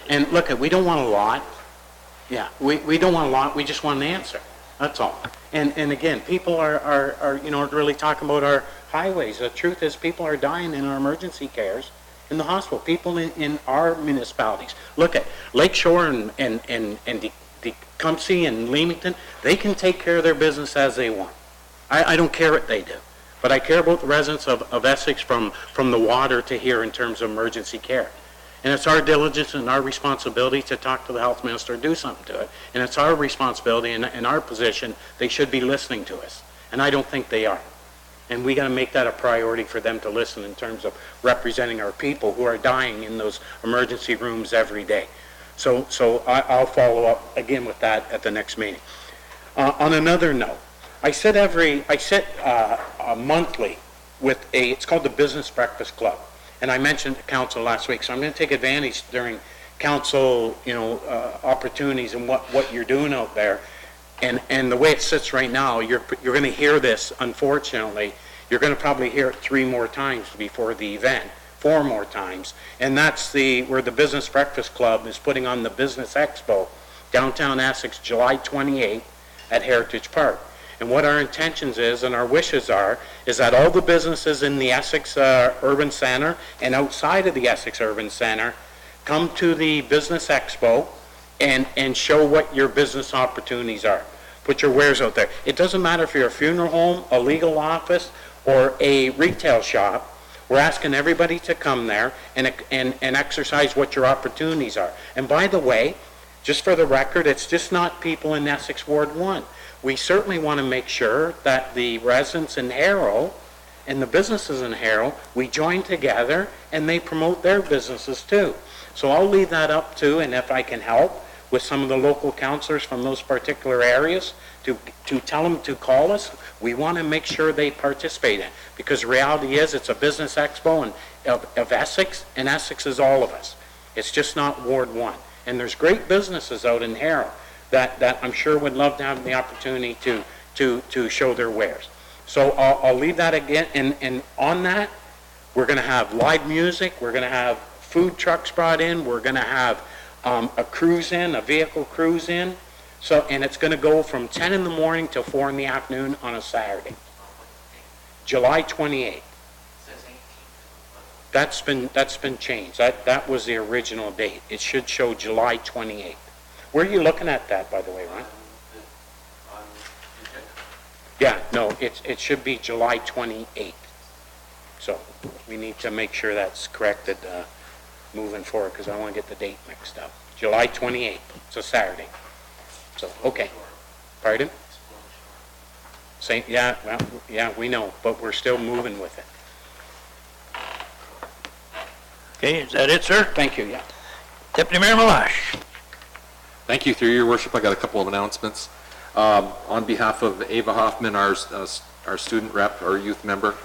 S8: And look, we don't want a lot. Yeah, we don't want a lot. We just want an answer. That's all. And again, people are really talking about our highways. The truth is, people are dying in our emergency cares in the hospital. People in our municipalities. Look at Lakeshore and Tecumseh and Leamington. They can take care of their business as they want. I don't care what they do. But I care about the residents of Essex from the water to here in terms of emergency care. And it's our diligence and our responsibility to talk to the health minister, do something to it. And it's our responsibility and our position, they should be listening to us. And I don't think they are. And we got to make that a priority for them to listen in terms of representing our people who are dying in those emergency rooms every day. So I'll follow up again with that at the next meeting. On another note, I sit monthly with it's called the Business Breakfast Club. And I mentioned to council last week, so I'm going to take advantage during council, opportunities and what you're doing out there. And the way it sits right now, you're going to hear this, unfortunately. You're going to probably hear it 3 more times before the event, 4 more times. And that's where the Business Breakfast Club is putting on the Business Expo, downtown Essex, July 28th at Heritage Park. And what our intentions is and our wishes is that all the businesses in the Essex Urban Center and outside of the Essex Urban Center come to the Business Expo and show what your business opportunities are. Put your wares out there. It doesn't matter if you're a funeral home, a legal office, or a retail shop. We're asking everybody to come there and exercise what your opportunities are. And by the way, just for the record, it's just not people in Essex Ward 1. We certainly want to make sure that the residents in Harrow and the businesses in Harrow, we join together and they promote their businesses too. So I'll leave that up to, and if I can help with some of the local councillors from those particular areas, to tell them to call us. We want to make sure they participate in it, because the reality is it's a business expo of Essex, and Essex is all of us. It's just not Ward 1. And there's great businesses out in Harrow that I'm sure would love to have the opportunity to show their wares. So I'll leave that again, and on that, we're going to have live music, we're going to have food trucks brought in, we're going to have a cruise in, a vehicle cruise in. So, and it's going to go from 10 in the morning till 4 in the afternoon on a Saturday. July 28th. That's been changed. That was the original date. It should show July 28th. Where are you looking at that, by the way, Ron? Yeah, no, it should be July 28th. So we need to make sure that's corrected moving forward, because I don't want to get the date mixed up. July 28th. It's a Saturday. So, okay. Pardon? Same, yeah, well, yeah, we know, but we're still moving with it.
S1: Okay, is that it, sir?
S8: Thank you, yeah.
S1: Deputy Mayor Malash.
S4: Thank you. Through your worship, I got a couple of announcements. On behalf of Ava Hoffman, our student rep, our youth member,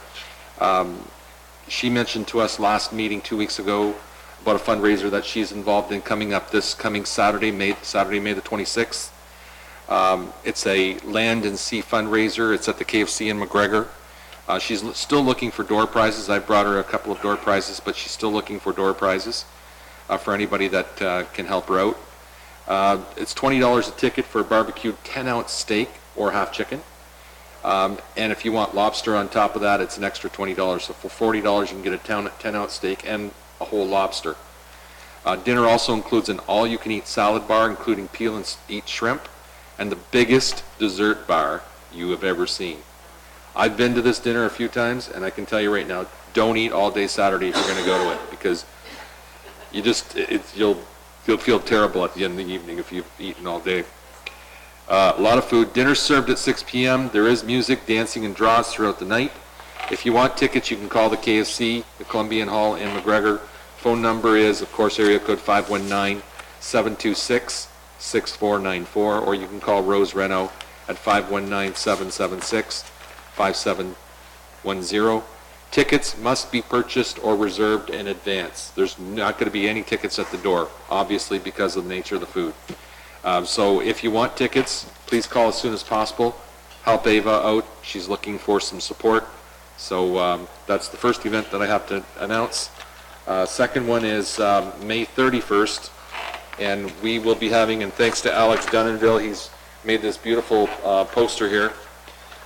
S4: she mentioned to us last meeting 2 weeks ago about a fundraiser that she's involved in coming up this coming Saturday, May the 26th. It's a land and sea fundraiser. It's at the KFC in McGregor. She's still looking for door prizes. I brought her a couple of door prizes, but she's still looking for door prizes for anybody that can help her out. It's $20 a ticket for a barbecued 10-ounce steak or half chicken. And if you want lobster on top of that, it's an extra $20. So for $40, you can get a 10-ounce steak and a whole lobster. Dinner also includes an all-you-can-eat salad bar, including peel and eat shrimp, and the biggest dessert bar you have ever seen. I've been to this dinner a few times, and I can tell you right now, don't eat all day Saturday if you're going to go to it, because you just you'll feel terrible at the end of the evening if you've eaten all day. A lot of food. Dinner served at 6 p.m. There is music, dancing, and draws throughout the night. If you want tickets, you can call the KFC, the Columbian Hall in McGregor. Phone number is, of course, area code 519-726-6494, or you can call Rose Reno at 519-776-5710. Tickets must be purchased or reserved in advance. There's not going to be any tickets at the door, obviously, because of the nature of the food. So if you want tickets, please call as soon as possible. Help Ava out. She's looking for some support. So that's the first event that I have to announce. Second one is May 31st, and we will be having, and thanks to Alex Dunnenville, he's made this beautiful poster here.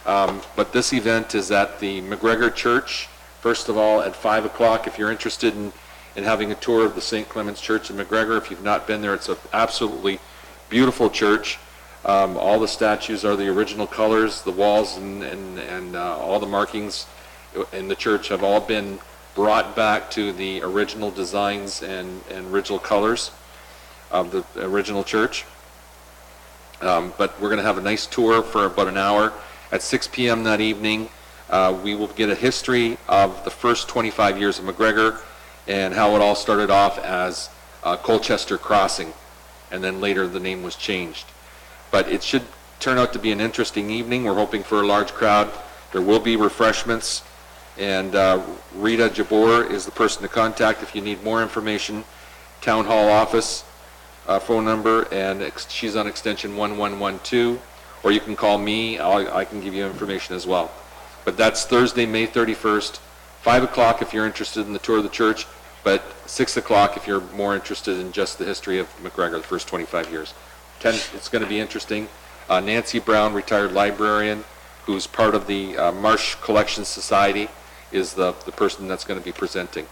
S4: But this event is at the McGregor Church, first of all, at 5 o'clock. If you're interested in having a tour of the St. Clement's Church in McGregor, if you've not been there, it's an absolutely beautiful church. All the statues are the original colors. The walls and all the markings in the church have all been brought back to the original designs and original colors of the original church. But we're going to have a nice tour for about an hour. At 6 p.m. that evening, we will get a history of the first 25 years of McGregor and how it all started off as Colchester Crossing, and then later the name was changed. But it should turn out to be an interesting evening. We're hoping for a large crowd. There will be refreshments, and Rita Jabor is the person to contact if you need more information. Town Hall office phone number, and she's on extension 1112, or you can call me. I can give you information as well. But that's Thursday, May 31st, 5 o'clock if you're interested in the tour of the church, but 6 o'clock if you're more interested in just the history of McGregor, the first 25 years. It's going to be interesting. Nancy Brown, retired librarian, who's part of the Marsh Collection Society, is the person that's going to be presenting.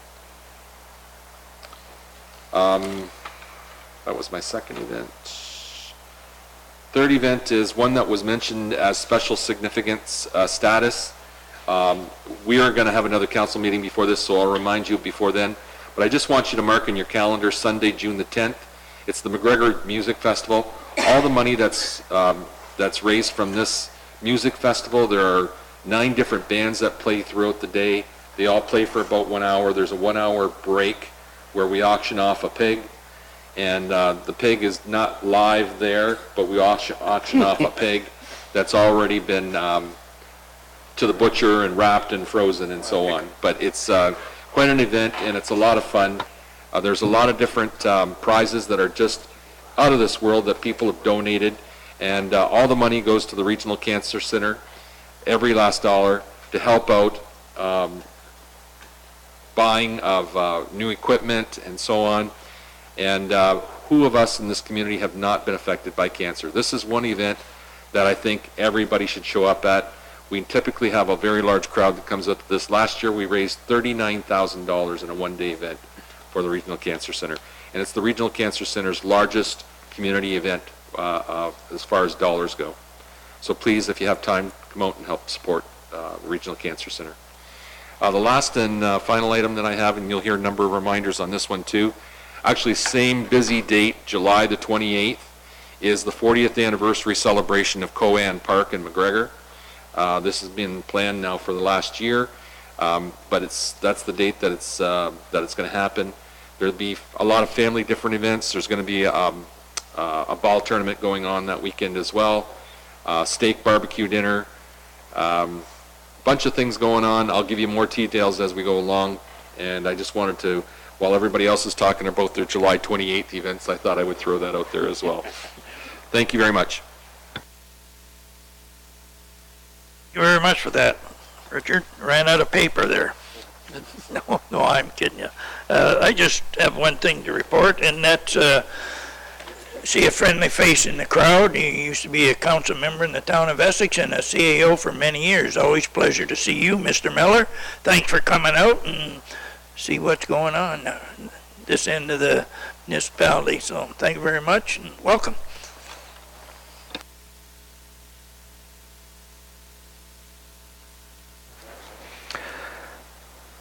S4: That was my second event. Third event is one that was mentioned as special significance status. We are going to have another council meeting before this, so I'll remind you before then. But I just want you to mark in your calendar Sunday, June the 10th. It's the McGregor Music Festival. All the money that's raised from this music festival, there are 9 different bands that play throughout the day. They all play for about 1 hour. There's a 1-hour break where we auction off a pig. And the pig is not live there, but we auction off a pig that's already been to the butcher and wrapped and frozen and so on. But it's quite an event, and it's a lot of fun. There's a lot of different prizes that are just out of this world that people have donated, and all the money goes to the Regional Cancer Center, every last dollar, to help out buying of new equipment and so on. And who of us in this community have not been affected by cancer? This is one event that I think everybody should show up at. We typically have a very large crowd that comes up to this. Last year we raised $39,000 in a one-day event for the Regional Cancer Center. And it's the Regional Cancer Center's largest community event as far as dollars go. So please, if you have time, come out and help support the Regional Cancer Center. The last and final item that I have, and you'll hear a number of reminders on this one too, actually same busy date, July the 28th, is the 40th anniversary celebration of Coan Park in McGregor. This has been planned now for the last year, but that's the date that it's going to happen. There'll be a lot of family different events. There's going to be a ball tournament going on that weekend as well, steak barbecue dinner, bunch of things going on. I'll give you more details as we go along, and I just wanted to, while everybody else is talking about their July 28th events, I thought I would throw that out there as well. Thank you very much.
S1: Thank you very much for that, Richard. Ran out of paper there. No, I'm kidding you. I just have one thing to report, and that's see a friendly face in the crowd. He used to be a council member in the town of Essex and a CAO for many years. Always a pleasure to see you, Mr. Miller. Thanks for coming out and see what's going on this end of the municipality. So thank you very much and welcome.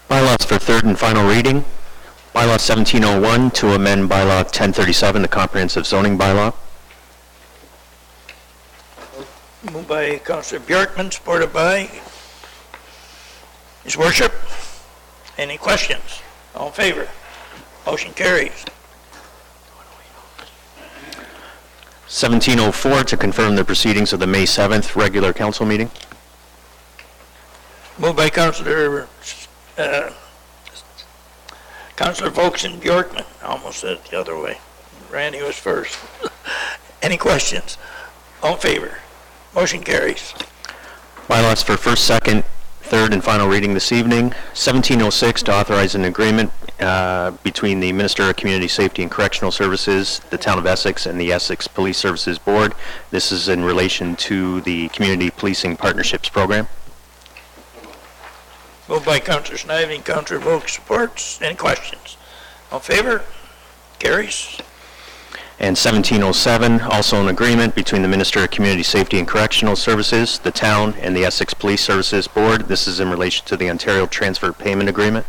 S2: Bylaws for third and final reading. Bylaw 1701 to amend Bylaw 1037, the comprehensive zoning bylaw.
S1: Moved by Councillor Bjorkman, supported by His Worship. Any questions? All in favor? Motion carries.
S2: 1704 to confirm the proceedings of the May 7th regular council meeting.
S1: Moved by Councillor Vokes and Bjorkman. I almost said it the other way. Randy was first. Any questions? All in favor? Motion carries.
S2: Bylaws for first, second, third, and final reading this evening. 1706 to authorize an agreement between the Minister of Community Safety and Correctional Services, the Town of Essex, and the Essex Police Services Board. This is in relation to the Community Policing Partnerships Program.
S1: Moved by Councillor Snively and Councillor Vokes, supports. Any questions? All in favor? Carries.
S2: And 1707, also an agreement between the Minister of Community Safety and Correctional Services, the town, and the Essex Police Services Board. This is in relation to the Ontario Transfer Payment Agreement.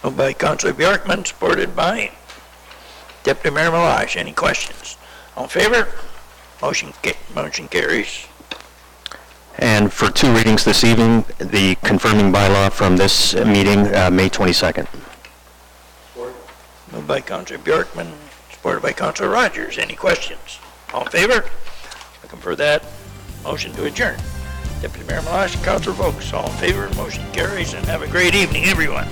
S1: Moved by Councillor Bjorkman, supported by Deputy Mayor Milosh. Any questions? All in favor? Motion carries.
S2: And for two readings this evening, the confirming bylaw from this meeting, May 22nd.
S1: Moved by Councillor Bjorkman, supported by Councillor Rogers. Any questions? All in favor? Looking for that motion to adjourn. Deputy Mayor Milosh, Councillor Vokes, all in favor, motion carries, and have a great evening, everyone.